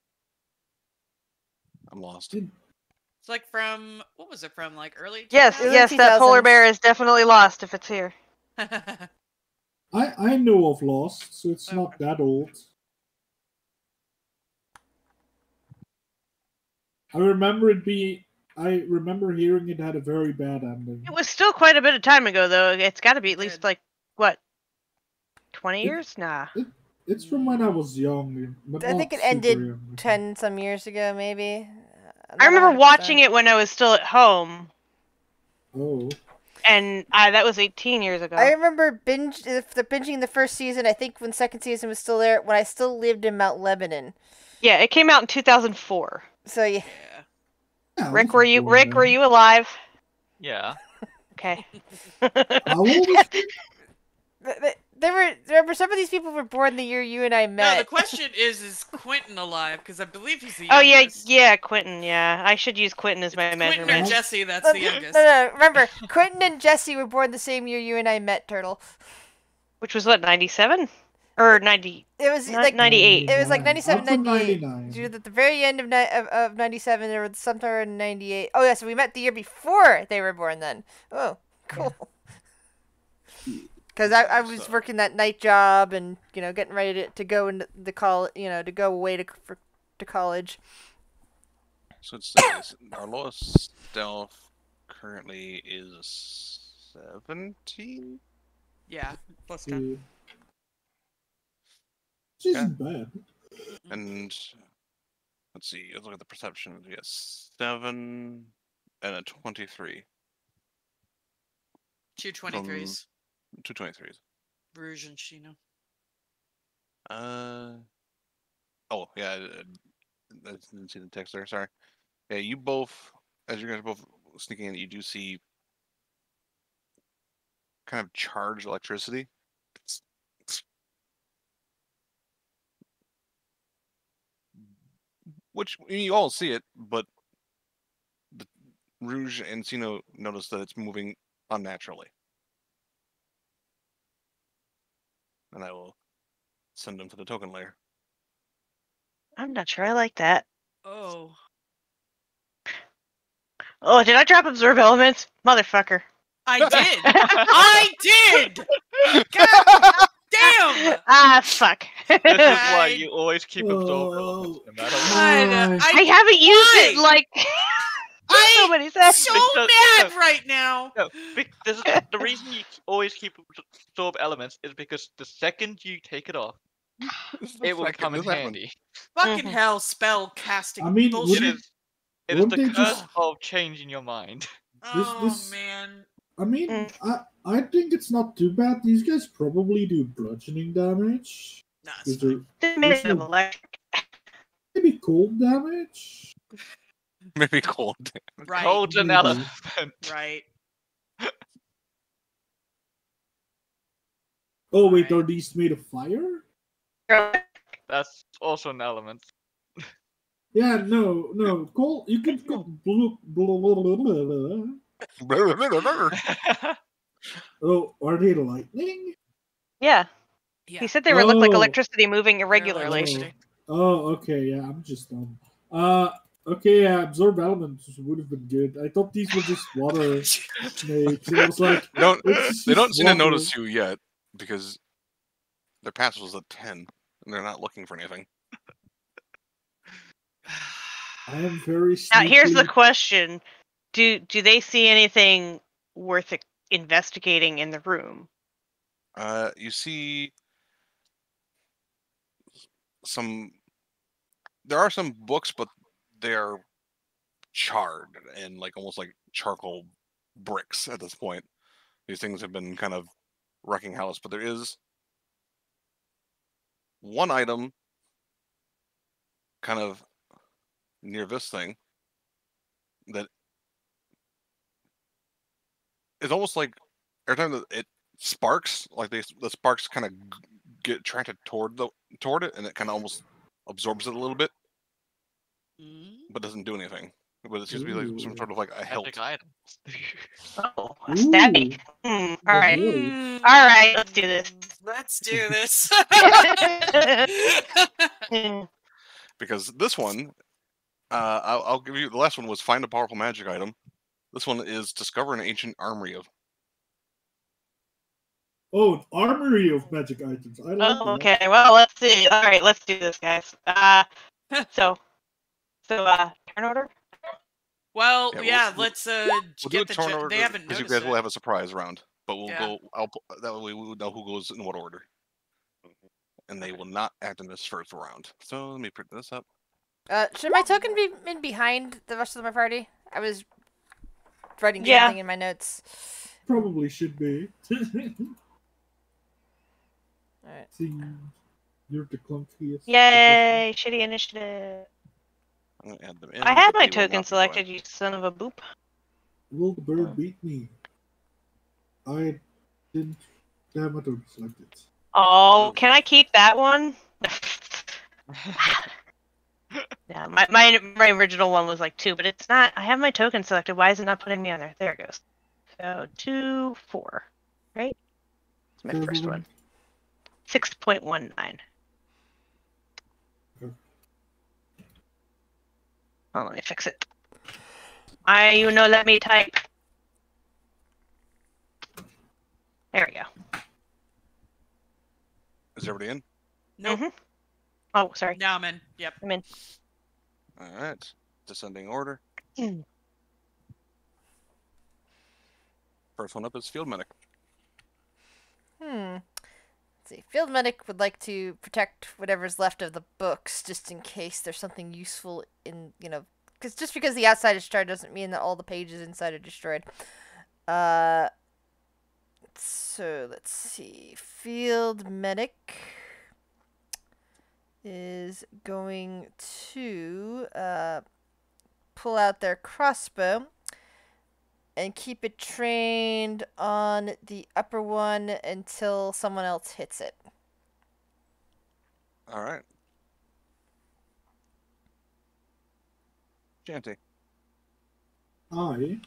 I'm lost. It's like from, what was it from? Like early Yes, 2000s? yes, that polar 2000s. bear is definitely lost if it's here. I know of Lost, so it's not Okay. that old. I remember hearing it had a very bad ending. It was still quite a bit of time ago, though. It's got to be at least Good. like what, 20 It- years? Nah. It's from when I was young, but I not think it super ended young. 10 some years ago, maybe. I remember watching it when I was still at home, Oh, and that was 18 years ago. I remember binging the first season. I think when second season was still there, when I still lived in Mount Lebanon. Yeah, it came out in 2004. So yeah, Yeah. yeah, I Rick, was were you born then. alive? Yeah. Okay. How old is he? remember some of these people were born the year you and I No, met. the question is Quentin alive? Because I believe he's the Oh youngest. yeah, Quentin. Yeah, I should use Quentin as my Quentin or measurement. Jesse, that's No, the youngest. no, remember, Quentin and Jesse were born the same year you and I met, Turtle. Which was what, 97 or 90? It was Not like 98. It was like 97, I'm from 98. 99. Due at the very end of 97, there was sometime in 98. Oh, yeah, so we met the year before they were born then. Oh, cool. Because I was working that night job and, you know, getting ready to go into the to go away to college. So it's our lowest stealth currently is 17. Yeah, plus 10. Yeah. Which isn't bad. And let's see, let's look at the perception. We got 7 and a 23. 2 23s. 2 23s. Rouge and Shino. Oh yeah, I didn't see the text there. Sorry. Yeah, you both, as you guys are both sneaking in, you do see kind of charged electricity. Which you all see it, but the Rouge and Sino notice that it's moving unnaturally. and I will send them to the token layer. I'm not sure I like that. Oh. Oh, did I drop absorb elements? Motherfucker. I did! I did! God damn! Ah, fuck. This is why I- you always keep absorb elements, no matter what. God, I haven't used it in, why? like so many seconds. So Because- mad right now! No, the reason you always keep absorb elements is because the second you take it off, it will come in handy. Fucking Mhm. hell, spell casting I mean, bullshit. It is wouldn't the they curse just- of changing your mind. Oh, this- man. I mean, I think it's not too bad. These guys probably do bludgeoning damage. Nah, it's Is fine. Didn't make There's them no- electric. maybe cold damage? Maybe cold. Right. Cold an Maybe. elephant. Right. Oh wait, Alright. are these made of fire? That's also an element. Yeah, no. Cold. You can go. Oh, are they lightning? Yeah. Yeah. He said they were looked like Oh. electricity moving irregularly. electricity. Oh, okay. Yeah, I'm just dumb. Okay. Yeah, absorb elements would have been good. I thought these were just water snakes. And I was like, They don't. it's They don't just seem to water. notice you yet because their pass was a 10, and they're not looking for anything. I am very. Now, here's the sneaky. question: Do they see anything worth investigating in the room? You see some. There are some books, but they are charred and like almost like charcoal bricks at this point. These things have been kind of wrecking house, but there is one item kind of near this thing that is almost like every time that it sparks, like the sparks kind of get attracted toward it, and it kind of almost absorbs it a little bit, Mm. but doesn't do anything. But it seems to be like some Ooh. sort of like a hilt. Magic item. Oh, a stabby. Ooh. All right. Ooh. All right, let's do this. Let's do this. Because this one, I'll give you the last one was find a powerful magic item. This one is discover an ancient armory of. Oh, an armory of magic items. I like Oh, that. okay. Well, let's see. All right, let's do this, guys. So, turn order. Well, Yeah, yeah, we'll- let's We'll do a get the turn check. order They haven't because you noticed guys will it. have a surprise round, but we'll Yeah. go. That way we will know who goes in what order, and they will not act in this first round. So let me print this up. Should my token be in behind the rest of my party? I was writing Yeah. something in my notes. Probably should be. Alright. See, you're the clunkiest. Yay! Shitty initiative. I'm gonna add them in. I had but my they will not token be selected. joined. You son of a boop. Will the bird beat me? I didn't have my token selected. Oh, Ooh. can I keep that one? Yeah, my original one was like 2, but it's not. I have my token selected. Why is it not putting me on there? There it goes. So 2, 4, right? It's my first one. 6.19. Oh, let me fix it. Let me type. There we go. Is everybody in? Nope. Mhm. Oh, sorry. Now I'm in. Yep. I'm in. All right. Descending order. Mm. First one up is field medic. Let's see. Field medic would like to protect whatever's left of the books, just in case there's something useful in, because just because the outside is destroyed doesn't mean that all the pages inside are destroyed. So let's see. Field medic is going to pull out their crossbow and keep it trained on the upper one until someone else hits it. All right. Shanty. I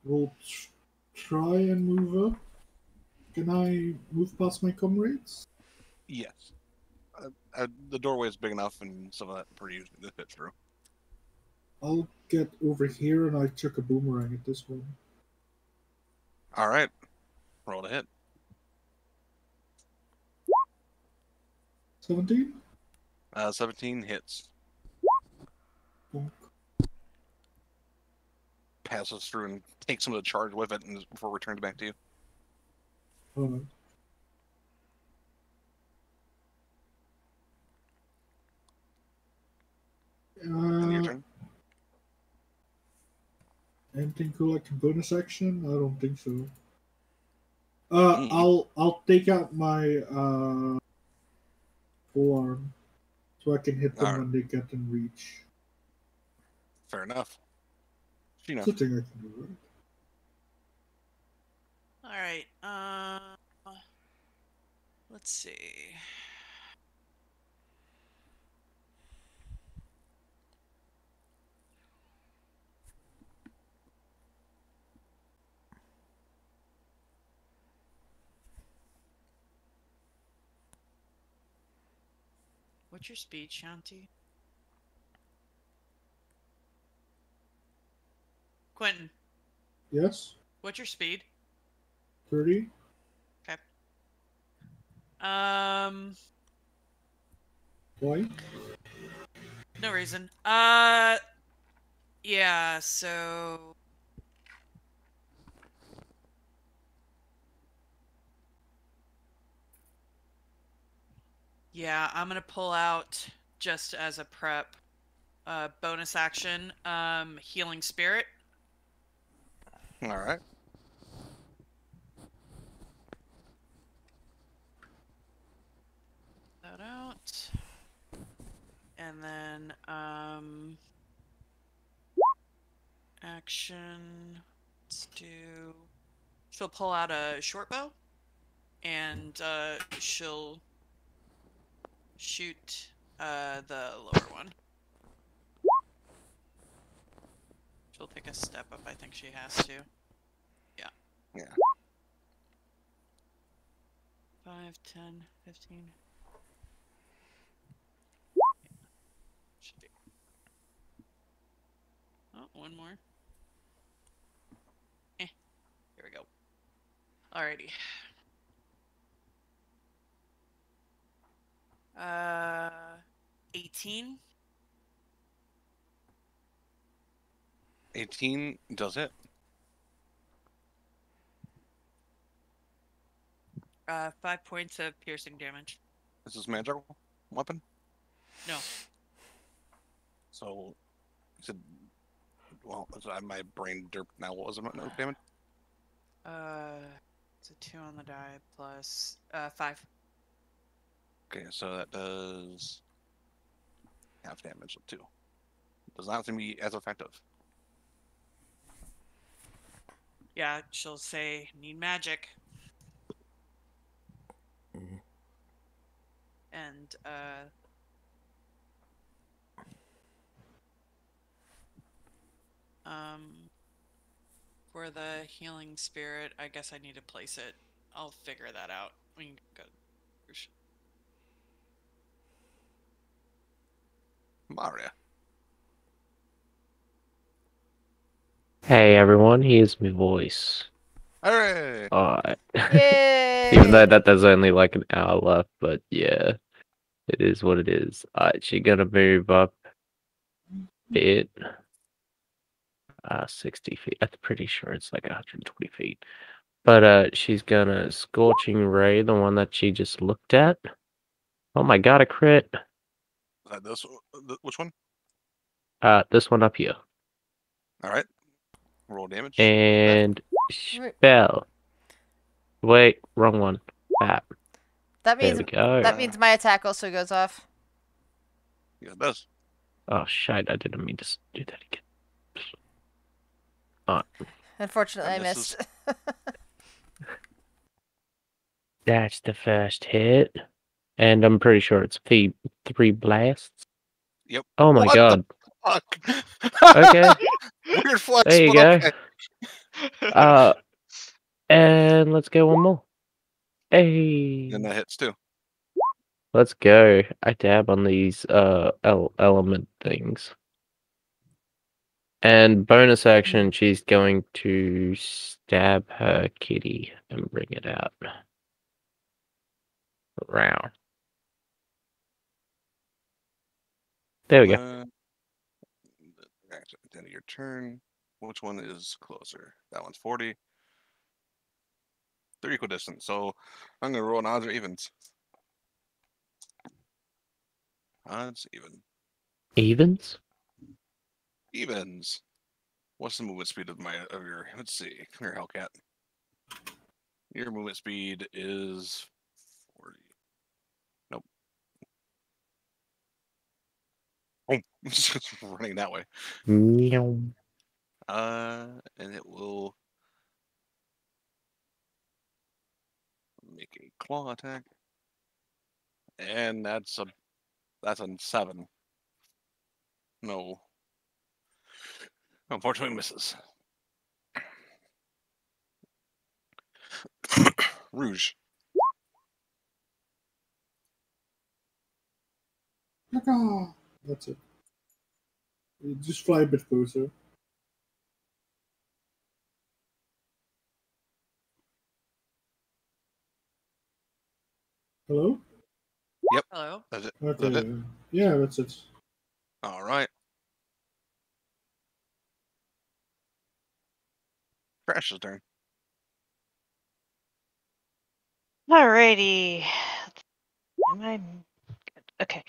will try and move up Can I move past my comrades? Yes. The doorway is big enough and some of that pretty easy to fit through. I'll get over here and I chuck a boomerang at this one. All right. Roll to hit. 17? 17 hits. Bonk. Passes through and takes some of the charge with it and before returning back to you. Alright. And your turn. Anything cool like a bonus action? I don't think so. Mm. I'll take out my forearm so I can hit them Alright. when they get in reach. Fair enough. You know. It's a thing I can do, right? All right. Let's see. What's your speed, Shanti? Quentin, Yes? what's your speed? 30? Okay. Why? No reason. Yeah, so yeah, I'm gonna pull out just as a prep bonus action, healing spirit. All right. That out. And then action. Let's do. She'll pull out a short bow, and she'll shoot the lower one. She'll take a step up. I think she has to. Yeah. Yeah. 5, 10, 15. Should be. Oh, one more. Here we go. Alrighty. 18. 18 does hit. 5 points of piercing damage. Is this magical weapon? No. So, you said, well, my brain derped now. What was the damage? It's a 2 on the die plus 5. Okay, so that does half damage, so 2. Does not seem to be as effective. Yeah, she'll say, need magic. And, for the healing spirit, I guess I need to place it. I'll figure that out. We can go. Maria. Hey everyone, here's my voice. Hooray! Alright. Yay! Even though that there's only like an hour left, but yeah, it is what it is. Alright, she gonna move up a bit. 60 feet. I'm pretty sure it's like 120 feet. But she's gonna Scorching Ray, the one that she just looked at. Oh my god, a crit. Is that this? Which one? This one up here. All right. Roll damage. And spell. Wait, wrong one. That There means we go. that means my attack also goes off. Yeah, it does. Oh shit, I didn't mean to do that again. Unfortunately, I And this missed. That's the first hit. And I'm pretty sure it's three blasts. Yep. Oh my What god. Fuck. Okay. Weird flex. There you but go. okay. And let's go one more. Hey, And that hits too. let's go. I dab on these element things. And bonus action, she's going to stab her kitty and bring it out. Round. There we go. At the end of your turn. Which one is closer? That one's 40. They're equidistant, so I'm gonna roll an odds or evens. Odds, even. Evens? Evens. What's the movement speed of your? Let's see. Come here, Hellcat. Your movement speed is 40. Nope. Oh, it's just running that way. Meow. And it will make a claw attack, and that's a 7. No, unfortunately misses. Rouge. That's it. Just fly a bit closer. Hello? Hello. That's it. Okay. That's it. Yeah, that's it. All right. Crash's turn. Alrighty. Am I good? Okay.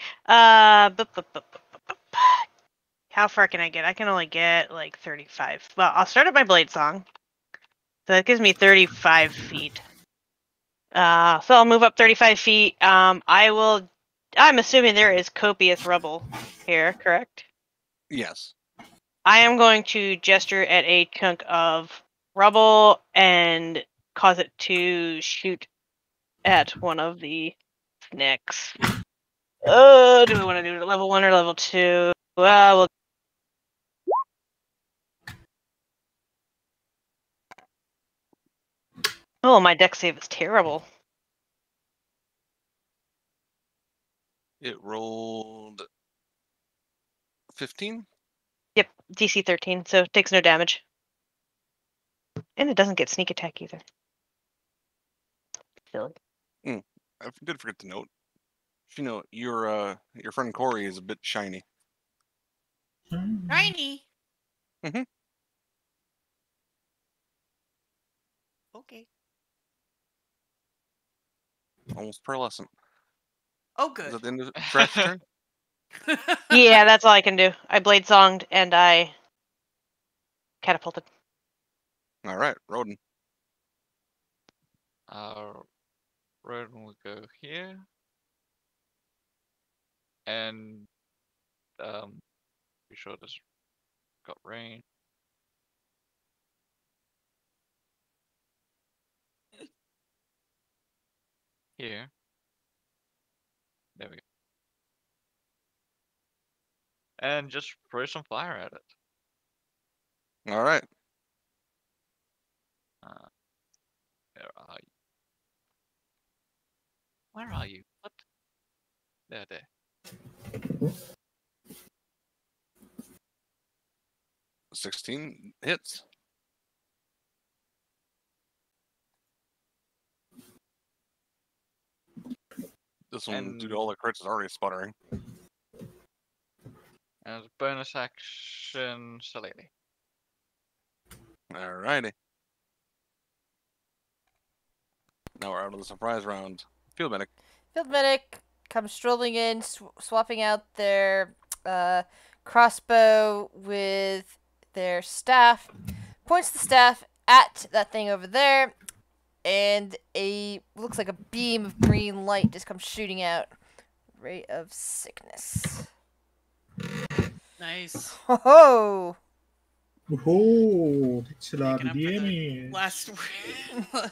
How far can I get? I can only get like 35. Well, I'll start at my blade song. So that gives me 35 feet. So I'll move up 35 feet. I'm assuming there is copious rubble here, correct? Yes. I am going to gesture at a chunk of rubble and cause it to shoot at one of the snakes. Do we want to do it at level 1 or level 2? Well, oh, my dex save is terrible. It rolled 15. Yep, DC 13, so it takes no damage. And it doesn't get sneak attack either. Silly. I did forget to note. You know, your friend Corey is a bit shiny. Shiny. Mhm. Okay. Almost pearlescent. Oh, Is good. that the end of Crash's turn? Yeah, that's all I can do. I blade songed and I catapulted. All right, Roden. Roden will go here. And be sure this got rain. Here. There we go. And just throw some fire at it. All right. Where are you? Where are you? What? There. 16 hits. This one, due to all the crits, is already sputtering. And bonus action, Shillelagh. Alrighty. Now we're out of the surprise round. Field medic. Field medic comes strolling in, swapping out their crossbow with their staff, points the staff at that thing over there, and looks like a beam of green light just comes shooting out. Ray of sickness. Nice. Ho ho! Oh, that's a lot Making of up for the damage. last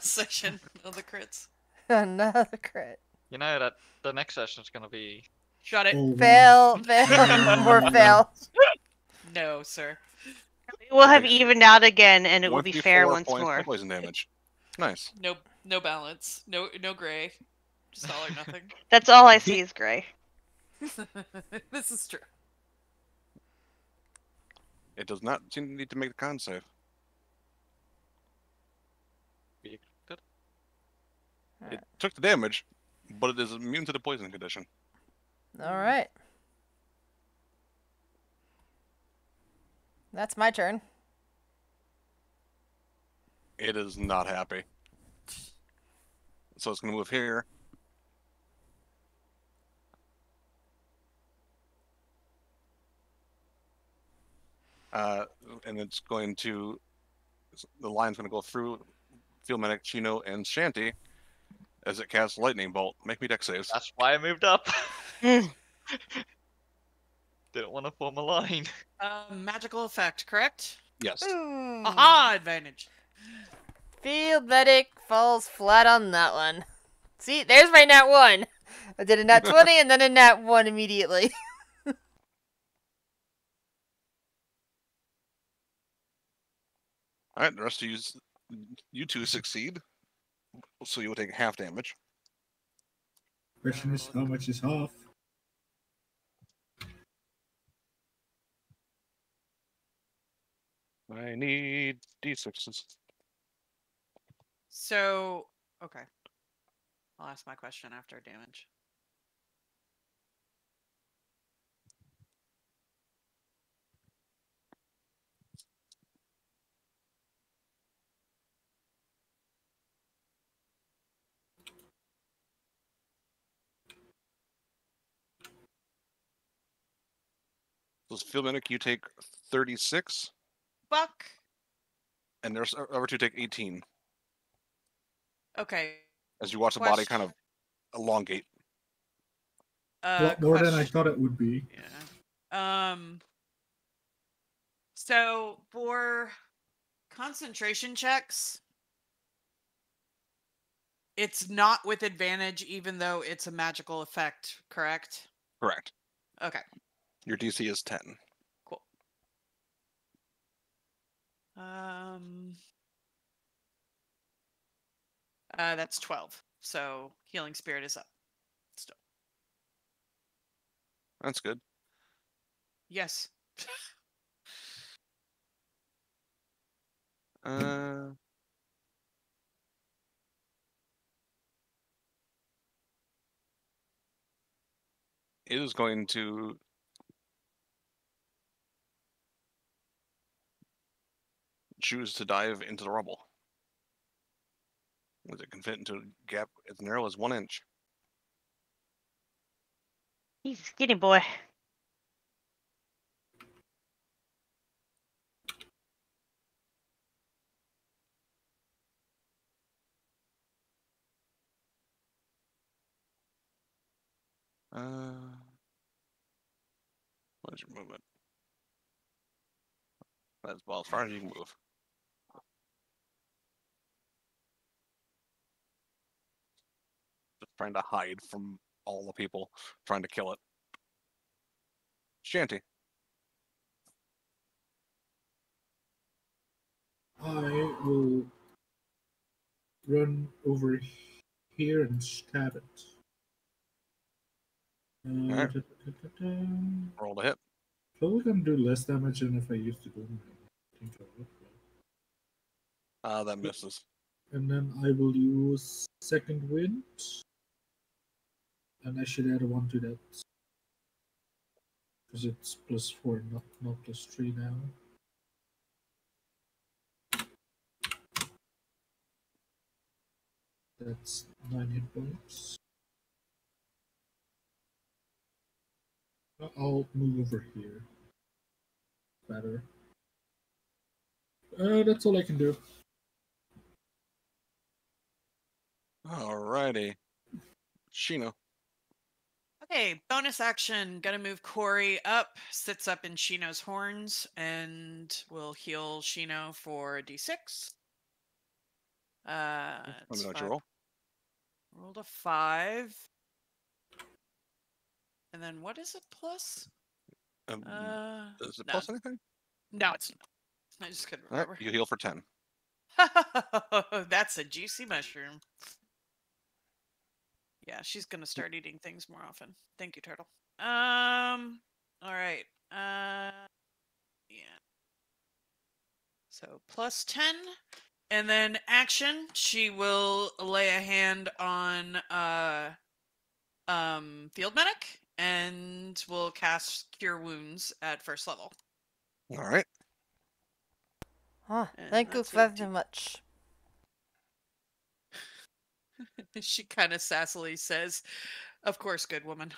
session of the crits. Another crit. You know that the next session is gonna be. Shut it. Oh, Fail, more fail. No, sir. We'll have evened out again and it will be fair 24 once points more. of poison damage. Nice. Nope. No balance. No gray. Just all or nothing. That's all I see is gray. This is true. It does not seem to need to make the con save. Be good. It took the damage, but it is immune to the poison condition. All right. That's my turn. It is not happy. So it's going to move here. And it's going to... The line's going to go through Field Medic, Chino, and Shanty as it casts Lightning Bolt. Make me dex saves. That's why I moved up. Mm. Didn't want to form a line. Magical effect, correct? Yes. Ooh. Aha! Advantage. Field medic falls flat on that one. See, there's my nat 1. I did a nat 20 and then a nat 1 immediately. All right, the rest of you two succeed. So you will take half damage. Question is, how much is half? I need d6s. So, okay. I'll ask my question after damage. So Field Medic, you take 36, Buck. and there's other two take 18. Okay. As you watch the body kind of elongate. A lot more than I Question. thought it would be. Yeah. So for concentration checks, it's not with advantage, even though it's a magical effect, correct? Correct. Okay. Your DC is 10. Cool. That's 12. So healing spirit is up. Still. That's good. Yes. It is going to choose to dive into the rubble. As it can fit into a gap as narrow as 1 inch. He's a skinny boy. What is your movement? That's about as far as you can move. Just trying to hide from all the people trying to kill it. Shanty. I will run over here and stab it. Alright. Roll to hit. Probably gonna do less damage than if I used to do. I think I would. That misses. And then I will use second wind. And I should add a 1 to that. Because it's +4, not +3 now. That's 9 hit points. I'll move over here. Better. That's all I can do. Alrighty. Sheena. Okay, bonus action. Gonna move Corey up, sits up in Shino's horns, and will heal Shino for a d6. Let me It's know what you five. roll. Rolled a 5. And then what is it plus? Is it No. plus anything? No, it's not. I just couldn't Alright, remember. you heal for 10. That's a juicy mushroom. Yeah, she's gonna start eating things more often. Thank you, Turtle. All right. Yeah. So plus 10. And then action, she will lay a hand on Field Medic and will cast Cure Wounds at first level. All right. Ah, And thank you that's a very much. She kind of sassily says, "Of course, good woman."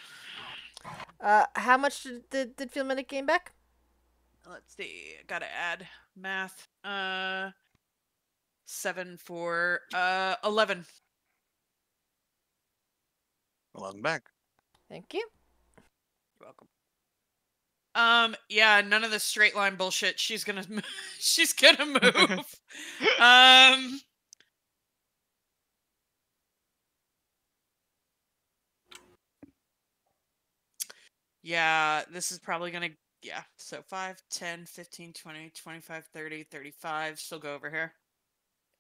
How much did Field Medic gain back? Let's see. Gotta add math. 7 for 11. 11 back. Thank you. You're welcome. Yeah, none of the straight line bullshit. She's gonna she's gonna move. Yeah, this is probably gonna, yeah, so 5, 10, 15, 20, 25, 30, 35. She'll go over here.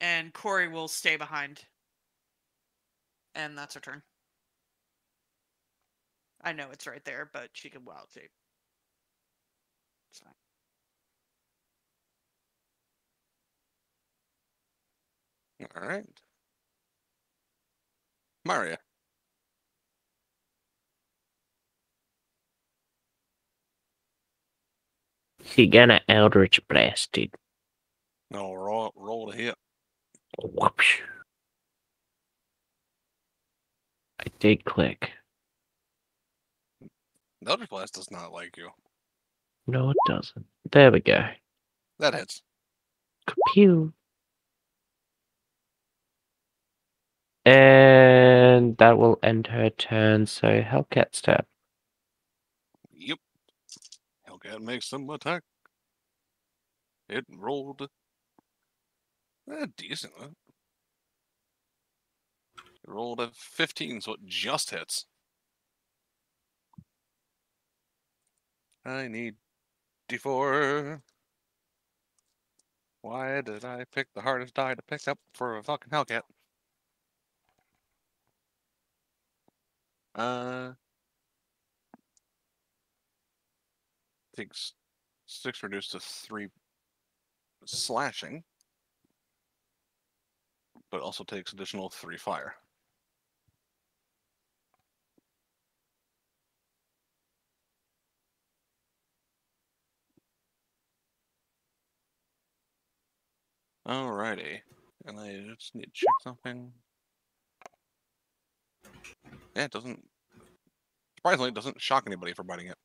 And Corey will stay behind. And that's her turn. I know it's right there, but she can wild shape. It's fine. All right. Maria. She gonna Eldritch Blast it. No, roll to hit. Whoopsh. I did click. The Eldritch Blast does not like you. No, it doesn't. There we go. That hits. Pew. And that will end her turn, so Hellcat's turn. Yep. Hellcat makes some attack. It rolled decent. Huh? It rolled a 15, so it just hits. I need D4. Why did I pick the hardest die to pick up for a fucking Hellcat? Takes 6 reduced to 3 slashing, but also takes additional 3 fire. Alrighty. And I just need to check something. Yeah, it doesn't. Surprisingly, it doesn't shock anybody for biting it.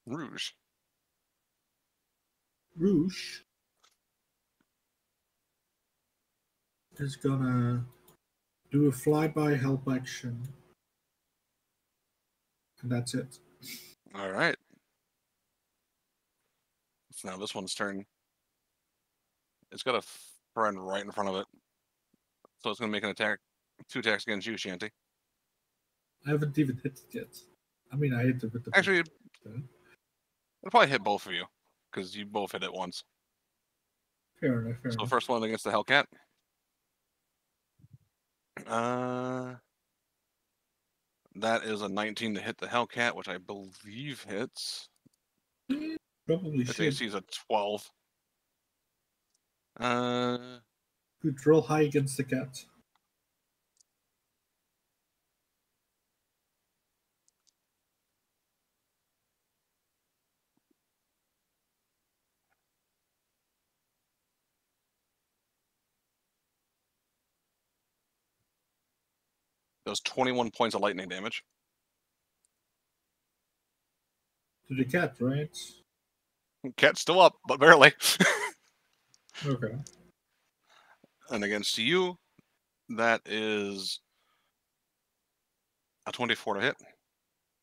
Rouge. Rouge is gonna do a flyby help action. And that's it. Alright. It's now this one's turn. It's got a friend right in front of it. So it's going to make an attack. 2 attacks against you, Shanty. I haven't even hit it yet. I mean, I hit it with the... Actually, it'll probably hit both of you. Because you both hit it once. Fair enough, fair So enough. first one against the Hellcat. That is a 19 to hit the Hellcat, which I believe hits. Probably Its should. AC is a 12. Good, roll high against the cat. Does 21 points of lightning damage. To the cat, right? Cat's still up, but barely. Okay. And against you, that is a 24 to hit.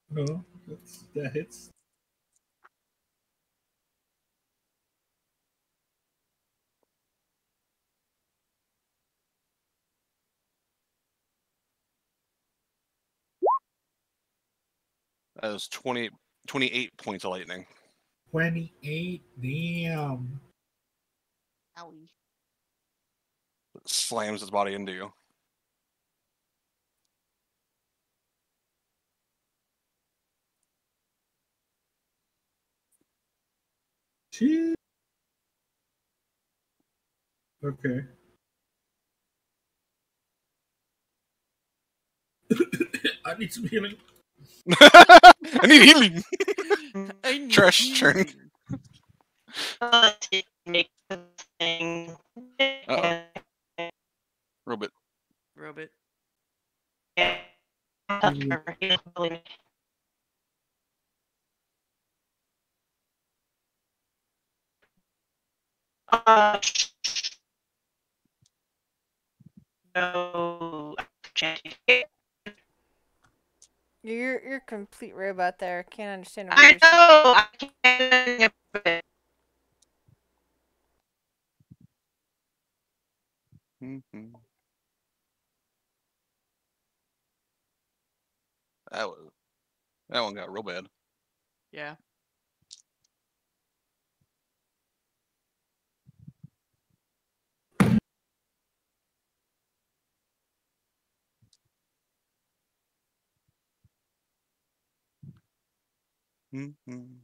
No, that hits. That is 28 points of lightning. 28. Damn. Owie. Slams his body into you. Gee. Okay. I need some healing. I need healing. I need Trash turn. healing. Make the thing. Uh-oh. Robot. Robot. No. You're a complete robot there. Can't understand a word I you're saying. know. I can't. Mm-hmm. That one got real bad. Yeah. Mm-hmm.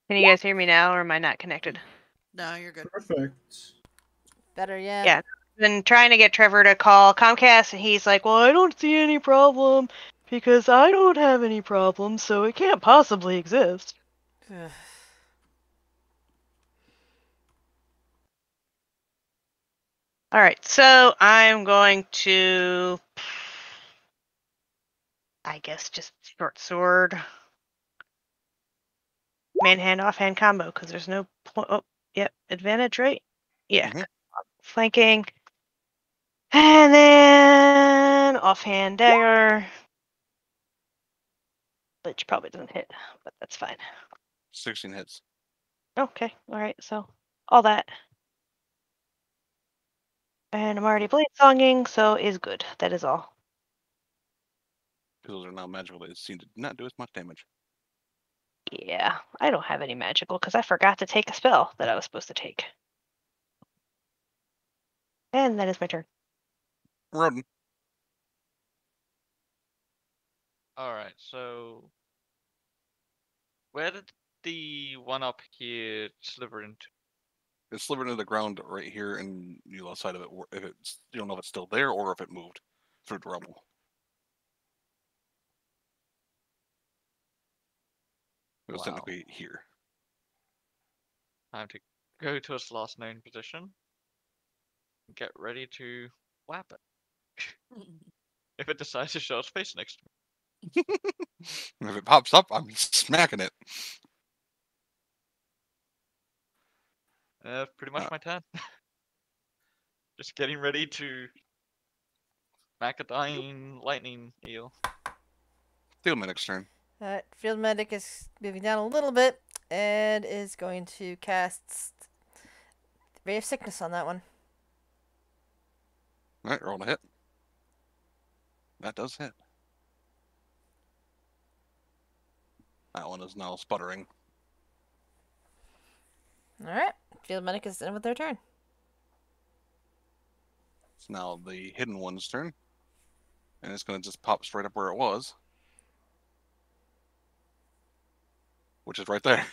Can you guys hear me now, or am I not connected? No, you're good. Perfect. Better, yeah. Yeah. Been trying to get Trevor to call Comcast, and he's like, "Well, I don't see any problem because I don't have any problems, so it can't possibly exist." Ugh. All right, so I'm going to, I guess, just short sword, man hand offhand combo because there's no point. Oh, yep, advantage, right? Yeah, Mhm. flanking, and then offhand dagger, which probably doesn't hit, but that's fine. 16 hits. Okay, all right, so all that. And I'm already blade songing, so is good. That is all. Pistols are now magical. They seem to not do as much damage. Yeah, I don't have any magical because I forgot to take a spell that I was supposed to take. And that is my turn. Rodin. Alright, so where did the one up here sliver into? It's slivered into the ground right here, and you lost sight of it. If it's, you don't know if it's still there or if it moved through the rubble. It was Wow. technically here. Time to go to its last known position. Get ready to whap it. If it decides to show its face next to me. And if it pops up, I'm smacking it. Pretty much my turn. Just getting ready to smack a dying lightning eel. Field medic's turn. Field medic is moving down a little bit and is going to cast Ray of Sickness on that one. All right, roll a hit. That does hit. That one is now sputtering. All right. Field medic is done with their turn. It's now the hidden one's turn. And it's going to just pop straight up where it was. Which is right there.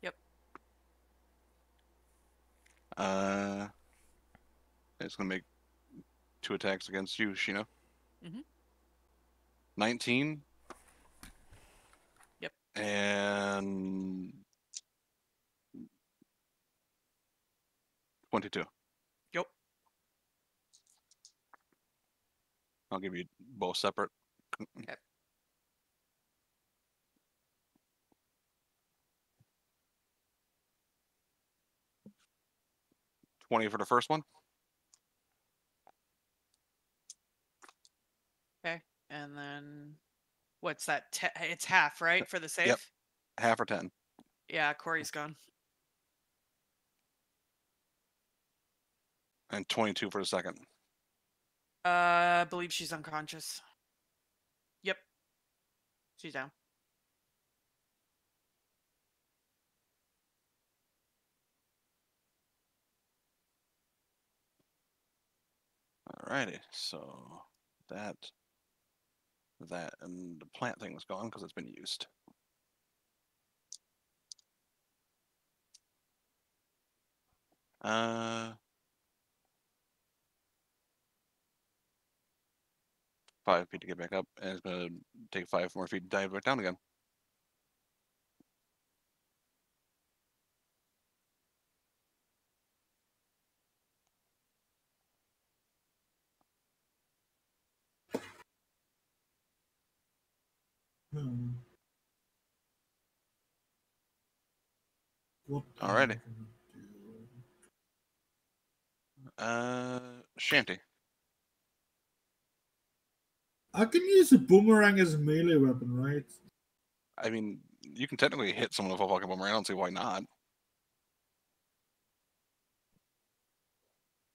Yep. It's going to make 2 attacks against you, Sheena. Mhm. 19. Yep. And 22. Yep. I'll give you both separate. Okay. $20 for the first one. Okay. And then what's that? It's half, right? For the save? Yep. Half or 10. Yeah, Corey's gone. And 22 for the second. I believe she's unconscious. Yep. She's down. Alrighty, so that, and the plant thing was gone because it's been used. Uh, 5 feet to get back up, and it's gonna take 5 more feet to dive back down again. What Alrighty. am I gonna do? Shanty. I can use a boomerang as a melee weapon, right? I mean, you can technically hit someone with a fucking boomerang. I don't see why not.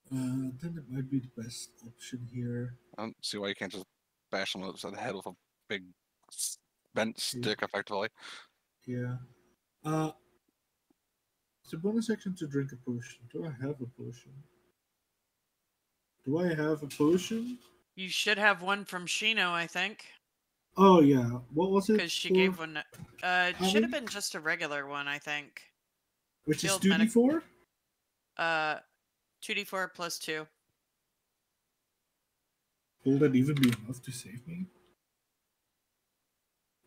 Then it might be the best option here. I don't see why you can't just bash someone upside the head with a big bent stick, effectively. Yeah. It's a bonus action to drink a potion. Do I have a potion? Do I have a potion? You should have one from Shino, I think. Oh yeah. What was it? Because she for? gave one. It How should have many? been just a regular one, I think. Which is Field 2d4? 2d4 plus 2. Will that even be enough to save me?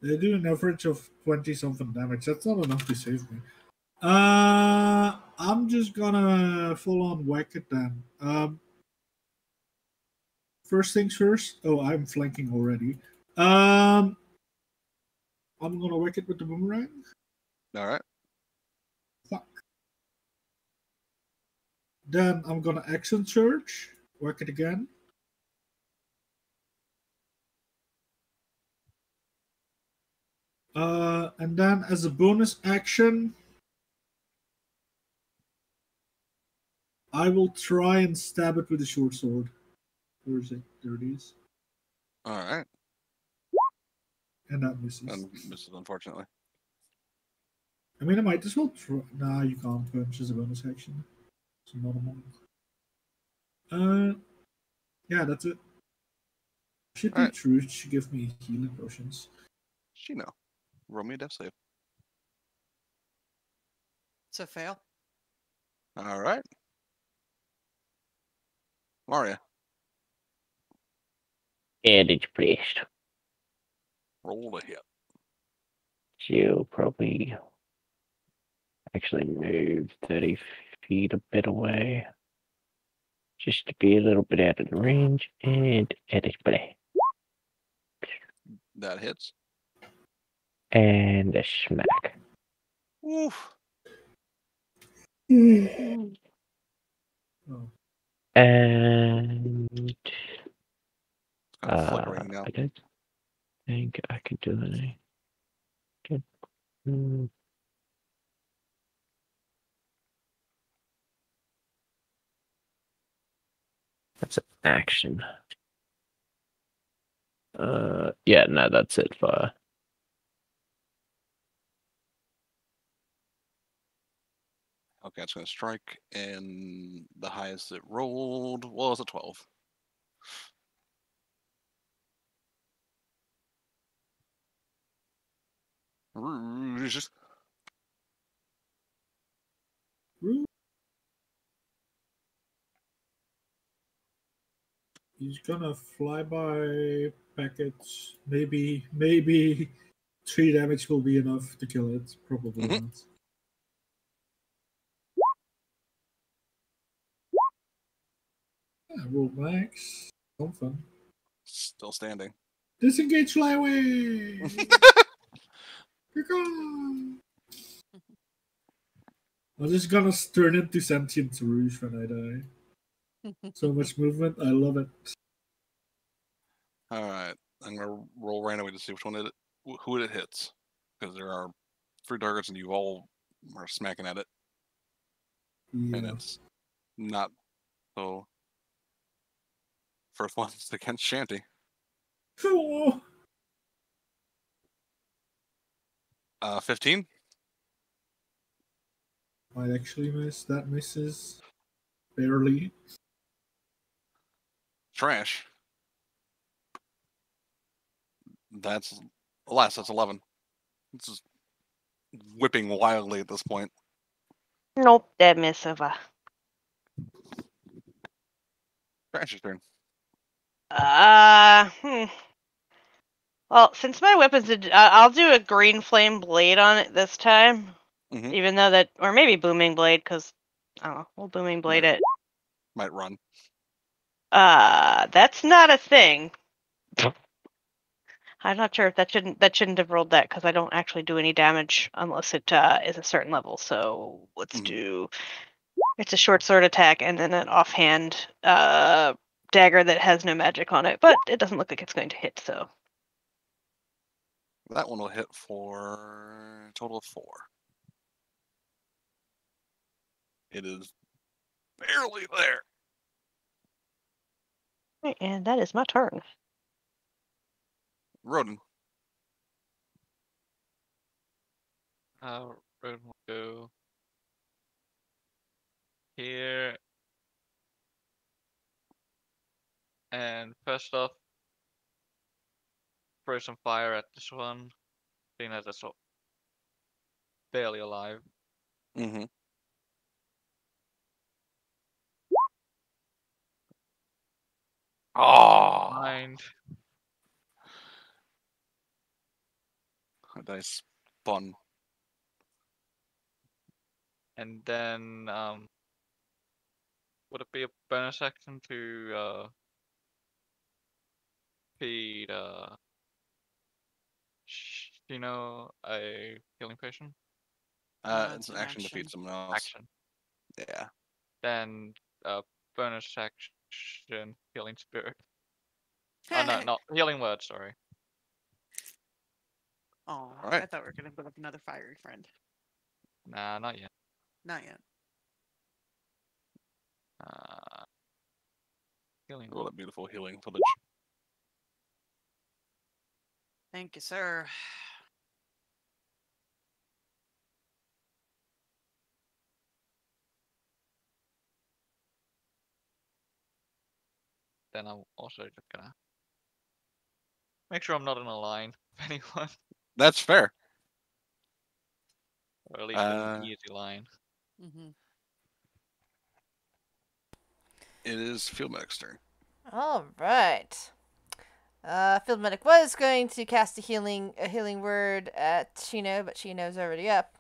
They do an average of 20 something damage. That's not enough to save me. I'm just gonna full on whack it then. First things first. Oh, I'm flanking already. I'm gonna whack it with the boomerang. Alright. Fuck. Then I'm gonna action surge. Whack it again. And then as a bonus action, I will try and stab it with a short sword. Where is it? There it is. Alright. And that misses. And misses, unfortunately. I mean, I might as well try. Nah, you can't punch as a bonus action. It's not a monk. Yeah, that's it. Should be Alright. true. She give me healing potions. Shino. Roll me a death save. It's a fail. Alright. Maria. Adage placed. Roll a hit. She'll probably actually move 30 feet a bit away. Just to be a little bit out of the range. And adage play. That hits. And a smack. Oof. Oh. And It's kind of flickering now. I don't think I could do any. Good. That's an action. Yeah, no, that's it for. Okay, it's going to strike, and the highest it rolled was a 12. Rouge. He's gonna fly by package. Maybe 3 damage will be enough to kill it. Probably Mhm. not. Yeah, roll max. Something. Still standing. Disengage, fly away. You're gone. I'm just gonna turn into sentient Rouge when I die. So much movement, I love it. All right, I'm gonna roll randomly to see who it hits, because there are 3 targets and you all are smacking at it, and Yeah. it's not so. First one's against Shanty. Oh, 15. I actually miss. That misses. Barely. Trash. That's less. That's 11. This is whipping wildly at this point. Nope, that miss over. Trash's turn. Hmm. Well, since my weapons, I'll do a green flame blade on it this time. Mhm. Even though that, or maybe booming blade, because I don't know, we'll booming blade it. Might run. That's not a thing. I'm not sure if that shouldn't have rolled that because I don't actually do any damage unless it is a certain level. So let's do. It's a short sword attack and then an offhand dagger that has no magic on it, but it doesn't look like it's going to hit. So That one will hit for a total of 4. It is barely there. right, and that is my turn. Rodin. Roden will go here. And first off, throw some fire at this one, being as it's barely alive. Mm-hmm. Oh, Mind. a dice spun. And then, would it be a bonus action to feed a healing potion? It's an action to feed someone else. Action. Yeah. Then bonus action healing spirit. Oh no, not healing word. Sorry. Oh, Alright. I thought we were gonna put up another fiery friend. Nah, not yet. Not yet. Healing Roll word. that beautiful healing footage. Thank you, sir. Then I'm also just gonna make sure I'm not in a line with anyone, That's fair. or at least an easy line. Mm-hmm. It is Field Medic's turn. All right. Field medic was going to cast a healing word at Chino, but Chino's already up.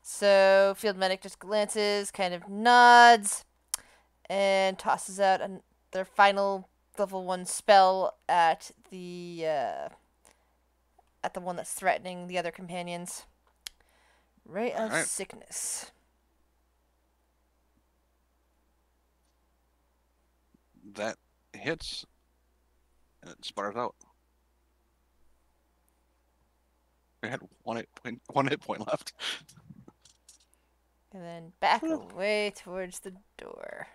So field medic just glances, kind of nods, and tosses out their final level 1 spell at the one that's threatening the other companions. Ray of Alright. Sickness. That hits, and it sputters out. I had one hit point left. And then back away towards the door.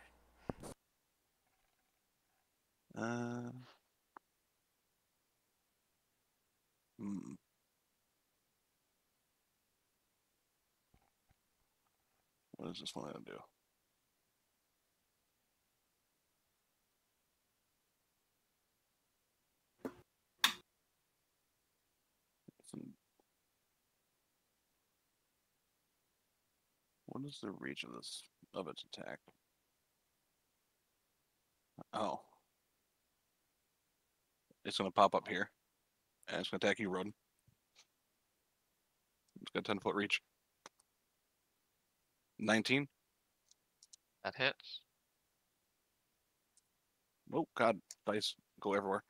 What is this one gonna do? What is the reach of its attack? Oh. It's gonna pop up here. And it's gonna attack you, Rodin. It's got 10-foot reach. 19. That hits. Oh god, dice go everywhere.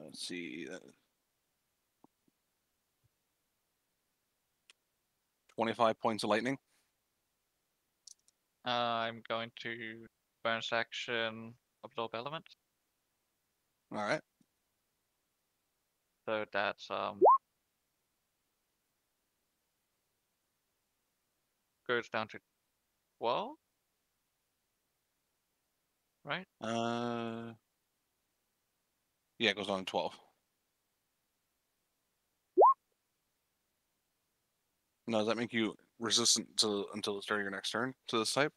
Let's see. 25 points of lightning. I'm going to bonus action absorb element. All right. So that's goes down to 12. Right? Yeah, it goes on to 12. Now, does that make you resistant until the start of your next turn to this type,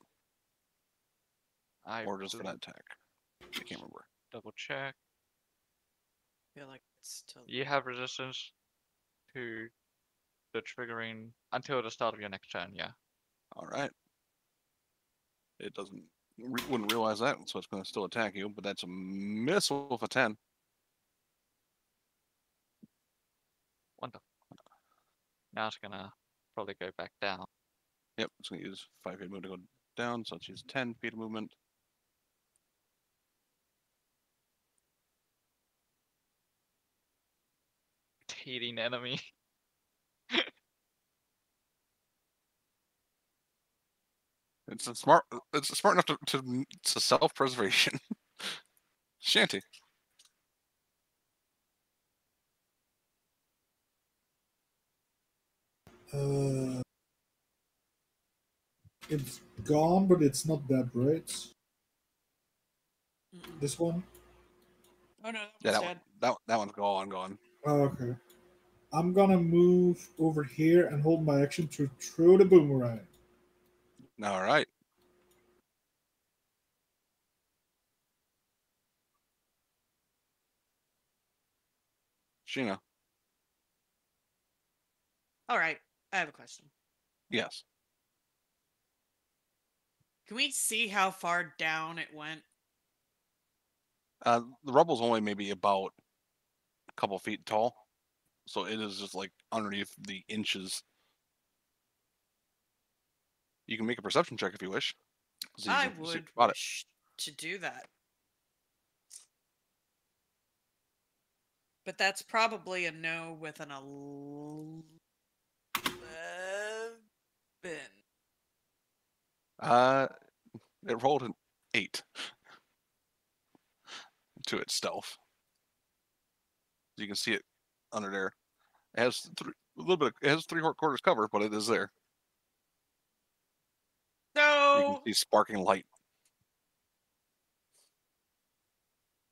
I or just for believe- that attack? I can't remember. double check. I feel like it's still. You have resistance to the triggering until the start of your next turn. Yeah. All right. It doesn't. Wouldn't realize that, so it's going to still attack you, but that's a missile with a 10. Wonderful. Now it's gonna probably go back down. Yep, it's going to use 5 feet of movement to go down, so it's use 10 feet of movement. Teething enemy. It's smart. It's smart enough to self-preservation. Shanty. It's gone, but it's not dead, right? Mm-mm. This one? Oh no, that Yeah, one's that dead. one. That one's gone. Oh, okay. I'm gonna move over here and hold my action to throw the boomerang. All right. Sheena. All right, I have a question. Yes. Can we see how far down it went? The rubble's only maybe about a couple feet tall, so it is just like underneath the inches. You can make a perception check if you wish. So you I can see would about it. wish to do that. But that's probably a no with an 11. It rolled an 8 to its stealth. You can see it under there. It has a little bit. It has 3/4 cover, but it is there. You can No. see sparking light.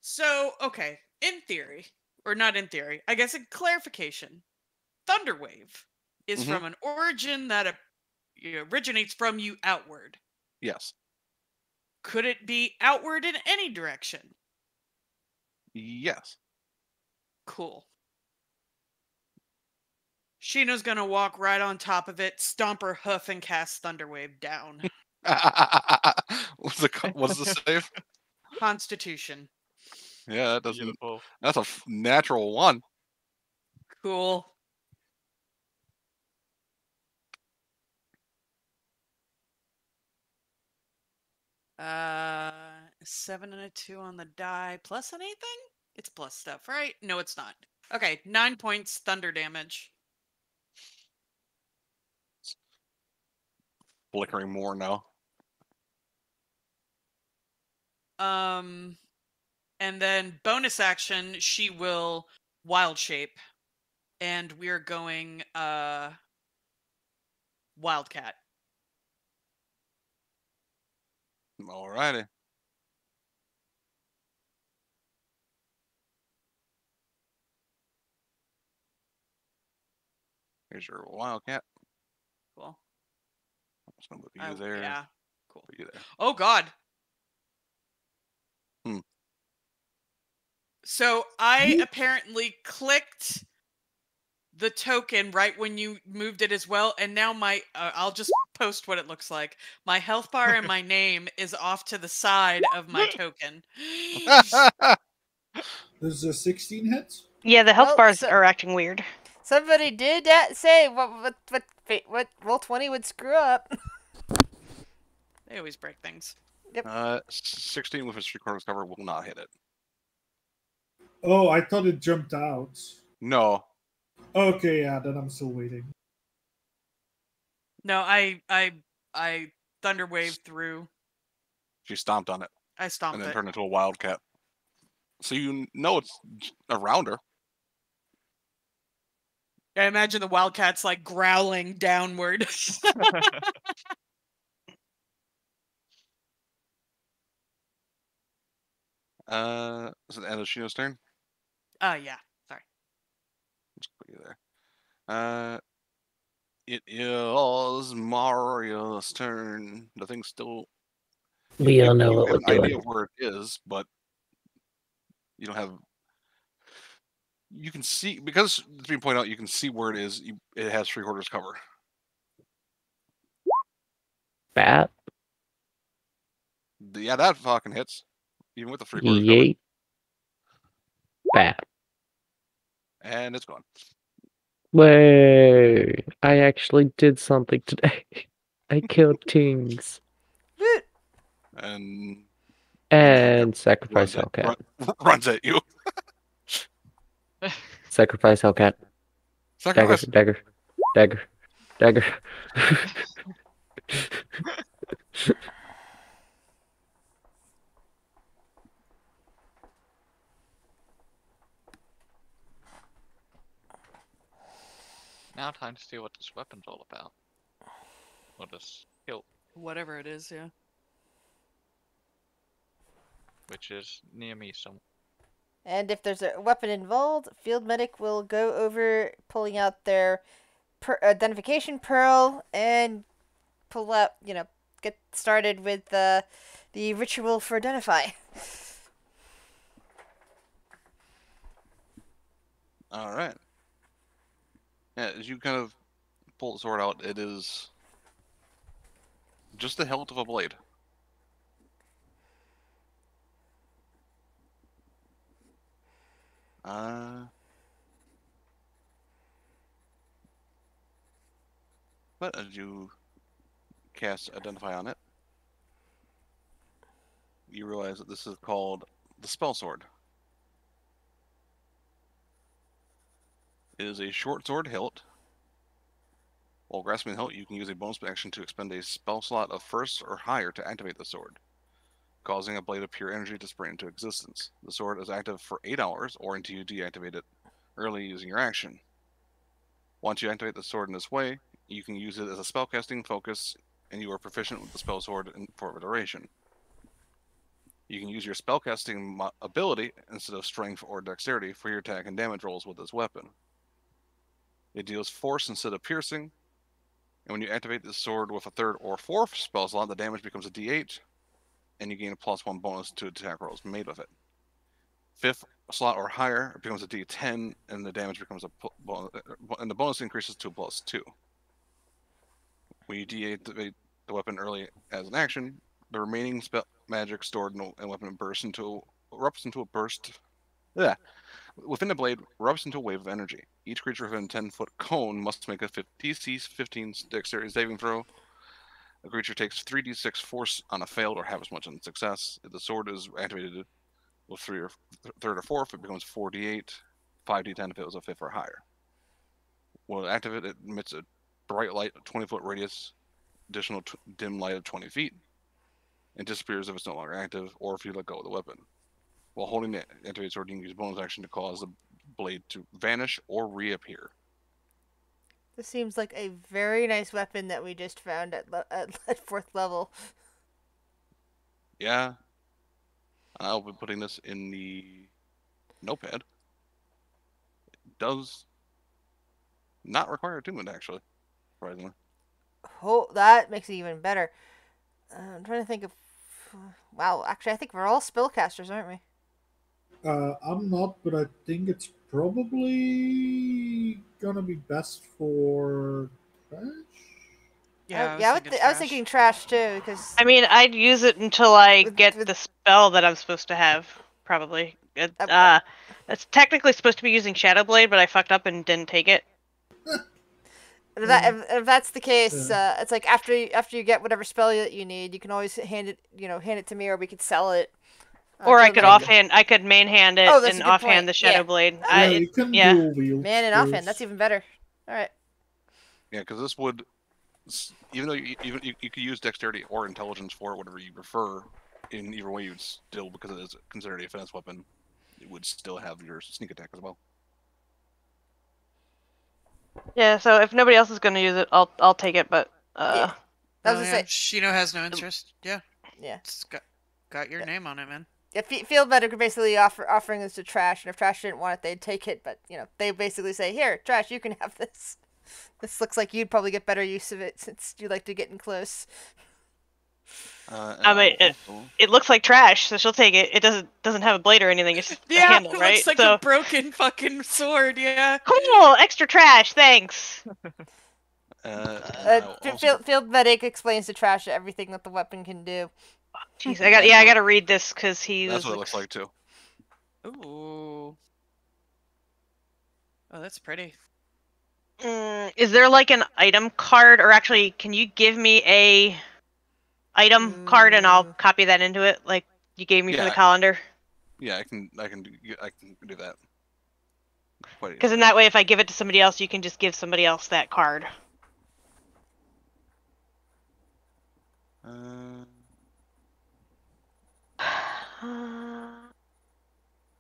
So, okay, in theory, or not in theory, I guess in clarification, Thunderwave is Mhm. from an origin that originates from you outward. Yes. Could it be outward in any direction? Yes. Cool. Sheena's gonna walk right on top of it, stomp her hoof, and cast Thunderwave down. What's the save? Constitution. Yeah, that doesn't. Beautiful. That's a natural 1. Cool. Uh, 7 and a 2 on the die, plus anything? It's plus stuff, right? No, it's not. Okay, 9 points thunder damage. Flickering more now. And then bonus action, she will wild shape, and we're going wildcat. Alrighty. Here's your wildcat. Cool. I'm just gonna put you there. Yeah. Cool. Put you there. Oh God. Hmm. So I apparently clicked the token right when you moved it as well, and now my I'll just post what it looks like. My health bar and my name is off to the side of my token. Does a 16 hit? Yeah, the health Well, bars so- are acting weird. Somebody did say what roll 20 would screw up. They always break things. 16 with its 3/4 cover will not hit it. Oh, I thought it jumped out. No. Okay, yeah, then I'm still waiting. No, I thunder waved through. She stomped on it I and stomped then it. turned into a wildcat. So you know it's around her. I imagine the wildcat's like growling downward. Is it the end of Shino's turn? Yeah. Sorry. Let's put you there. It is Mario's turn. The thing's still. We all know You what have we're an idea doing. of where it is, but you don't have. You can see because to be pointed out, you can see where it is. It has 3/4 cover. Bat. Yeah, that fucking hits, even with the 3/4 cover, Yeet. Bat. and it's gone. Way. I actually did something today. I killed Tings. Woot! And And sacrifice runs Hellcat. runs at you. Sacrifice Hellcat. Dagger, Sacrifice. dagger, dagger, dagger. Now time to see what this weapon's all about. Or this skill, Whatever it is, yeah. which is near me somewhere. And if there's a weapon involved, Field Medic will go over, pulling out their identification pearl and pull out, get started with the ritual for identify. All right. Yeah, as you kind of pull the sword out, it is just the hilt of a blade. But as you cast Identify on it, you realize that this is called the Spell Sword. It is a short sword hilt. While grasping the hilt, you can use a bonus action to expend a spell slot of first or higher to activate the sword, causing a blade of pure energy to spring into existence. The sword is active for 8 hours or until you deactivate it early using your action. Once you activate the sword in this way, you can use it as a spellcasting focus, and you are proficient with the spell sword for a duration. You can use your spellcasting ability instead of strength or dexterity for your attack and damage rolls with this weapon. It deals force instead of piercing, and when you activate the sword with a third or fourth spell slot, the damage becomes a d8, and you gain a +1 bonus to attack rolls made with it. Fifth slot or higher, it becomes a d10, and the damage becomes and the bonus increases to a +2. When you deactivate the weapon early as an action, the remaining magic stored in a weapon erupts into a burst. Yeah. Within the blade, erupts into a wave of energy. Each creature within a 10-foot cone must make a DC 15 dexterity saving throw. The creature takes 3d6 force on a failed or half as much on success. If the sword is activated with third or fourth, it becomes 4d8, 5d10 if it was a fifth or higher. When activated, it emits a bright light, 20-foot radius, additional dim light of 20 feet, and disappears if it's no longer active or if you let go of the weapon. While holding the activated sword, you can use bonus action to cause the blade to vanish or reappear. This seems like a very nice weapon that we just found at 4th level. Yeah. I'll be putting this in the notepad. It does not require attunement, actually, surprisingly. Oh, that makes it even better. I'm trying to think of... Wow, actually, I think we're all spellcasters, aren't we? I'm not, but I think it's probably gonna be best for trash. Yeah, I was thinking trash too, because I mean, I'd use it until I With- get with- the spell that I'm supposed to have, probably. That's technically supposed to be using Shadow Blade, but I fucked up and didn't take it. if that's the case, it's like after you get whatever spell that you need, you can always hand it to me, or we could sell it. Or I field could medic- offhand. I could main hand it Oh, that's and a good offhand point. the Shadow Yeah. Blade. Ah, Yeah, you can yeah. dual wield. Man and offhand. That's those. even better. All right. Yeah, because this would, even though you could use dexterity or intelligence for it, whatever you prefer. In either way, you'd still, because it is considered a defense weapon, it would still have your sneak attack as well. Yeah. So if nobody else is gonna use it, I'll take it. But Yeah. I was Oh, gonna yeah. say. Shino has no interest. Yeah. Yeah. It's got your name on it, man. Yeah, field medic are basically offering this to Trash, and if Trash didn't want it, they'd take it. But they basically say, "Here, Trash, you can have this. This looks like you'd probably get better use of it since you like to get in close." I mean, it looks like trash, so she'll take it. It doesn't have a blade or anything. It's just a Yeah, handle, it right? looks like So a broken fucking sword. Yeah. cool, extra trash, thanks. Field medic explains to Trash everything that the weapon can do. Jeez, I gotta read this because that's what it looks like too. Ooh. Oh, that's pretty. Is there like an item card, or actually, can you give me a item card and I'll copy that into it, like you gave me for the colander? Yeah, I can do that. Because in that way, if I give it to somebody else, you can just give somebody else that card.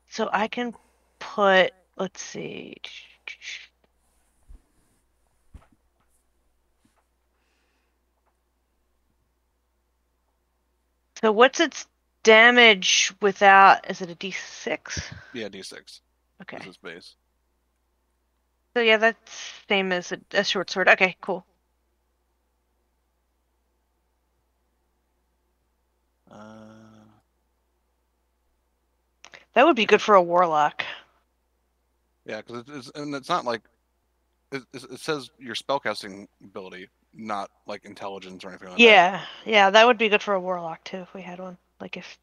So I can put, let's see. So what's its damage without, is it a D6? Yeah, D6. Okay. This is base. So yeah, that's same as a short sword. Okay, cool. That would be good for a warlock. Yeah, because it's not like it says your spellcasting ability, not like intelligence or anything like that. Yeah, that would be good for a warlock too if we had one. Like if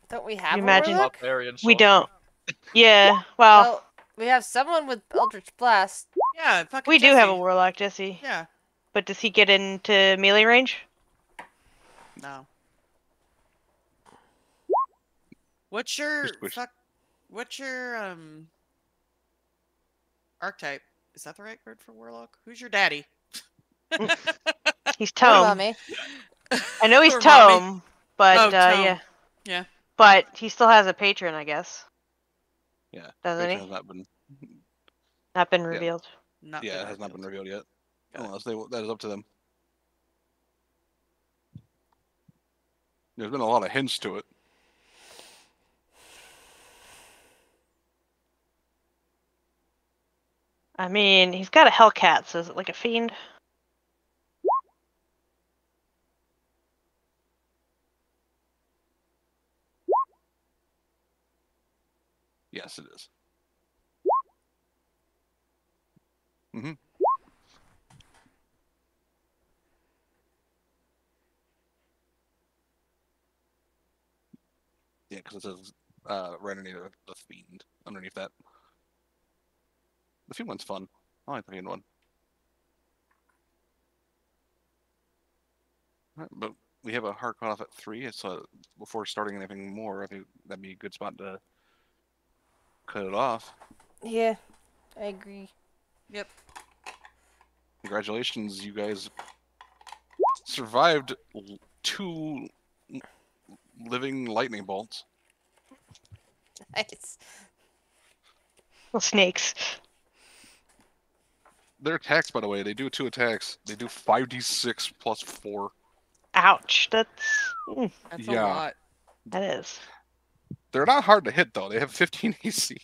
Don't we have a imagine warlock? we don't. Yeah, well, we have someone with Eldritch Blast. Yeah, fucking we do Jesse. have a warlock, Jesse. Yeah. But does he get into melee range? No. What's your archetype? Is that the right word for warlock? Who's your daddy? He's Or tome. mommy. I know he's Or mommy. tome, but Oh, tome. yeah. Yeah. But he still has a patron, I guess. Yeah. Doesn't he? Has Not been revealed. it has not been revealed yet. Unless that is up to them. There's been a lot of hints to it. I mean, he's got a Hellcat, so is it like a fiend? Yes, it is. Mm-hmm. Yeah, because it says right underneath the fiend. Underneath that. The fiend one's fun. I like the fiend one. Alright, but we have a hard cutoff at 3, so before starting anything more, I think that'd be a good spot to cut it off. Yeah, I agree. Yep. Congratulations, you guys survived 2 living lightning bolts. Nice. Well, snakes. Their attacks, by the way, they do 2 attacks. They do 5d6 plus 4. Ouch. That's That's Yeah. a lot. that is. They're not hard to hit, though. They have 15 AC.